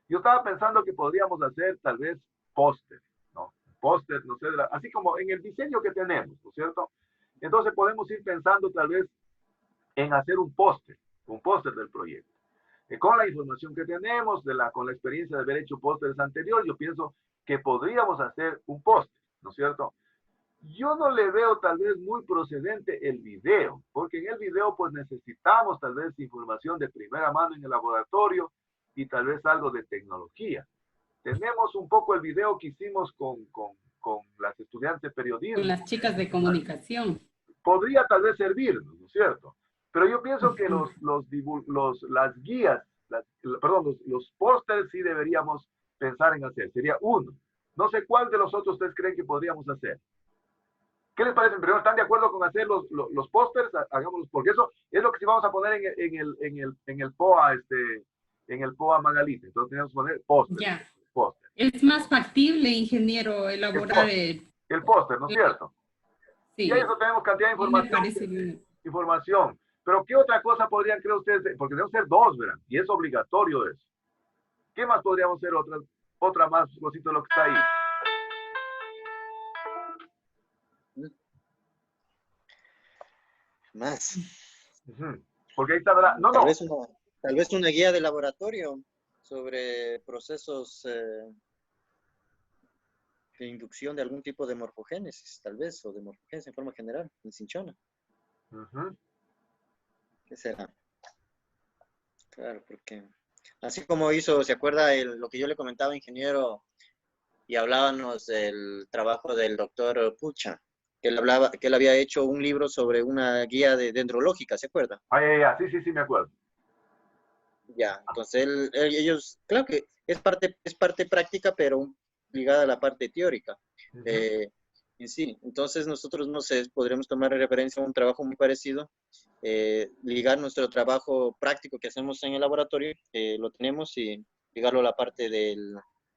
Yo estaba pensando que podríamos hacer tal vez póster, ¿no? Póster, no sé, así como en el diseño que tenemos, ¿no es cierto? Entonces podemos ir pensando tal vez en hacer un póster del proyecto. Con la información que tenemos, con la experiencia de haber hecho pósteres anteriores, yo pienso que podríamos hacer un póster, ¿no es cierto? Yo no le veo tal vez muy procedente el video, porque en el video pues necesitamos tal vez información de primera mano en el laboratorio y tal vez algo de tecnología. Tenemos un poco el video que hicimos con con las estudiantes de
Con
periodismo.
las chicas de comunicación.
Podría tal vez servirnos, ¿no es cierto? Pero yo pienso que las guías, perdón, los pósters sí deberíamos pensar en hacer. Sería uno. No sé cuál de los otros ustedes creen que podríamos hacer. ¿Qué les parece? Primero, ¿están de acuerdo con hacer los pósters? Hagámoslos, porque eso es lo que sí vamos a poner en el POA, en el POA Magalita. Entonces tenemos que poner póster.
Ya.
Póster.
Es más factible, ingeniero, elaborar
El póster, ¿no es cierto?
sí.
Y a eso tenemos cantidad de
Sí, me
información.
parece bien.
Información. Pero ¿qué otra cosa podrían creer ustedes? Porque deben ser dos, ¿verdad? Y es obligatorio eso. ¿Qué más podríamos hacer? Otra más cosita de lo que está ahí.
Más.
Porque ahí está, ¿verdad? No,
Tal
no.
vez una guía de laboratorio sobre procesos de inducción de algún tipo de morfogénesis, tal vez, o de morfogénesis en forma general, en Cinchona. ¿Qué será? Claro, porque así como hizo, ¿se acuerda lo que yo le comentaba, ingeniero, y hablábamos del trabajo del doctor Pucha, que él había hecho un libro sobre una guía dendrológica, ¿se acuerda?
Sí, me acuerdo.
Ya, entonces ellos, claro que es parte práctica, pero ligada a la parte teórica. En sí, entonces nosotros, no sé, podríamos tomar referencia a un trabajo muy parecido, ligar nuestro trabajo práctico que hacemos en el laboratorio, lo tenemos, y ligarlo a la parte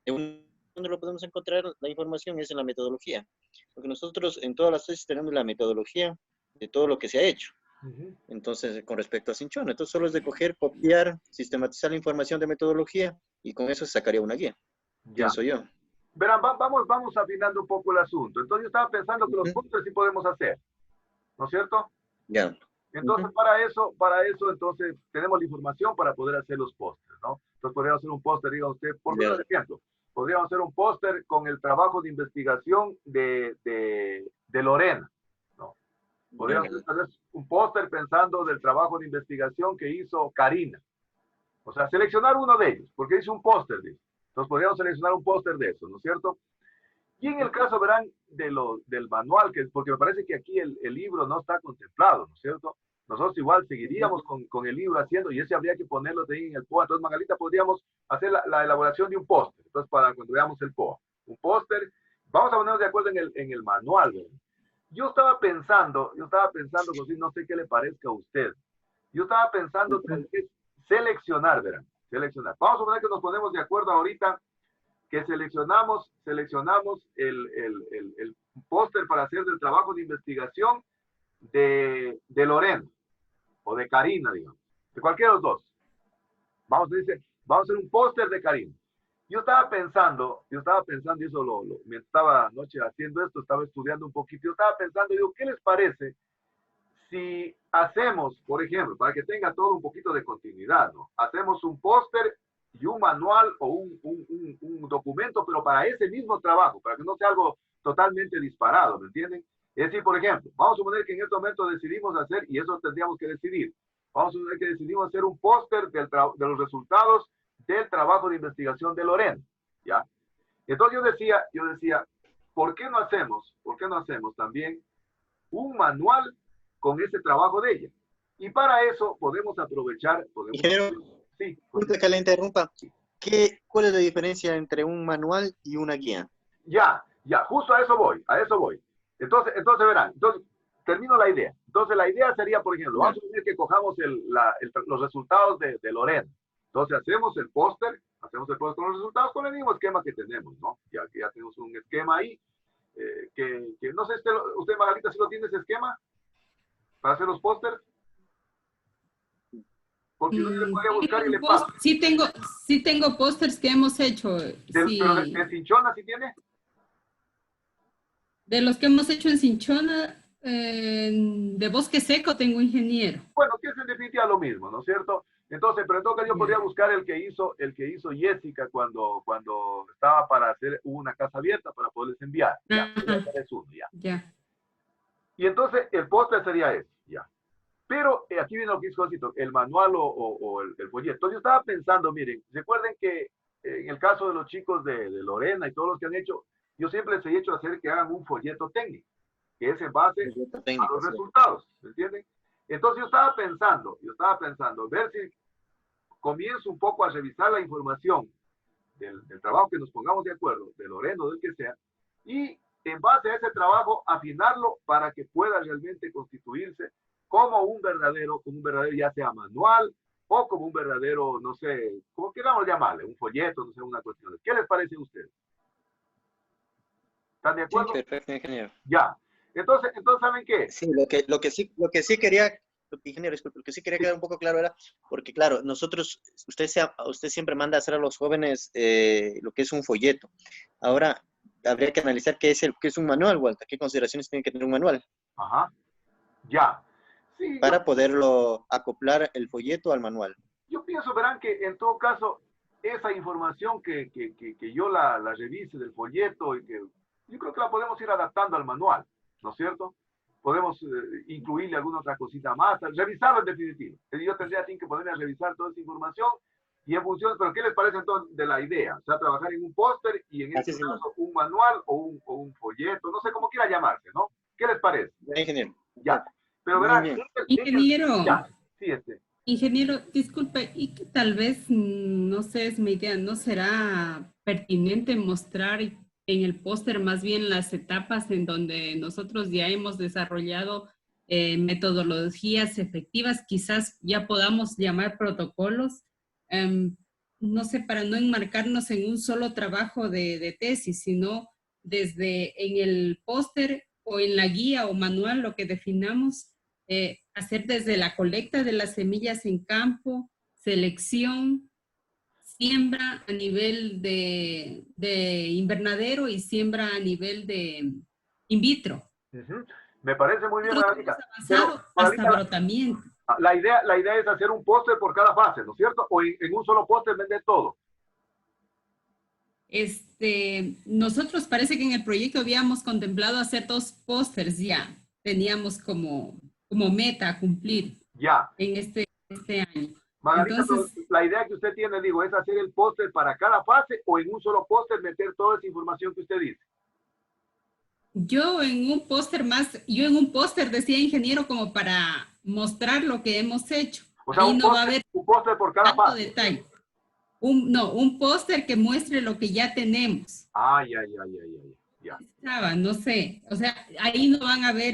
donde lo podemos encontrar la información es en la metodología, porque nosotros en todas las tesis tenemos la metodología de todo lo que se ha hecho. Entonces, con respecto a Cinchona, entonces solo es de coger, copiar, sistematizar la información de metodología y con eso se sacaría una guía, pienso yo.
Verán, vamos afinando un poco el asunto. Entonces yo estaba pensando que los pósters sí podemos hacer, ¿no es cierto?
Ya.
Entonces para eso, entonces tenemos la información para poder hacer los pósters, ¿no? Entonces podríamos hacer un póster, diga usted, por ejemplo, podríamos hacer un póster con el trabajo de investigación de Lorena, ¿no? Podríamos hacer tal vez un póster pensando del trabajo de investigación que hizo Karina. O sea, seleccionar uno de ellos, porque hizo un póster, dice. Entonces podríamos seleccionar un póster de eso, ¿no es cierto? Y en el caso, verán, del manual, porque me parece que aquí el libro no está contemplado, ¿no es cierto? Nosotros igual seguiríamos con el libro haciendo, y ese habría que ponerlo de ahí en el POA. Entonces, Magalita, podríamos hacer la elaboración de un póster. Entonces, para cuando veamos el POA, un póster, vamos a ponernos de acuerdo en el manual, ¿verdad? Yo estaba pensando, José, no sé qué le parezca a usted. Yo estaba pensando tal vez seleccionar, verán, seleccionar. Vamos a poner que nos ponemos de acuerdo ahorita que seleccionamos el póster para hacer del trabajo de investigación de Lorena o de Karina, digamos, de cualquiera de los dos. Vamos a hacer un póster de Karina. Yo estaba pensando, y eso mientras estaba anoche haciendo esto, estaba estudiando un poquito, yo estaba pensando, digo, ¿qué les parece si hacemos, por ejemplo, para que tenga todo un poquito de continuidad, ¿no? Hacemos un póster y un manual o un documento, pero para ese mismo trabajo, para que no sea algo totalmente disparado, ¿me entienden? Es decir, por ejemplo, vamos a suponer que en este momento decidimos hacer, y eso tendríamos que decidir, vamos a suponer que decidimos hacer un póster de los resultados del trabajo de investigación de Lorena, ¿ya? Entonces yo decía, ¿por qué no hacemos también un manual con ese trabajo de ella? Y para eso podemos aprovechar...
Ingeniero,
sí,
que le interrumpa. ¿Cuál es la diferencia entre un manual y una guía?
Ya, justo a eso voy. Entonces verán, termino la idea. Entonces la idea sería, por ejemplo, vamos a decir que cojamos los resultados de Lorena. Entonces hacemos el póster con los resultados con el mismo esquema que tenemos, ¿no? Ya tenemos un esquema ahí, que no sé, usted Margarita, si lo tiene ese esquema para hacer los pósters. Porque yo le podría buscar y le paso.
Sí tengo pósters que hemos hecho. Sí.
¿Pero de Cinchona sí tiene?
De los que hemos hecho en Cinchona, de Bosque Seco tengo ingeniero.
Bueno, que es en definitiva lo mismo, ¿no es cierto? Entonces, pero en todo caso yo podría buscar el que hizo Jessica cuando estaba para hacer una casa abierta para poderles enviar. Ya. Y entonces el póster sería ese, ya. Pero aquí viene lo que hizo el manual o el folleto. Entonces yo estaba pensando, miren, recuerden que en el caso de los chicos de Lorena y todos los que han hecho, yo siempre les he hecho hacer que hagan un folleto técnico, que es en base a
Técnico,
los
sí.
resultados, ¿me entienden? Entonces yo estaba pensando, ver si comienzo un poco a revisar la información del trabajo que nos pongamos de acuerdo, de Loreno, del que sea, y en base a ese trabajo afinarlo para que pueda realmente constituirse como un verdadero ya sea manual o como un verdadero, no sé, como queramos llamarle, un folleto, no sé, una cuestión. ¿Qué les parece a ustedes? ¿Están de
Sí,
acuerdo?
perfecto, ingeniero.
Ya. Entonces, ¿saben qué?
Sí, lo que sí quería, ingeniero, disculpe, lo que sí quería quedar un poco claro era, porque claro, nosotros, usted siempre manda a hacer a los jóvenes lo que es un folleto. Ahora, habría que analizar qué es un manual, Walter, qué consideraciones tiene que tener un manual,
Ajá. Ya. Sí,
para poderlo acoplar el folleto al manual.
yo pienso, verán, que en todo caso, esa información que yo la revise del folleto y que yo creo que la podemos ir adaptando al manual, ¿no es cierto? Podemos incluirle alguna otra cosita más, revisarlo en definitiva. Yo tendría así que ponerme a revisar toda esa información y en función, pero ¿qué les parece entonces de la idea? O sea, trabajar en un póster y en
Así
este
es,
caso un manual o un folleto, no sé cómo quiera llamarse, ¿no? ¿Qué les parece?
ingeniero.
Ya. Pero
Muy
verán,
bien.
Ingeniero,
ya, sí,
ingeniero, disculpe, y que tal vez, no sé, es mi idea, ¿no será pertinente mostrar en el póster más bien las etapas en donde nosotros ya hemos desarrollado metodologías efectivas, quizás ya podamos llamar protocolos, em, no sé, para no enmarcarnos en un solo trabajo de tesis, sino desde en el póster o en la guía o manual, lo que definamos, hacer desde la colecta de las semillas en campo, selección, siembra a nivel de invernadero y siembra a nivel de in vitro.
Ujú. Me parece muy bien,
Nosotros hemos
Margarita. Pero,
avanzado hasta
Margarita,
brotamiento.
la idea es hacer un póster por cada fase, ¿no es cierto? O en un solo póster vender todo.
Nosotros parece que en el proyecto habíamos contemplado hacer 2 pósters ya. Teníamos como meta a cumplir
Ya.
en este año.
Margarita, pero
Entonces,
la idea que usted tiene, digo, es hacer el póster para cada fase o en un solo póster meter toda esa información que usted dice.
yo en un póster decía ingeniero como para mostrar lo que hemos hecho.
O sea,
Ahí no va a haber
un póster por cada
tanto
fase.
detalle. No, un póster que muestre lo que ya tenemos.
Ay, ay, ay, ay, ay. Ya.
No sé, o sea, ahí no van a ver,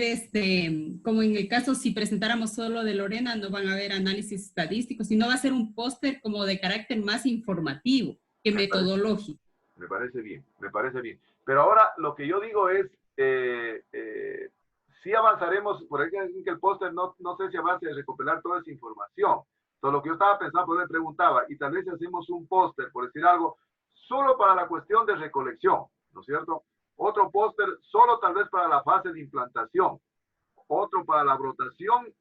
como en el caso si presentáramos solo de Lorena, no van a ver análisis estadísticos, sino va a ser un póster como de carácter más informativo que metodológico.
Me parece bien, me parece bien. Pero ahora lo que yo digo es, sí avanzaremos, por ahí que el póster no sé si avance de recopilar toda esa información. Entonces lo que yo estaba pensando, pues me preguntaba, y tal vez si hacemos un póster, por decir algo, solo para la cuestión de recolección, ¿no es cierto? Otro póster solo tal vez para la fase de implantación, otro para la brotación,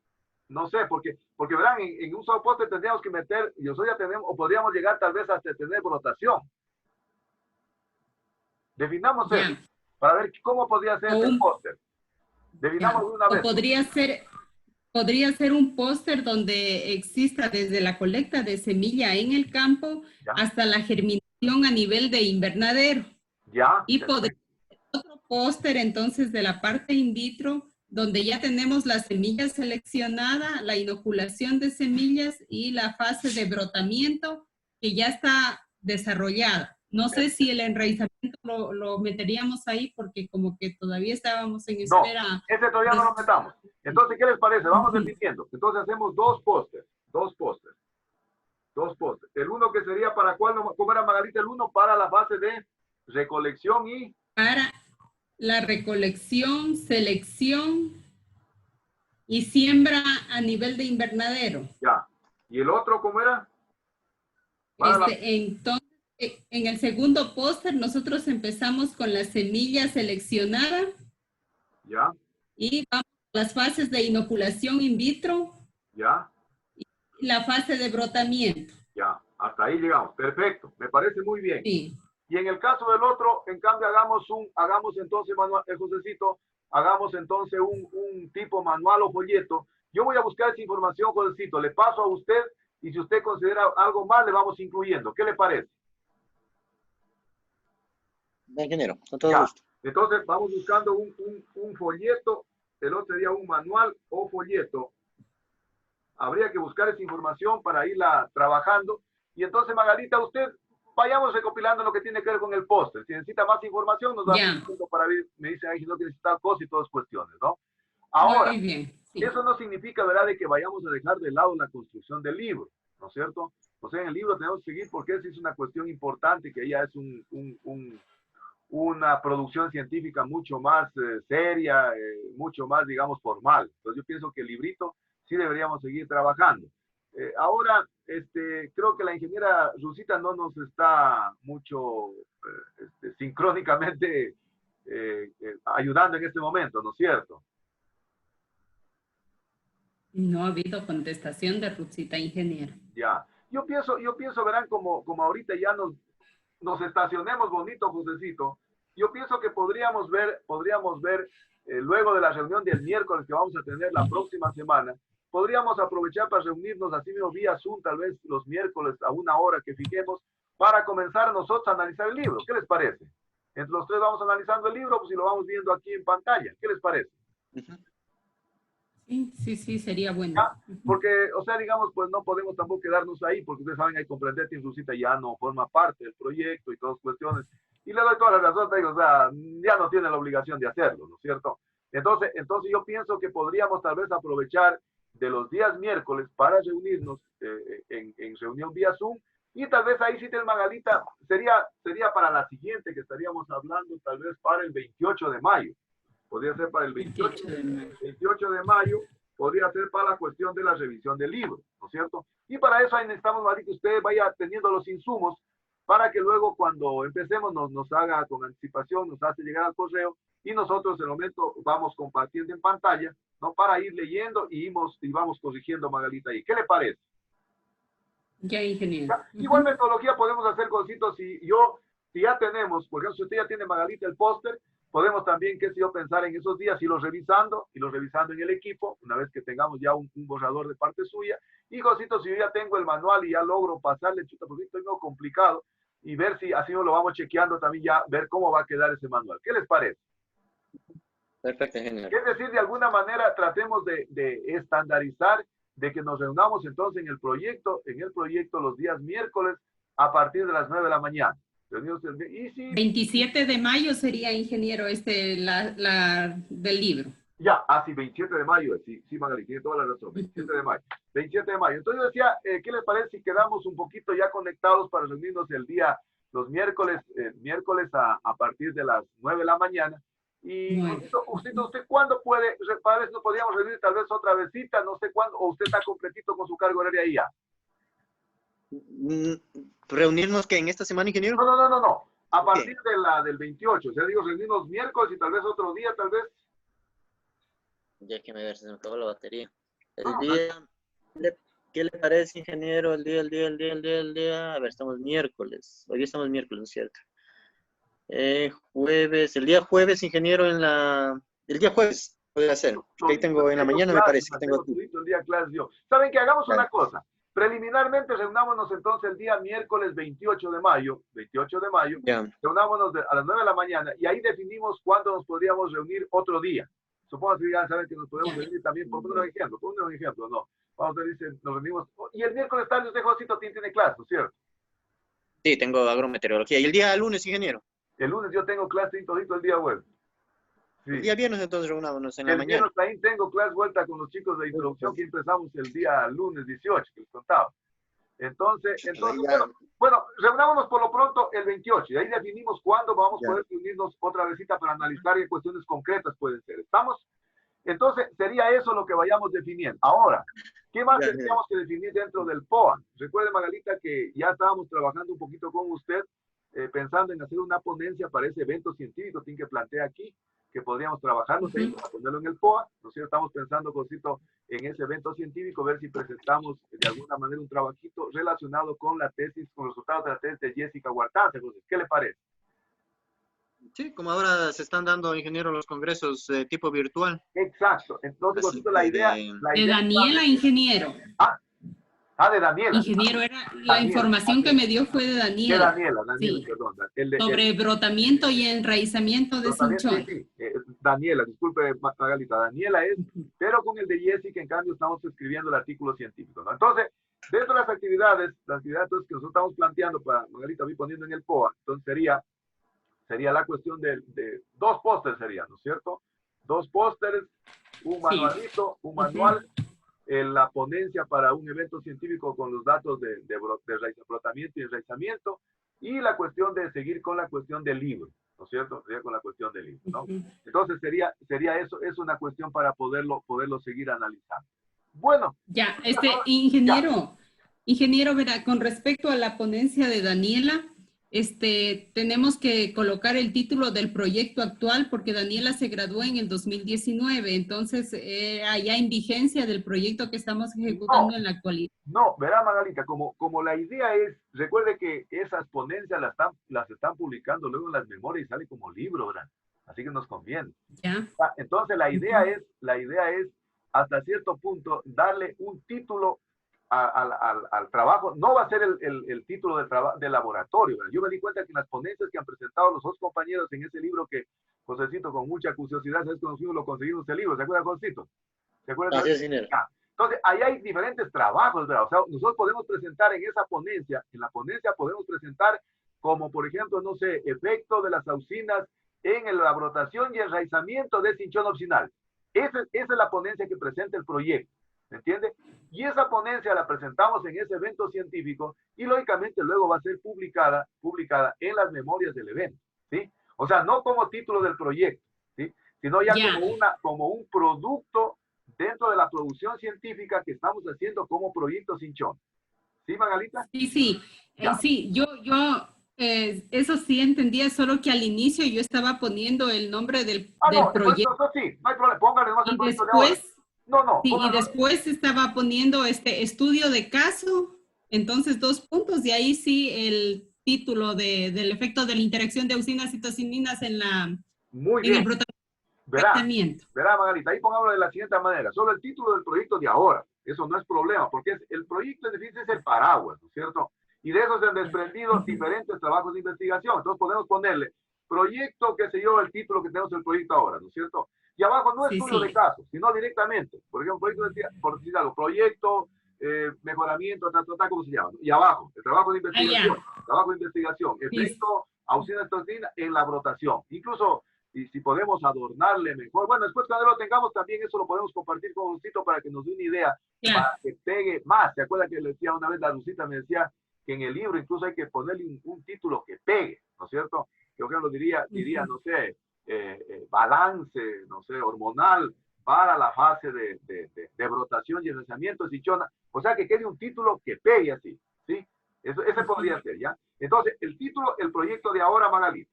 no sé, porque verán, en un solo póster tendríamos que meter, y nosotros ya tenemos, o podríamos llegar tal vez hasta tener brotación. Definamos eso, para ver cómo podría ser este póster. Definamos de una vez.
Podría ser un póster donde exista desde la colecta de semilla en el campo
¿Ya?
hasta la germinación a nivel de invernadero.
Ya.
Y podría ser otro póster entonces de la parte in vitro, donde ya tenemos la semilla seleccionada, la inoculación de semillas y la fase de brotamiento que ya está desarrollada. No sé si el enraizamiento lo meteríamos ahí porque como que todavía estábamos en espera.
No, ese todavía no lo metamos. Entonces, ¿qué les parece? Vamos definiendo. Entonces hacemos dos pósters. El uno que sería para cuál, ¿cómo era, Margarita? El uno para la fase de recolección y...
Para la recolección, selección y siembra a nivel de invernadero.
Ya. ¿Y el otro cómo era?
Entonces, en el segundo póster nosotros empezamos con la semilla seleccionada.
Ya.
Y vamos a las fases de inoculación in vitro.
Ya.
Y la fase de brotamiento.
Ya. Hasta ahí llegamos. Perfecto. Me parece muy bien.
Sí.
Y en el caso del otro, en cambio, hagamos entonces, manual, Josecito, hagamos entonces un tipo manual o folleto. Yo voy a buscar esa información, Josecito, le paso a usted y si usted considera algo más, le vamos incluyendo. ¿Qué le parece?
Ingeniero, con todo
Ya.
gusto.
Entonces, vamos buscando un folleto, el otro día un manual o folleto. Habría que buscar esa información para irla trabajando. Y entonces, Magalita, usted vayamos recopilando lo que tiene que ver con el póster. Si necesita más información, nos va
Ya,
diciendo para ver, me dice, ay, no que necesita cosas y todas cuestiones, ¿no? Ahora,
muy bien. Sí.
eso no significa, ¿verdad?, de que vayamos a dejar de lado la construcción del libro, ¿no es cierto? O sea, en el libro tenemos que seguir porque esa es una cuestión importante, que ya es una producción científica mucho más seria, mucho más, digamos, formal. Entonces yo pienso que el librito sí deberíamos seguir trabajando. Ahora, creo que la ingeniera Rusita no nos está mucho sincrónicamente ayudando en este momento, ¿no es cierto?
No ha habido contestación de Rutsita, ingeniero.
Ya. Yo pienso, verán, como ahorita ya nos estacionemos bonito, Josecito, yo pienso que podríamos ver luego de la reunión del miércoles que vamos a tener la próxima semana, podríamos aprovechar para reunirnos así mismo vía Zoom, tal vez los miércoles a una hora que fijemos, para comenzar nosotros a analizar el libro. ¿Qué les parece? Entre los tres vamos analizando el libro, pues, y lo vamos viendo aquí en pantalla. ¿Qué les parece?
Sí, sería bueno.
¿Ya? Porque, o sea, digamos, pues no podemos tampoco quedarnos ahí, porque ustedes saben, hay comprender que Rusita ya no forma parte del proyecto y todas cuestiones. Y le doy toda la razón, te digo, o sea, ya no tiene la obligación de hacerlo, ¿no es cierto? Entonces yo pienso que podríamos tal vez aprovechar de los días miércoles para reunirnos en reunión vía Zoom, y tal vez ahí sí, del Magalita, sería para la siguiente que estaríamos hablando, tal vez para el 28 de mayo. Podría ser para el 28 de mayo, podría ser para la cuestión de la revisión del libro, ¿no es cierto? Y para eso ahí necesitamos, Mari, que usted vaya teniendo los insumos para que luego cuando empecemos nos haga con anticipación, nos hace llegar al correo, y nosotros en el momento vamos compartiendo en pantalla, ¿no? Para ir leyendo y vamos corrigiendo, Magalita, ahí. ¿Qué le parece?
Ya, ingeniero.
¿Ya? Igual metodología podemos hacer cositos si ya tenemos, por ejemplo, si usted ya tiene, Magalita, el póster, podemos también, qué sé yo, pensar en esos días, irlos revisando en el equipo, una vez que tengamos ya un borrador de parte suya. Y, Josito, si yo ya tengo el manual y ya logro pasarle, chuta, porque estoy medio complicado, y ver si así nos lo vamos chequeando también, ya ver cómo va a quedar ese manual. ¿Qué les parece?
Perfecto, genial.
Es decir, de alguna manera tratemos de estandarizar, de que nos reunamos entonces en el proyecto los días miércoles a partir de las 9 de la mañana. Y si,
27 de mayo sería, ingeniero, del libro.
Ya, sí, 27 de mayo, sí, Magali, tiene toda la razón, 27 de mayo. 27 de mayo. Entonces yo decía, ¿qué les parece si quedamos un poquito ya conectados para reunirnos los miércoles a partir de las 9 de la mañana? Y usted ¿cuándo puede? Para ver si nos podríamos reunir tal vez otra vezita, no sé cuándo, o usted está completito con su carga horaria ahí ya.
¿Reunirnos que en esta semana, ingeniero?
No. A partir del 28, o sea, digo, reunirnos miércoles y tal vez otro día, tal vez.
Ya que se me acabó la batería. ¿Qué le parece, ingeniero? El día. A ver, estamos miércoles. Hoy estamos miércoles, ¿cierto? Jueves. El día jueves, ingeniero, el día jueves podría ser. Ahí tengo en la mañana, me parece que tengo aquí.
El día clase yo. ¿Saben qué? Hagamos una cosa. Preliminarmente reunámonos entonces el día miércoles 28 de mayo, reunámonos a las 9 de la mañana, y ahí definimos cuándo nos podríamos reunir otro día. Supongo que ya saben que nos podemos reunir también, por un ejemplo, ¿no? Vamos a decir, nos reunimos, y el miércoles tarde usted, Josito, tiene clase, ¿no es cierto?
Sí, tengo agrometeorología. ¿Y el día lunes, ingeniero?
El lunes yo tengo clase todito el día web. Sí.
El día viernes entonces reunámonos en la mañana.
El viernes también tengo clase vuelta con los chicos de introducción que empezamos el día lunes 18, que les contaba. Entonces bueno, reunámonos por lo pronto el 28, y ahí definimos cuándo vamos a poder reunirnos otra vezita para analizar qué cuestiones concretas pueden ser. ¿Estamos? Entonces, sería eso lo que vayamos definiendo. Ahora, ¿qué más tendríamos que definir dentro del POA? Recuerde, Magalita, que ya estábamos trabajando un poquito con usted, pensando en hacer una ponencia para ese evento científico que plantea aquí, que podríamos trabajarnos ahí para ponerlo en el POA. Nosotros estamos pensando, Cosito, en ese evento científico, ver si presentamos de alguna manera un trabajito relacionado con la tesis, con los resultados de la tesis de Jessica Huartanza. Entonces, ¿qué le parece?
Sí, como ahora se están dando, ingeniero, los congresos de tipo virtual.
Exacto. Entonces, Cosito, la idea
de Daniela, ingeniero.
Ah, de Daniela.
Ingeniero, la información que me dio fue de Daniela.
Daniela,
Sí.
perdón.
Sobre brotamiento y enraizamiento de cinchón.
Sí, Daniela, disculpe Magalita, Daniela es, pero con el de Jessica, en cambio, estamos escribiendo el artículo científico, ¿no? Entonces, dentro de las actividades que nosotros estamos planteando para Magalita, voy poniendo en el POA, entonces sería la cuestión de dos pósteres serían, ¿no es cierto? Dos pósteres, un manualito, un manual, la ponencia para un evento científico con los datos de brotamiento y enraizamiento, y la cuestión de seguir con la cuestión del libro, ¿no es cierto? Sería con la cuestión del libro, ¿no? Entonces sería eso, es una cuestión para poderlo seguir analizando. Bueno.
Ya, ingeniero, verá, con respecto a la ponencia de Daniela, tenemos que colocar el título del proyecto actual porque Daniela se graduó en el 2019, entonces ya en vigencia del proyecto que estamos ejecutando en la actualidad.
No, verá Magalita, como la idea es, recuerde que esas ponencias las están publicando luego en las memorias y sale como libro, ¿verdad? Así que nos conviene.
Ya.
Entonces la idea es hasta cierto punto darle un título al trabajo. No va a ser el título de laboratorio, ¿verdad? Yo me di cuenta que en las ponencias que han presentado los dos compañeros en ese libro que Josecito con mucha curiosidad se desconocido lo conseguimos ese libro, ¿se acuerda, Josecito? ¿Se acuerda?
Así es, dinero.
Entonces, ahí hay diferentes trabajos, ¿verdad? O sea, nosotros podemos presentar en esa ponencia, en la ponencia podemos presentar como, por ejemplo, no sé, efecto de las auxinas en la brotación y enraizamiento de cinchón opcional. Esa es la ponencia que presenta el proyecto, ¿me entiende? Y esa ponencia la presentamos en ese evento científico y lógicamente luego va a ser publicada en las memorias del evento, ¿sí? O sea, no como título del proyecto, ¿sí? Sino ya como un producto dentro de la producción científica que estamos haciendo como proyecto Cinchón. ¿Sí, Magalita?
Sí, sí, yo eso sí entendía, solo que al inicio yo estaba poniendo el nombre del proyecto.
Eso sí, no hay problema, póngale más el proyecto de ahora.
Sí, y después estaba poniendo estudio de caso, entonces 2 puntos, y ahí sí el título del efecto de la interacción de auxinas y citocininas en el brotamiento.
Verá, Magalita, ahí pongámoslo de la siguiente manera, solo el título del proyecto de ahora, eso no es problema, porque el proyecto en definitiva es el paraguas, ¿no es cierto? Y de eso se han desprendido diferentes trabajos de investigación, entonces podemos ponerle proyecto, qué sé yo, el título que tenemos del proyecto ahora, ¿no es cierto? Y abajo no estudio de casos, sino directamente. Por ejemplo, proyecto decía, por decir algo, proyecto, mejoramiento, ¿cómo se llama? Y abajo, el trabajo de investigación, efecto, auxilio de en la brotación. Incluso, y si podemos adornarle mejor, bueno, después cuando lo tengamos también eso lo podemos compartir con Lucito para que nos dé una idea, para que pegue más. ¿Se acuerda que le decía una vez la Lucita, me decía que en el libro incluso hay que ponerle un título que pegue, ¿no es cierto? Que por ejemplo diría, no sé, balance, no sé, hormonal para la fase de brotación y enraizamiento de cinchona. O sea, que quede un título que pegue así, ¿sí? Ese podría ser, ¿ya? Entonces, el título, el proyecto de ahora, Magalí.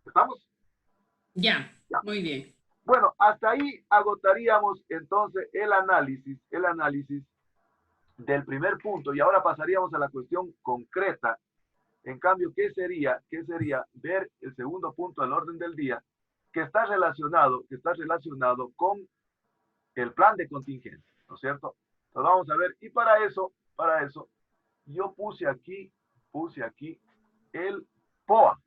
¿Estamos?
Ya, muy bien.
Bueno, hasta ahí agotaríamos entonces el análisis del primer punto y ahora pasaríamos a la cuestión concreta. En cambio, ¿qué sería ver el segundo punto al orden del día que está relacionado con el plan de contingencia, ¿no es cierto? Lo vamos a ver y para eso, yo puse aquí el POA,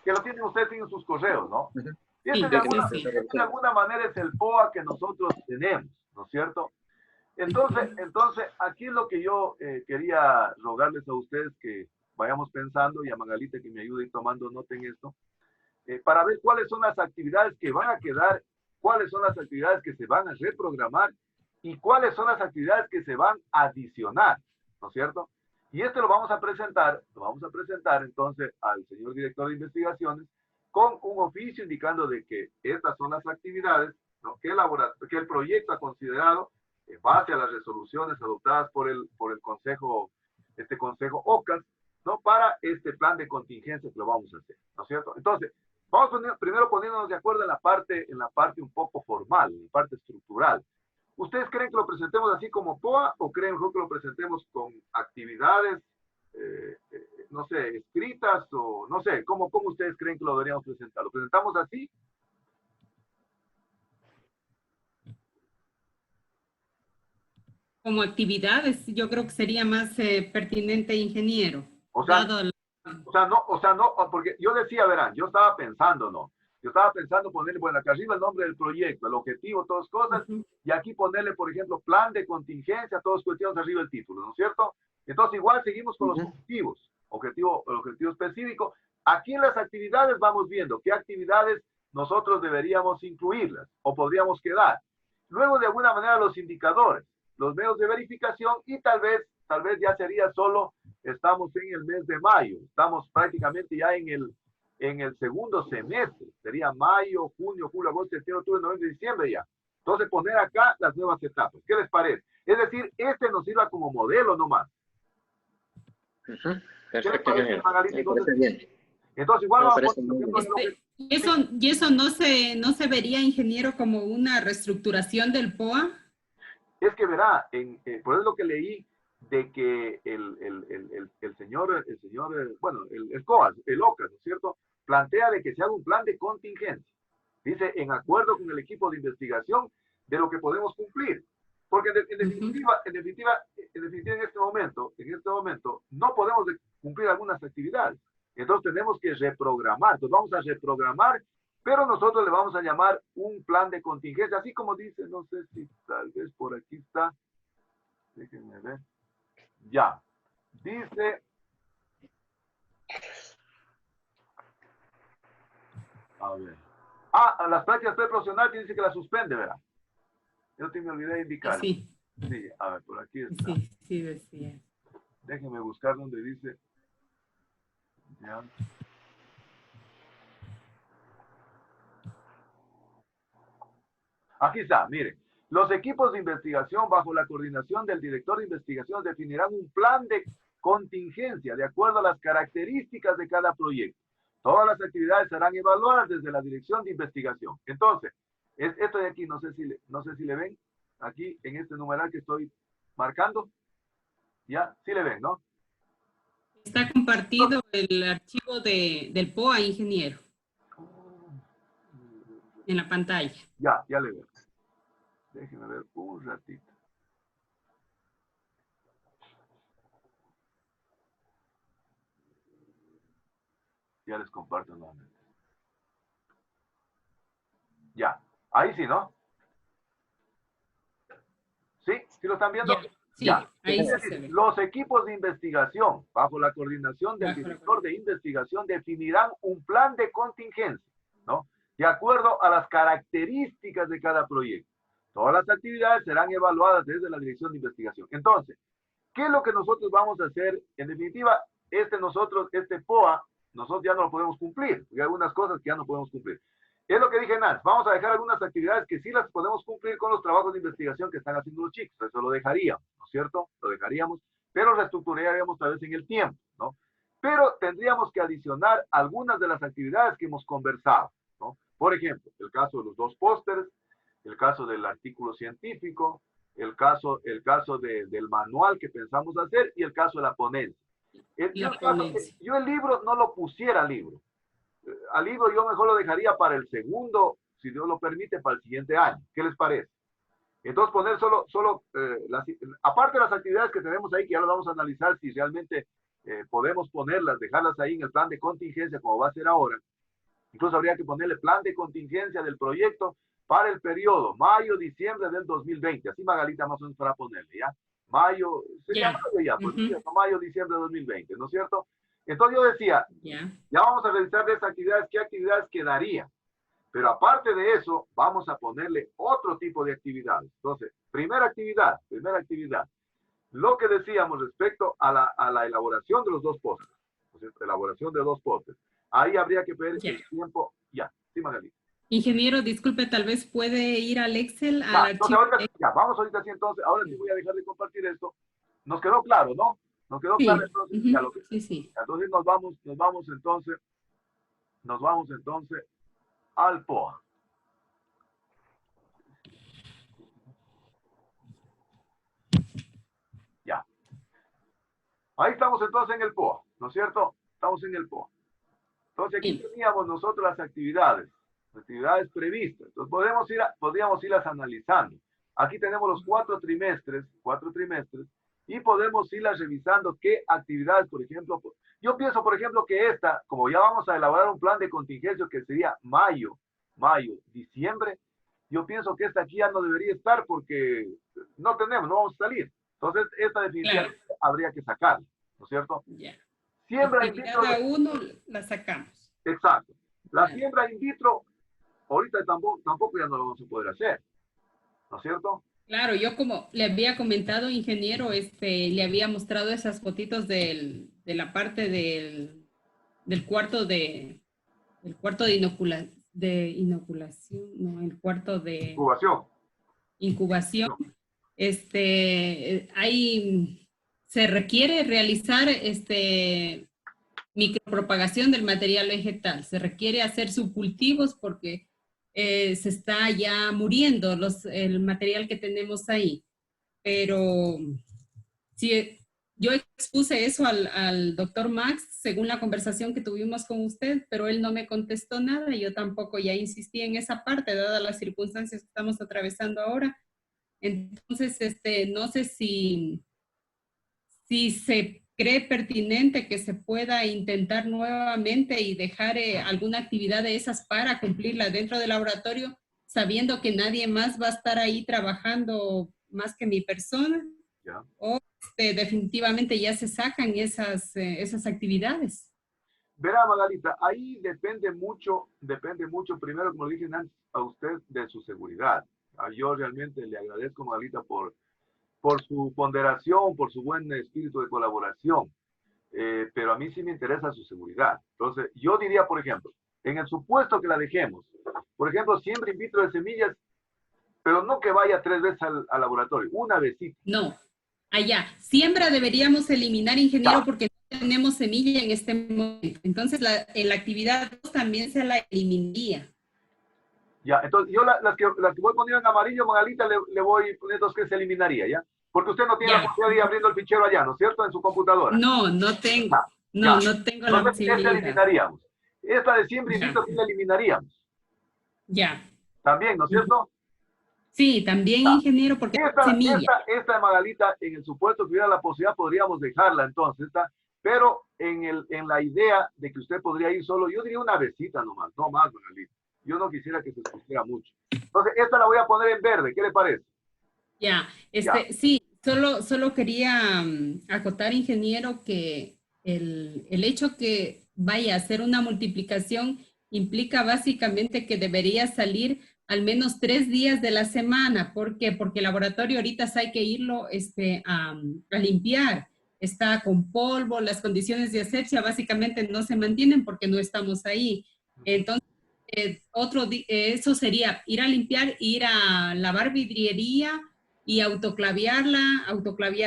que lo tienen ustedes en sus correos, ¿no? Y este de alguna manera es el POA que nosotros tenemos, ¿no es cierto? Entonces, aquí es lo que yo quería rogarles a ustedes que vayamos pensando y a Magalita que me ayude y tomando nota en esto, para ver cuáles son las actividades que van a quedar, cuáles son las actividades que se van a reprogramar y cuáles son las actividades que se van a adicionar, ¿no es cierto? Y lo vamos a presentar entonces al señor director de investigaciones con un oficio indicando de que estas son las actividades, ¿no? que el proyecto ha considerado en base a las resoluciones adoptadas por el consejo OCAS, ¿no? Para este plan de contingencia que lo vamos a hacer, ¿no es cierto? Entonces, vamos primero poniéndonos de acuerdo en la parte un poco formal, en la parte estructural. ¿Ustedes creen que lo presentemos así como POA o creen que lo presentemos con actividades, no sé, escritas o no sé, ¿cómo ustedes creen que lo deberíamos presentar? ¿Lo presentamos así?
como actividades, yo creo que sería más pertinente ingeniero,
O sea,
dado el-
no, porque yo decía, verán, yo estaba pensando, ¿no? Yo estaba pensando ponerle, bueno, acá arriba el nombre del proyecto, el objetivo, todas cosas,
Ujú.
y aquí ponerle, por ejemplo, plan de contingencia, todas cuestiones arriba el título, ¿no es cierto? Entonces, igual seguimos con los
Ujú.
objetivos, el objetivo específico. Aquí en las actividades vamos viendo qué actividades nosotros deberíamos incluirlas o podríamos quedar. Luego, de alguna manera, los indicadores, los medios de verificación y tal vez ya sería solo, estamos en el mes de mayo, estamos prácticamente ya en el segundo semestre, sería mayo, junio, julio, agosto, septiembre, octubre, noviembre, diciembre ya. Entonces poner acá las nuevas etapas. ¿Qué les parece? Es decir, este nos sirva como modelo nomás.
Ujú.
¿Qué les
Perfecto,
parece,
ingeniero.
Magalita?
Me parece bien.
Entonces igual
Me
vamos a
parece
poner,
muy
por
bien.
ejemplo,
y eso no se vería, ingeniero, como una reestructuración del POA.
es que verá, por eso lo que leí de que bueno, el COAS, el OCAS, ¿no es cierto? Plantea de que se haga un plan de contingencia. Dice, en acuerdo con el equipo de investigación de lo que podemos cumplir. Porque en este momento, no podemos cumplir algunas actividades. Entonces tenemos que reprogramar. Entonces vamos a reprogramar, pero nosotros le vamos a llamar un plan de contingencia, así como dice, no sé si tal vez por aquí está, déjenme ver, ya, dice, a ver, a las prácticas preprofesionales dice que la suspende, ¿verdad? Yo te me olvidé de indicar.
Sí,
Sí, a ver, por aquí está.
sí, sí decía.
Déjenme buscar donde dice, ya. Aquí está, mire. Los equipos de investigación bajo la coordinación del director de investigación definirán un plan de contingencia de acuerdo a las características de cada proyecto. Todas las actividades serán evaluadas desde la dirección de investigación. Entonces, esto de aquí, no sé si le ven, aquí en este numeral que estoy marcando, ya, sí le ven, ¿no?
Está compartido el archivo del POA, ingeniero, en la pantalla.
Ya le veo. Déjenme ver un ratito. Ya les comparto nuevamente. Ya, ahí sí, ¿no? ¿Sí? ¿Sí lo están viendo?
Ya, sí,
Ya.
ahí
Es
sí se
decir,
ve.
los equipos de investigación, bajo la coordinación del
Bajo la
director de investigación, definirán un plan de contingencia, ¿no? De acuerdo a las características de cada proyecto. Todas las actividades serán evaluadas desde la dirección de investigación. Entonces, ¿qué es lo que nosotros vamos a hacer? En definitiva, este POA, nosotros ya no lo podemos cumplir, porque hay algunas cosas que ya no podemos cumplir. Es lo que dije, Nats, vamos a dejar algunas actividades que sí las podemos cumplir con los trabajos de investigación que están haciendo los chicos, eso lo dejaríamos, ¿no es cierto? Lo dejaríamos, pero reestructuraríamos tal vez en el tiempo, ¿no? Pero tendríamos que adicionar algunas de las actividades que hemos conversado, ¿no? Por ejemplo, el caso de los 2 pósters, el caso del artículo científico, el caso del manual que pensamos hacer y el caso de la ponencia.
La ponencia.
Yo el libro no lo pusiera al libro. Al libro yo mejor lo dejaría para el segundo, si Dios lo permite, para el siguiente año. ¿Qué les parece? Entonces poner aparte de las actividades que tenemos ahí, que ya lo vamos a analizar si realmente podemos ponerlas, dejarlas ahí en el plan de contingencia como va a ser ahora. Incluso habría que ponerle plan de contingencia del proyecto para el periodo mayo-diciembre del 2020. Así Magalita más o menos para ponerle, ¿ya? Mayo, sería mayo ya, pues, mayo-diciembre de 2020, ¿no es cierto? Entonces yo decía, ya vamos a revisar de esas actividades, qué actividades quedarían. Pero aparte de eso, vamos a ponerle otro tipo de actividades. Entonces, primera actividad, lo que decíamos respecto a la elaboración de los 2 postes. Elaboración de 2 postes. Ahí habría que ver el tiempo. Ya, sí, Magalita.
Ingeniero, disculpe, tal vez puede ir al Excel, al
Entonces,
archivo.
ya, vamos ahorita así entonces. Ahora sí voy a dejar de compartir esto. Nos quedó claro, ¿no? Nos quedó
Sí,
claro entonces. Ya lo que,
sí.
Entonces nos vamos entonces al POA. Ya. Ahí estamos entonces en el POA, ¿no es cierto? Estamos en el POA. Entonces aquí teníamos nosotros las actividades previstas. Entonces podríamos irlas analizando. Aquí tenemos los 4 trimestres, y podemos irlas revisando qué actividades, por ejemplo, yo pienso, por ejemplo, que esta, como ya vamos a elaborar un plan de contingencia que sería mayo, diciembre, yo pienso que esta aquí ya no debería estar porque no vamos a salir. Entonces, esta definitivamente habría que sacarla, ¿no es cierto?
Ya.
Siembra in vitro.
Cada uno la sacamos.
Exacto. La siembra in vitro, ahorita tampoco ya no lo vamos a poder hacer, ¿no es cierto?
Claro, yo como le había comentado, ingeniero, le había mostrado esas fotitos de la parte del cuarto del cuarto de inoculación, no, el cuarto de incubación. Ahí se requiere realizar micropropagación del material vegetal, se requiere hacer subcultivos porque se está ya muriendo el material que tenemos ahí. Pero si yo expuse eso al doctor Max según la conversación que tuvimos con usted, pero él no me contestó nada y yo tampoco ya insistí en esa parte, dadas las circunstancias que estamos atravesando ahora. Entonces, no sé si se cree pertinente que se pueda intentar nuevamente y dejar alguna actividad de esas para cumplirla dentro del laboratorio, sabiendo que nadie más va a estar ahí trabajando más que mi persona,
¿ya?
O definitivamente ya se sacan esas actividades.
Verá, Magalita, ahí depende mucho, primero, como le dije antes a usted, de su seguridad. Yo realmente le agradezco, Magalita, por su ponderación, por su buen espíritu de colaboración, pero a mí sí me interesa su seguridad. Entonces, yo diría, por ejemplo, en el supuesto que la dejemos, por ejemplo, siembra in vitro de semillas, pero no que vaya 3 veces al laboratorio, una vez.
No, allá. Siembra deberíamos eliminar, ingeniero, porque no tenemos semilla en este momento. Entonces, la actividad 2 también se la eliminaría.
Ya, entonces yo las que voy poniendo en amarillo, Magalita, le voy poniendo que se eliminaría, ¿ya? Porque usted no tiene la posibilidad de ir abriendo el fichero allá, ¿no es cierto? En su computadora.
No, no tengo.
Ya.
No tengo la posibilidad.
Esta eliminaríamos. Esta de siembra in vitro sí la eliminaríamos.
Ya.
También, ¿no es cierto?
Sí, también, ingeniero, porque
esta de Magalita, en el supuesto que hubiera la posibilidad, podríamos dejarla entonces, pero en la idea de que usted podría ir solo, yo diría una besita nomás, no más, Magalita. Yo no quisiera que se expusiera mucho. Entonces, esta la voy a poner en verde, ¿qué le parece?
Ya, sí, solo quería acotar, ingeniero, que el hecho que vaya a hacer una multiplicación implica básicamente que debería salir al menos 3 días de la semana. ¿Por qué? Porque el laboratorio ahorita hay que irlo a limpiar. Está con polvo, las condiciones de asepsia básicamente no se mantienen porque no estamos ahí. Entonces, eso sería ir a limpiar, ir a lavar vidriería y autoclaviar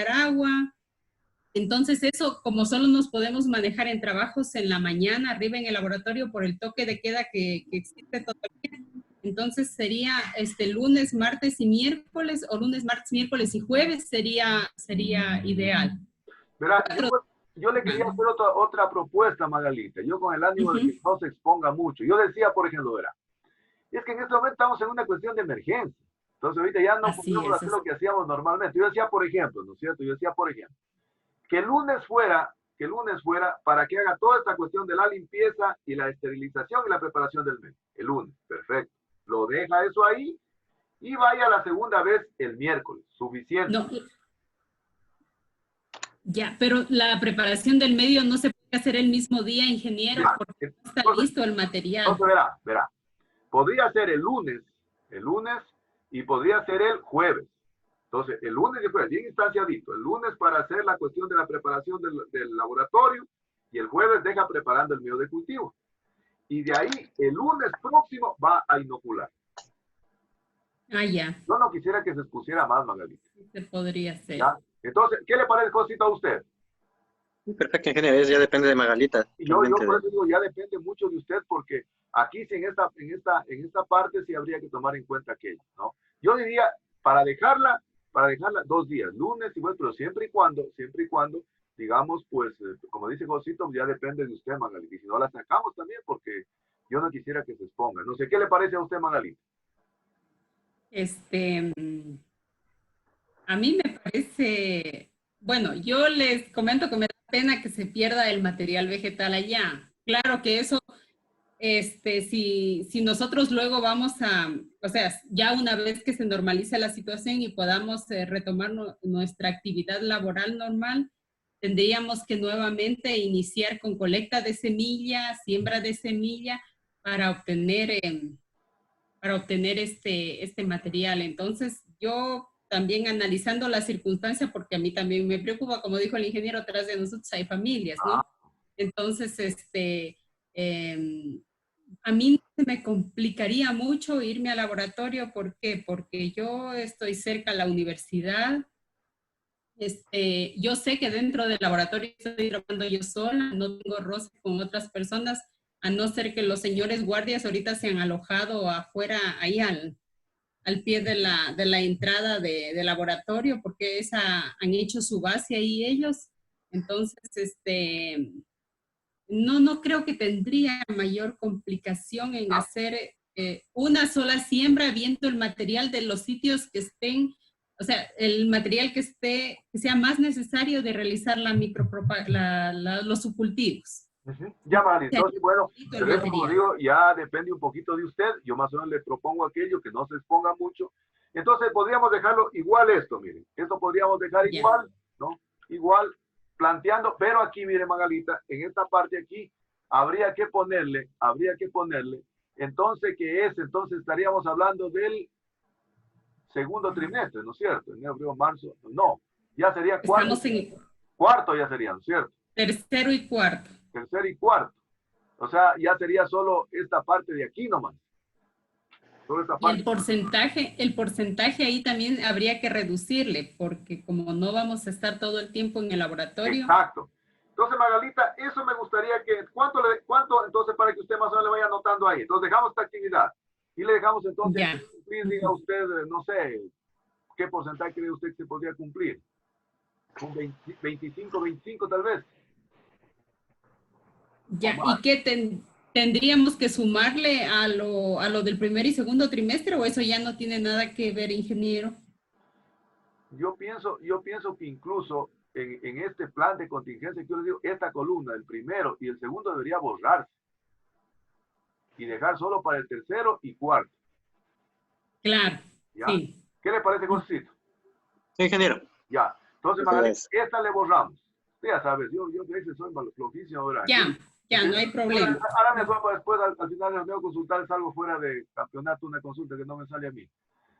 agua. Entonces eso, como solo nos podemos manejar en trabajos en la mañana, arriba en el laboratorio por el toque de queda que existe todavía, entonces sería lunes, martes y miércoles, o lunes, martes, miércoles y jueves sería ideal.
Verá, yo le quería hacer otra propuesta, Magalita. Yo con el ánimo de que no se exponga mucho. Yo decía, por ejemplo, verá, es que en este momento estamos en una cuestión de emergencia. Entonces ahorita ya no podemos hacer lo que hacíamos normalmente. Yo decía, por ejemplo, ¿no es cierto? Que el lunes fuera para que haga toda esta cuestión de la limpieza y la esterilización y la preparación del medio. El lunes, perfecto. Lo deja eso ahí y vaya la segunda vez el miércoles. Suficiente.
No. Ya, pero la preparación del medio no se puede hacer el mismo día, ingeniero, porque no está listo el material.
Entonces, verá. Podría ser el lunes y podría ser el jueves. Entonces, el lunes y el jueves, bien instanciadito. El lunes para hacer la cuestión de la preparación del laboratorio y el jueves deja preparando el medio de cultivo. Y de ahí, el lunes próximo va a inocular.
Ya.
Yo no quisiera que se expusiera más, Magalita.
Sí, se podría hacer.
¿Ya? Entonces, ¿qué le parece, Josito, a usted?
Perfecto, ingeniero, ya depende de Magalita.
Yo por eso digo, ya depende mucho de usted, porque aquí sí, en esta parte sí habría que tomar en cuenta aquello, ¿no? Yo diría, para dejarla 2 días, lunes y jueves, pero siempre y cuando, digamos, pues, como dice Josito, ya depende de usted, Magalita. Y si no la sacamos también, porque yo no quisiera que se exponga. No sé, ¿qué le parece a usted, Magalita?
A mí me parece, bueno, yo les comento que me da pena que se pierda el material vegetal allá. Claro que eso, si nosotros luego vamos a, o sea, ya una vez que se normalice la situación y podamos retomar nuestra actividad laboral normal, tendríamos que nuevamente iniciar con colecta de semilla, siembra de semilla para obtener este material. Entonces, yo también analizando la circunstancia, porque a mí también me preocupa, como dijo el ingeniero, atrás de nosotros hay familias,
Ah,
¿no? Entonces, eh, a mí se me complicaría mucho irme al laboratorio. ¿Por qué? Porque yo estoy cerca a la universidad. Yo sé que dentro del laboratorio estoy trabajando yo sola, no tengo roce con otras personas, a no ser que los señores guardias ahorita se han alojado afuera, ahí al pie de la entrada de laboratorio, porque han hecho su base ahí ellos. Entonces, no creo que tendría mayor complicación en hacer una sola siembra viendo el material de los sitios que estén, o sea, el material que sea más necesario de realizar los subcultivos.
ujú. Ya, Magali, entonces, bueno,
El
pero eso, como
material.
digo, ya depende un poquito de usted. Yo más o menos le propongo aquello que no se exponga mucho. Entonces, podríamos dejarlo igual esto, miren. Esto podríamos dejar
Ya.
igual, ¿no? Igual, planteando, pero aquí, mire, Magalita, en esta parte aquí, habría que ponerle, entonces, entonces estaríamos hablando del segundo trimestre, ¿no es cierto? Enero, febrero, marzo, no, ya sería
Estamos en
cuarto ya sería, ¿no es cierto?
tercero y cuarto.
Tercero y cuarto. O sea, ya sería solo esta parte de aquí nomás. Solo esta
Y
parte.
el porcentaje ahí también habría que reducirle, porque como no vamos a estar todo el tiempo en el laboratorio.
Exacto. Entonces, Magalita, eso me gustaría que, ¿cuánto entonces para que usted más o menos le vaya anotando ahí? Entonces dejamos esta actividad y le dejamos entonces
Ya.
cumplir, diga usted, no sé, ¿qué porcentaje cree usted que se podría cumplir? Un 20, 25, 25 tal vez.
Ya, ¿y qué tendríamos que sumarle a lo del primer y segundo trimestre, o eso ya no tiene nada que ver, ingeniero?
Yo pienso que incluso en este plan de contingencia que yo les digo, esta columna, el primero y el segundo debería borrarse y dejar solo para el tercero y cuarto.
Claro,
¿Ya?
sí.
¿Qué le parece, Josito?
Sí, ingeniero.
Ya. Entonces,
Eso
Magali,
es.
esta le borramos. Usted ya sabes, yo a veces soy flojísimo, ¿verdad?
Ya, no hay problema.
Ahora me asomo después, al final del medio consultar, salgo fuera de campeonato, una consulta que no me sale a mí.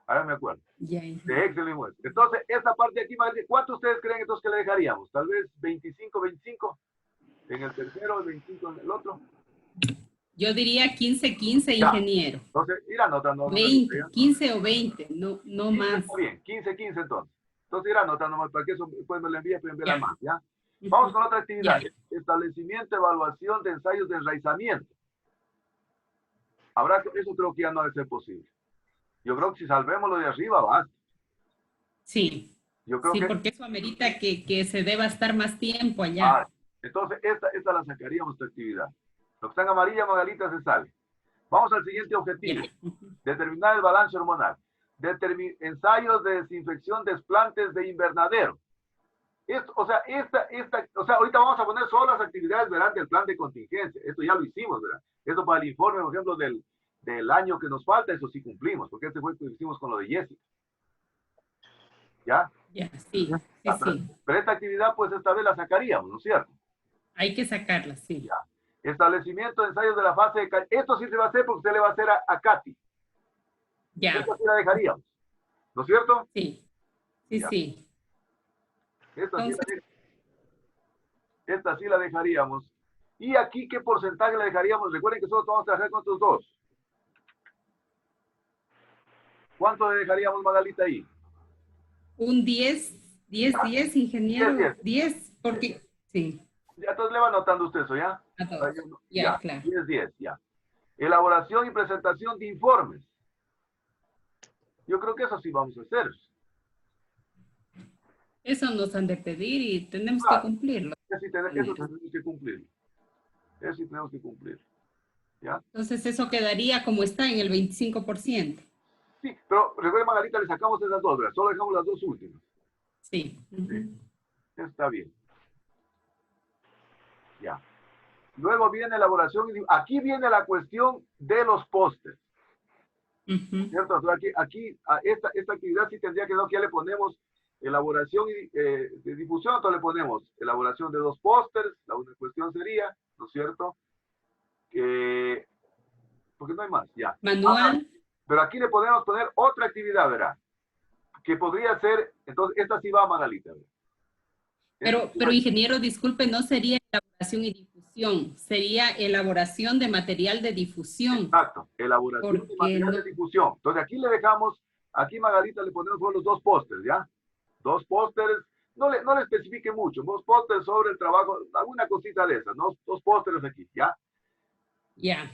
Ahora me acuerdo.
Ya,
De Excel y muestra. Entonces, esta parte de aquí, Magali, ¿cuánto ustedes creen entonces que le dejaríamos? Tal vez 25, 25 en el tercero, 25 en el otro.
yo diría 15-15,
Ya.
ingeniero.
Entonces, ir anotando.
20, 15 o 20, no
15
más.
está bien, 15, 15 entonces. Entonces, ir anotando más para que eso después me lo envíe para enviar
Ya.
más, ¿ya? Vamos con otra actividad.
Ya.
Establecimiento, evaluación de ensayos de enraizamiento. Eso creo que ya no debe ser posible. Yo creo que si salvemos lo de arriba, basta.
Sí,
Yo creo
sí,
que...
porque eso amerita que se deba estar más tiempo
Ah,
allá.
entonces, esta la sacaríamos esta actividad. Lo que está en amarilla, Magalita, se sale. Vamos al siguiente objetivo.
Ya.
Determinar el balance hormonal. Ensayos de desinfección de desplantes de invernadero. O sea, ahorita vamos a poner solo las actividades, ¿verdad?, del plan de contingencia. Esto ya lo hicimos, ¿verdad? Esto para el informe, por ejemplo, del año que nos falta, eso sí cumplimos, porque este fue lo que hicimos con lo de Jessica. ¿Ya?
Ya, sí, sí, sí.
Pero esta actividad, pues esta vez la sacaríamos, ¿no es cierto?
Hay que sacarla, sí.
Ya. Establecimiento de ensayos de la fase de... Esto sí se va a hacer porque usted le va a hacer a Katy.
Ya.
Esta sí la dejaríamos, ¿no es cierto?
Sí, sí,
Ya.
sí.
Esta sí la dejaríamos. ¿Y aquí qué porcentaje la dejaríamos? Recuerden que solo vamos a trabajar con estos dos. ¿Cuánto le dejaríamos, Magalita, ahí?
Un 10, ingeniero.
10.
10, porque, sí,
Ya, entonces le va anotando usted eso, ¿ya?
a todos.
Ya,
Claro.
10, ya. Elaboración y presentación de informes. Yo creo que eso sí vamos a hacer.
Eso nos han de pedir y tenemos
Claro.
que cumplirlo.
Eso sí tenemos que cumplir. Eso sí tenemos que cumplir. ¿Ya?
Entonces eso quedaría como está en el 25%.
Sí, pero recuerden, Margarita, le sacamos esas dos, ¿verdad? Solo dejamos las dos últimas.
Sí.
Sí. Está bien. Ya. Luego viene elaboración. Aquí viene la cuestión de los pósters. ¿Cierto? Entonces aquí a esta actividad sí tendría que no, que ya le ponemos elaboración de difusión, entonces le ponemos elaboración de 2 pósters. La única cuestión sería, ¿no es cierto? Porque no hay más, ya.
Manual.
Pero aquí le podemos poner otra actividad, ¿verdad? Que podría ser, entonces esta sí va a Magalita, ¿verdad?
Pero ingeniero, disculpe, no sería elaboración y difusión, sería elaboración de material de difusión.
Exacto, elaboración de material de difusión. Entonces aquí le dejamos, aquí Magalita le ponemos solo los 2 pósters, ¿ya? 2 pósters, no le especifique mucho, 2 pósters sobre el trabajo, alguna cosita de esas, ¿no? 2 pósters aquí, ¿ya?
Ya.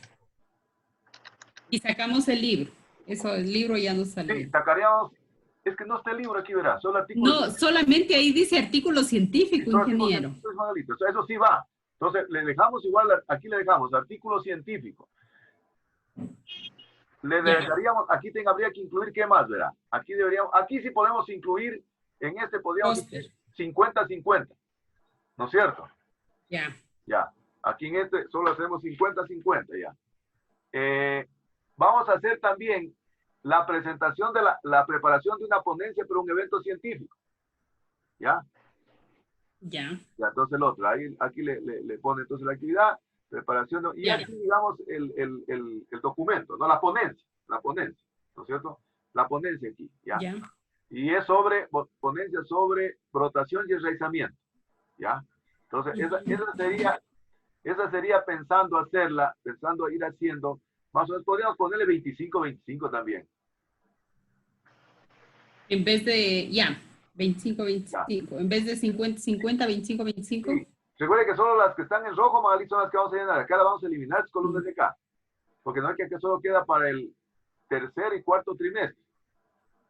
Y sacamos el libro. Eso, el libro ya no salió.
Sí, sacaríamos, es que no está el libro aquí, verá, solo artículos.
No, solamente ahí dice artículo científico, ingeniero.
Eso sí va. Entonces, le dejamos igual, aquí le dejamos artículo científico. Le dejaríamos, aquí habría que incluir, ¿qué más, verá? Aquí sí podemos incluir, en este podríamos incluir 50-50, ¿no es cierto?
Ya.
Ya. Aquí en este solo hacemos 50-50, ya. Vamos a hacer también la presentación de la preparación de una ponencia para un evento científico. ¿Ya?
Ya.
Ya, entonces el otro. Aquí le pone entonces la actividad, preparación. Y aquí, digamos, el documento, ¿no? La ponencia, ¿no es cierto? La ponencia aquí, ¿ya?
Ya.
Y es ponencia sobre brotación y enraizamiento, ¿ya? Entonces, esa sería pensando hacerla, pensando ir haciendo, más o menos podríamos ponerle 25-25 también.
En vez de, 25-25, en vez de 50-25-25.
Sí. Recuerde que solo las que están en rojo, Magalí, son las que vamos a llenar. Acá las vamos a eliminar, las columnas de acá. Porque no es que solo queda para el tercer y cuarto trimestre.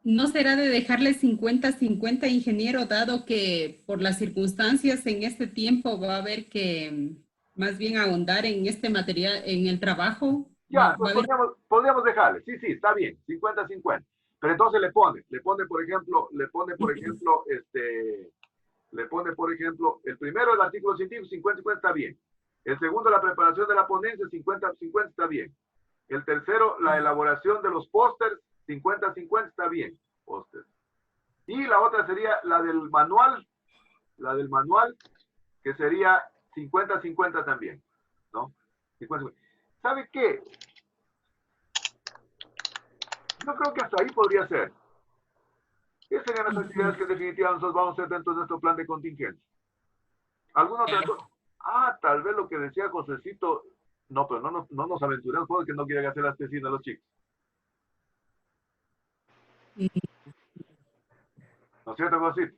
¿No será de dejarle 50-50, ingeniero, dado que por las circunstancias en este tiempo va a haber que más bien ahondar en este material, en el trabajo?
Ya, pues podríamos dejarle. Sí, está bien, 50-50. Pero entonces le pone, por ejemplo, el primero el artículo científico, 50-50 está bien. El segundo, la preparación de la ponencia, 50-50 está bien. El tercero, la elaboración de los pósters, 50-50 está bien. Pósters. Y la otra sería la del manual, que sería 50-50 también, ¿no? 50-50. ¿Sabe qué? Yo creo que hasta ahí podría ser. ¿Qué serían las actividades que definitivamente nosotros vamos a hacer dentro de nuestro plan de contingencia? ¿Alguna otra cosa? Tal vez lo que decía Josecito, no, pero no nos aventuremos porque no quieren hacer las tesis de los chicos. ¿No es cierto, Josecito?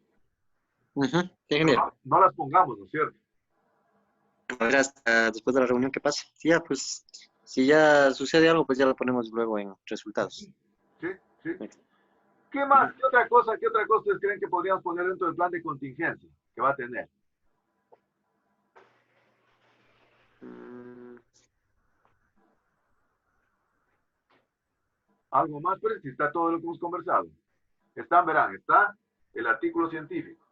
No las pongamos, ¿no es cierto?
A ver, hasta después de la reunión, ¿qué pasa? Sí, ya, pues, si ya sucede algo, pues ya lo ponemos luego en resultados.
Sí. ¿Qué más? ¿Qué otra cosa ustedes creen que podríamos poner dentro del plan de contingencia que va a tener? Algo más, pero si está todo lo que hemos conversado. Verán, está el artículo científico,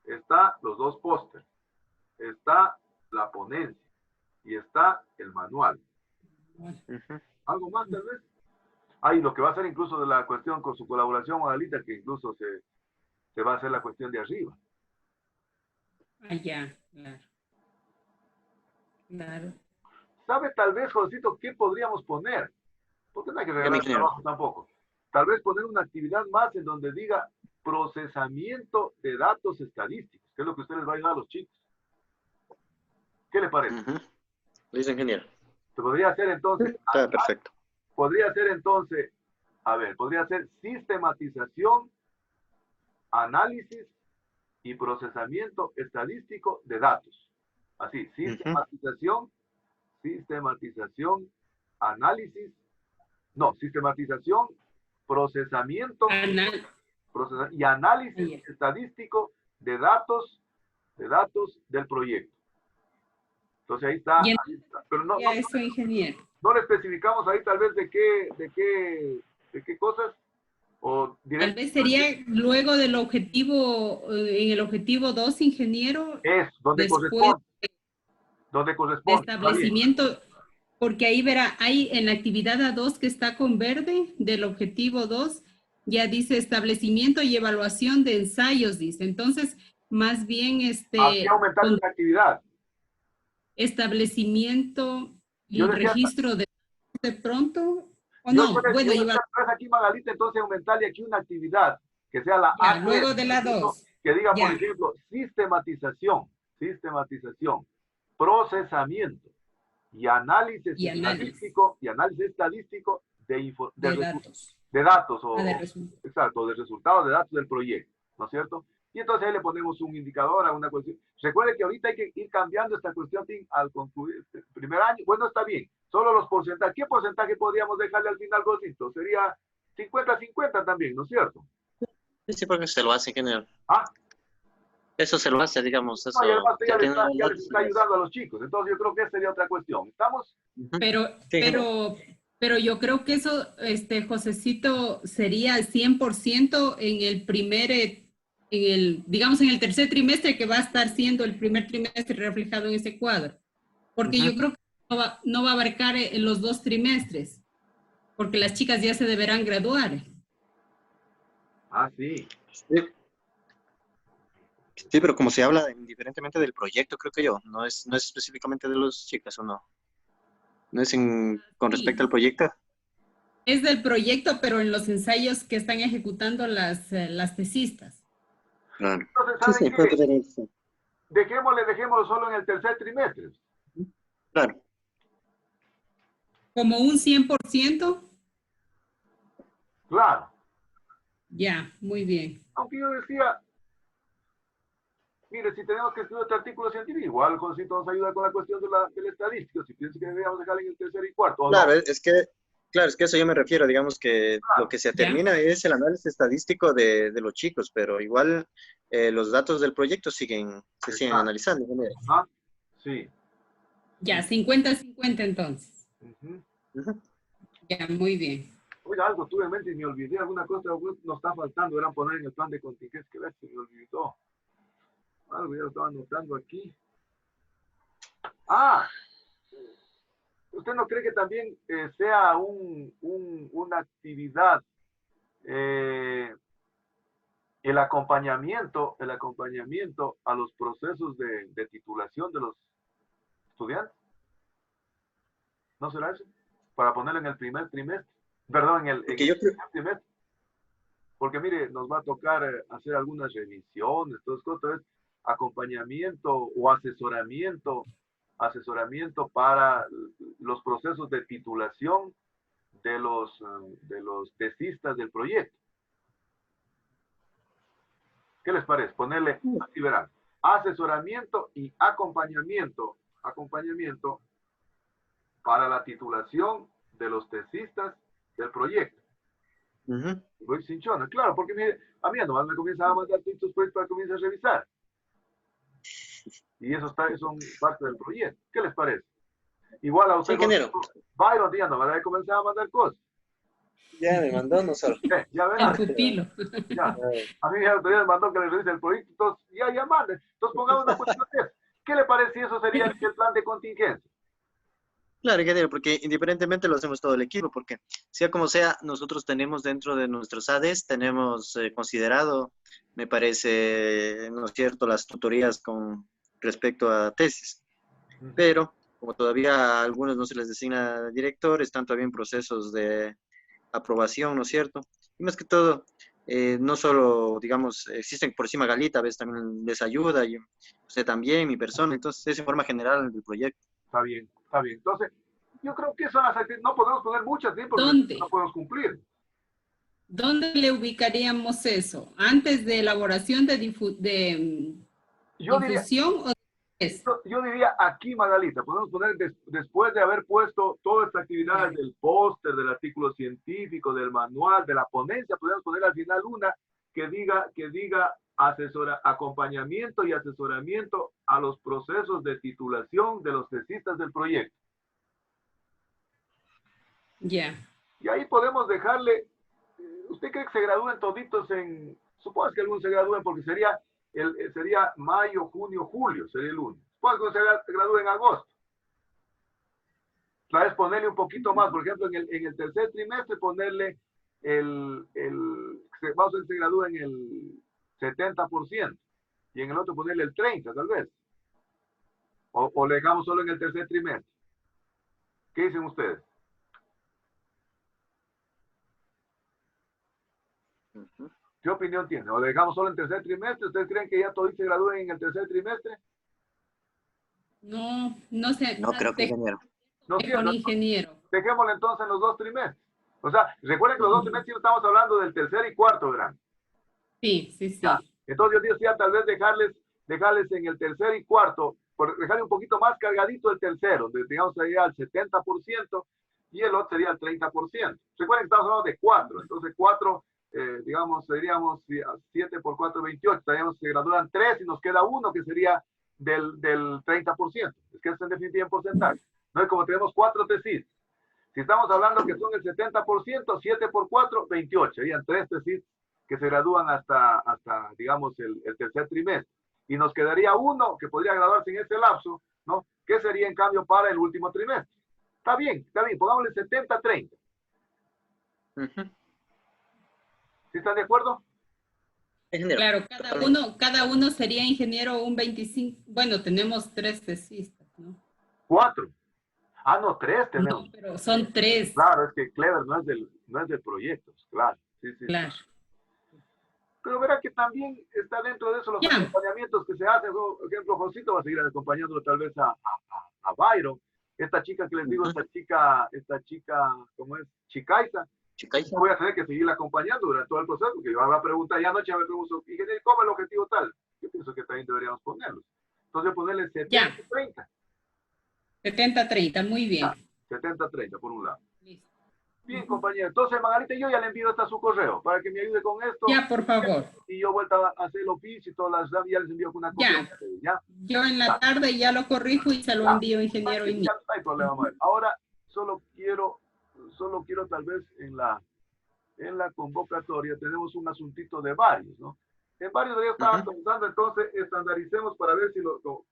está los 2 pósters, está la ponencia y está el manual. ¿Algo más tal vez? Y lo que va a ser incluso de la cuestión con su colaboración, Magalita, que incluso se va a hacer la cuestión de arriba.
Ya, claro.
¿Sabe tal vez, Josito, qué podríamos poner? Porque no hay que regalar trabajo tampoco. Tal vez poner una actividad más en donde diga procesamiento de datos estadísticos, que es lo que usted les va a ayudar a los chicos. ¿Qué le parece?
Listo, ingeniero.
Se podría hacer entonces.
Está perfecto.
Podría ser entonces, podría ser sistematización, análisis y procesamiento estadístico de datos. Así, sistematización, procesamiento y análisis estadístico de datos del proyecto. Entonces ahí está. Pero
ingeniero.
No le especificamos ahí tal vez de qué cosas. O
Tal vez sería luego del objetivo, en el objetivo 2, ingeniero,
es donde
después
corresponde, donde
de
corresponde. Está bien.
establecimiento, porque ahí verá, hay en la actividad A2 que está con verde del objetivo 2, ya dice establecimiento y evaluación de ensayos, dice. Entonces, más bien
Así aumentar
con
esa actividad.
establecimiento
Yo
y
decía,
registro de pronto, o
yo,
no, bueno,
yo decía pues aquí, Magalita, entonces aumentarle aquí una actividad que sea la
ya,
A3,
luego de la 2,
que diga, por
ya,
ejemplo, sistematización, procesamiento y análisis
y análisis
estadístico
de datos.
de datos
De resultados.
exacto, de resultados de datos del proyecto, ¿no es cierto? Y entonces ahí le ponemos un indicador a una cuestión. Recuerde que ahorita hay que ir cambiando esta cuestión al concluir el primer año. Bueno, está bien, solo los porcentajes. ¿Qué porcentaje podríamos dejarle al final, Gosito? Sería 50-50 también, ¿no es cierto?
Sí, porque se lo hace general.
Ah,
Eso se lo hace, digamos, eso.
no, y además
Ya tiene
ya
los
les está ayudando a los chicos. Entonces yo creo que esa sería otra cuestión. ¿Estamos?
Pero yo creo que eso, Josecito, sería al 100% en el digamos, en el tercer trimestre, que va a estar siendo el primer trimestre reflejado en ese cuadro. Porque yo creo que no va a abarcar en los 2 trimestres, porque las chicas ya se deberán graduar.
Ah, sí.
Sí, pero como se habla indiferentemente del proyecto, creo que yo, no es específicamente de los chicas, ¿o no? ¿No es con respecto al proyecto?
Es del proyecto, pero en los ensayos que están ejecutando las tesistas.
Claro.
Entonces, ¿saben qué? Dejémoslo solo en el tercer trimestre.
Claro.
¿Como un 100%?
Claro.
Ya, muy bien.
Aunque yo decía, mire, si tenemos que estudiar este artículo científico, igual Josito nos ayuda con la cuestión de la estadística, si piensa que deberíamos dejar en el tercer y cuarto.
Claro,
no.
Claro, es que eso yo me refiero, digamos que lo que se termina es el análisis estadístico de los chicos, pero igual los datos del proyecto se siguen analizando.
Ah, sí.
Ya, 50-50 entonces. Ya, muy bien.
Oiga, algo tuve en mente y me olvidé, alguna cosa nos está faltando, eran poner en el plan de contingencia, que se me olvidó. Algo ya lo estaba anotando aquí. Ah, ¿usted no cree que también sea una actividad el acompañamiento a los procesos de titulación de los estudiantes? ¿No será eso? Para ponerlo en el primer trimestre. Perdón, en el primer trimestre. Porque mire, nos va a tocar hacer algunas revisiones, todas cosas, acompañamiento o asesoramiento para los procesos de titulación de los tesistas del proyecto. ¿Qué les parece? Ponerle, así verán, asesoramiento y acompañamiento para la titulación de los tesistas del proyecto. Voy cinchona, claro, porque mire, a mí nomás me comienzan a mandar estos proyectos para que comience a revisar. Y eso son parte del proyecto. ¿Qué les parece? Igual a usted, Byron, ya no me comenzar a mandar cosas.
Ya me mandó, no solo.
Ya verán.
El pupilo.
Ya. A mí ya me mandó que le revise el proyecto, entonces ya mande. Entonces pongamos una cuestión de eso. ¿Qué le parece si eso sería el plan de contingencia?
Claro, ingeniero, porque independientemente lo hacemos todo el equipo, porque sea como sea, nosotros tenemos dentro de nuestros ADES, tenemos considerado, me parece, ¿no es cierto?, las tutorías con respecto a tesis. Pero, como todavía a algunos no se les designa director, están todavía en procesos de aprobación, ¿no es cierto? Y más que todo, no solo, digamos, existen por encima Galita, a veces también les ayuda, y usted también, mi persona, entonces es en forma general del proyecto.
Está bien, está bien. Entonces, yo creo que son las actividades, no podemos poner muchas, ¿sí? Porque no podemos cumplir.
¿Dónde le ubicaríamos eso? ¿Antes de elaboración de difusión o después?
Yo diría aquí, Magalita, podemos poner después de haber puesto toda esta actividad del póster, del artículo científico, del manual, de la ponencia, podemos poner al final una que diga acompañamiento y asesoramiento a los procesos de titulación de los tesistas del proyecto.
Ya.
Y ahí podemos dejarle ¿usted cree que se gradúen toditos supongo que algunos se gradúen porque sería mayo, junio, julio, sería el lunes. Supongo que se gradúen en agosto. Tal vez ponerle un poquito más, por ejemplo, en el tercer trimestre ponerle vamos a ver si se gradúa en el 70% y en el otro ponerle el 30% tal vez. O le dejamos solo en el tercer trimestre. ¿Qué dicen ustedes? ¿Qué opinión tienen? ¿O le dejamos solo en tercer trimestre? ¿Ustedes creen que ya todos se gradúen en el tercer trimestre?
No, no sé.
No creo que ingeniero.
No,
Con ingeniero.
Dejémoslo entonces en los 2 trimestres. O sea, recuerden que los 2 trimestres estamos hablando del tercer y cuarto verano.
Sí, sí, sí.
Ya. Entonces yo decía tal vez dejarles en el tercer y cuarto, dejarle un poquito más cargadito el tercero, digamos sería al 70% y el otro sería al 30%. Recuerden que estamos hablando de 4, entonces 4, digamos, seríamos 7 por 4, 28, se gradúan 3 y nos queda 1 que sería del 30%. Es que es en definitiva en porcentaje. No es como tenemos 4 tesis. Si estamos hablando que son el 70%, 7 por 4, 28. Serían 3 tesis que se gradúan hasta digamos, el tercer trimestre. Y nos quedaría 1 que podría graduarse en ese lapso, ¿no? ¿Qué sería en cambio para el último trimestre? Está bien, pongámosle 70-30. ¿Sí están de acuerdo?
Ingeniero.
Claro, cada uno sería ingeniero un 25. Bueno, tenemos 3 tesistas, ¿no?
4. Ah, no, 3 tenemos.
No, pero son 3.
Claro, es que Clever no es del proyecto, claro. Sí, sí.
Claro.
Pero verá que también está dentro de eso los acompañamientos que se hacen. Por ejemplo, Josito va a seguir acompañándolo tal vez a Byron. Esta chica que les digo, esta chica, ¿cómo es? Chicaiza. Voy a tener que seguirla acompañando durante todo el proceso, porque yo me va a preguntar, ya anoche me pregunto, ¿y cómo es el objetivo tal? Yo pienso que también deberíamos ponerlo. Entonces ponerle 70-30.
70-30, muy bien.
70-30 por un lado.
Listo.
Bien, compañero. Entonces, Margarita, yo ya le envío hasta su correo para que me ayude con esto.
Ya, por favor.
Y yo vuelta a hacer el oficio y todas las ya les envío con una copia.
Ya. Yo en la tarde ya lo corrijo y se lo envío, ingeniero.
No hay problema, Manuel. Ahora, solo quiero tal vez en la convocatoria tenemos un asuntito de varios, ¿no? En varios días estaba pensando, entonces, estandaricemos para ver si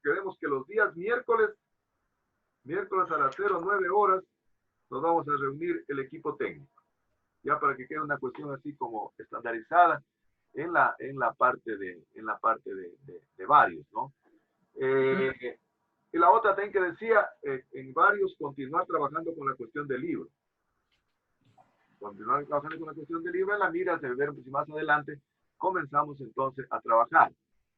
queremos que los días miércoles a las 09 horas, nos vamos a reunir el equipo técnico, ya para que quede una cuestión así como estandarizada en la parte de varios, ¿no? Y la otra también que decía, en varios continuar trabajando con la cuestión del libro. Continuar trabajando con la cuestión del libro en la mira de ver si más adelante comenzamos entonces a trabajar.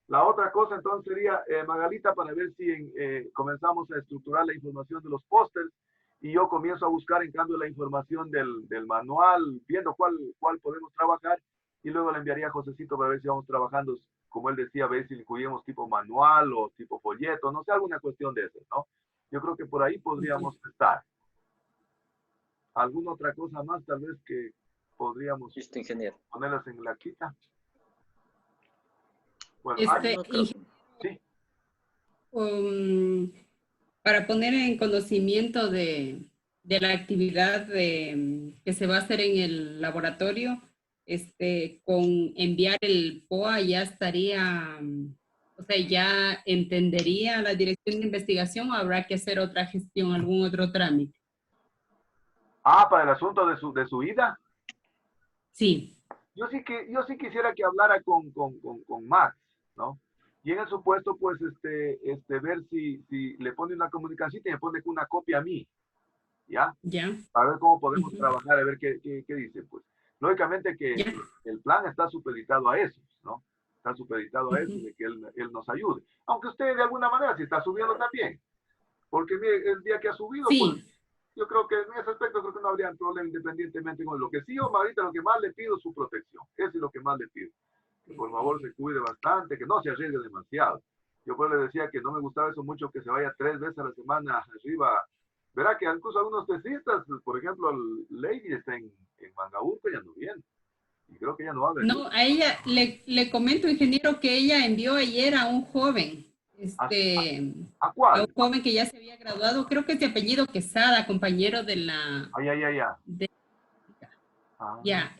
La otra cosa entonces sería, Magalita, para ver si comenzamos a estructurar la información de los pósters y yo comienzo a buscar en cambio la información del manual, viendo cuál podemos trabajar y luego le enviaría a Josecito para ver si vamos trabajando, como él decía, a ver si incluimos tipo manual o tipo folleto, no sé, alguna cuestión de esas, ¿no? Yo creo que por ahí podríamos estar. ¿Alguna otra cosa más tal vez que podríamos ponerlas en la quita? Bueno, sí.
Para poner en conocimiento de la actividad que se va a hacer en el laboratorio, con enviar el POA ya estaría, o sea, ya entendería la dirección de investigación o habrá que hacer otra gestión, algún otro trámite.
Para el asunto de su ida.
Sí.
Yo sí quisiera que hablara con Max, ¿no? Y en el supuesto, pues, ver si le pone una comunicación y me pone una copia a mí, ¿ya?
Ya.
A ver cómo podemos trabajar, a ver qué dice, pues. Lógicamente que el plan está supeditado a eso, ¿no? Está supeditado a eso, de que él nos ayude. Aunque usted de alguna manera, si está subiendo también. Porque mire, el día que ha subido, pues, yo creo que en ese aspecto creo que no habría problema independientemente con lo que sí, Margarita, lo que más le pido es su protección. Eso es lo que más le pido. Que por favor se cuide bastante, que no se arriesgue demasiado. Yo pues le decía que no me gustaba eso mucho, que se vaya 3 veces a la semana arriba. Verá que incluso algunos tesistas, por ejemplo, Lady está en Mangaburco y ando bien. Y creo que ella no habla.
No, a ella le comento, ingeniero, que ella envió ayer a un joven.
¿A cuál?
A un joven que ya se había graduado, creo que es de apellido Quesada, compañero de la...
Ya.
Ya,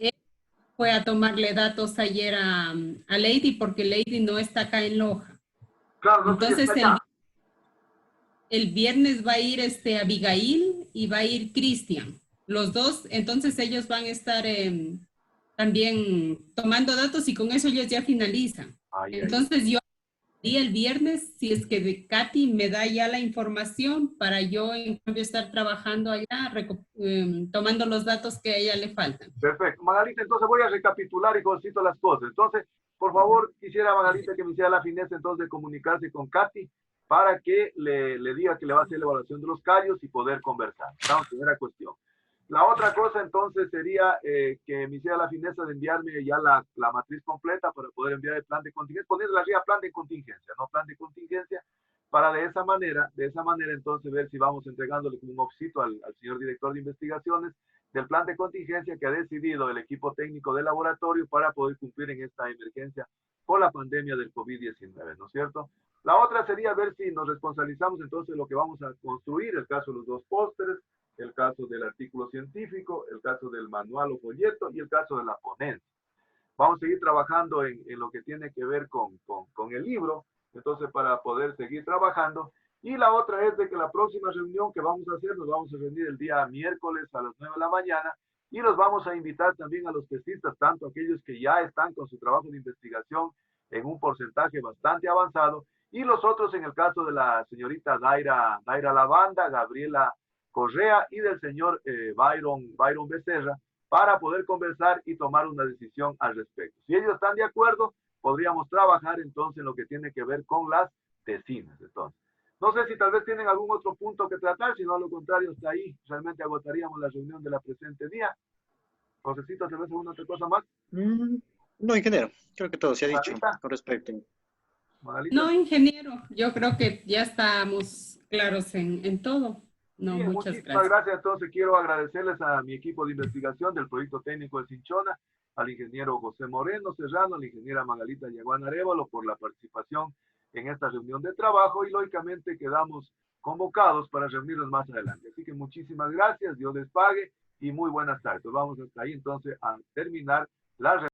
fue a tomarle datos ayer a Lady porque Lady no está acá en Loja.
Claro, no sé si
Entonces
está allá.
el viernes va a ir Abigail y va a ir Cristian. Los dos, entonces ellos van a estar también tomando datos y con eso ellos ya finalizan.
Ay, ay, ay.
Entonces yo haría el viernes, si es que de Katy me da ya la información para yo en cambio estar trabajando allá, tomando los datos que a ella le faltan.
Perfecto. Magalita, entonces voy a recapitular y concito las cosas. Entonces, por favor, quisiera Magalita que me hiciera la fineza entonces de comunicarse con Katy para que le diga que le va a hacer la evaluación de los callos y poder conversar. Esa primera cuestión. La otra cosa entonces sería que me hiciera la fineza de enviarme ya la matriz completa para poder enviar el plan de contingencia, ponerla arriba plan de contingencia, no plan de contingencia, para de esa manera entonces ver si vamos entregándole como un obsito al señor director de investigaciones del plan de contingencia que ha decidido el equipo técnico del laboratorio para poder cumplir en esta emergencia por la pandemia del COVID-19, ¿no es cierto? La otra sería ver si nos responsabilizamos entonces de lo que vamos a construir, el caso de los 2 pósteres, el caso del artículo científico, el caso del manual o folleto y el caso de la ponencia. Vamos a seguir trabajando en lo que tiene que ver con el libro, entonces para poder seguir trabajando. Y la otra es de que la próxima reunión que vamos a hacer, nos vamos a reunir el día miércoles a las 9 de la mañana y los vamos a invitar también a los tesistas, tanto aquellos que ya están con su trabajo de investigación en un porcentaje bastante avanzado y los otros en el caso de la señorita Daira Lavanda, Gabriela Correa y del señor Byron Becerra, para poder conversar y tomar una decisión al respecto. Si ellos están de acuerdo, podríamos trabajar entonces en lo que tiene que ver con las tesinas. Entonces, no sé si tal vez tienen algún otro punto que tratar, si no, a lo contrario, hasta ahí realmente agotaríamos la reunión de la presente día. Josecito, ¿tal vez alguna otra cosa más?
No, ingeniero, creo que todo se ha dicho
¿Magalita?
con respecto.
¿Magalita?
No, ingeniero, yo creo que ya estamos claros en todo. No,
Bien,
muchas
muchísimas
gracias.
gracias. Entonces quiero agradecerles a mi equipo de investigación del proyecto técnico de Cinchona, al ingeniero José Moreno Serrano, a la ingeniera Magalita Yaguana Arévalo por la participación en esta reunión de trabajo y lógicamente quedamos convocados para reunirnos más adelante. Así que muchísimas gracias, Dios les pague y muy buenas tardes. Vamos hasta ahí entonces a terminar la reunión.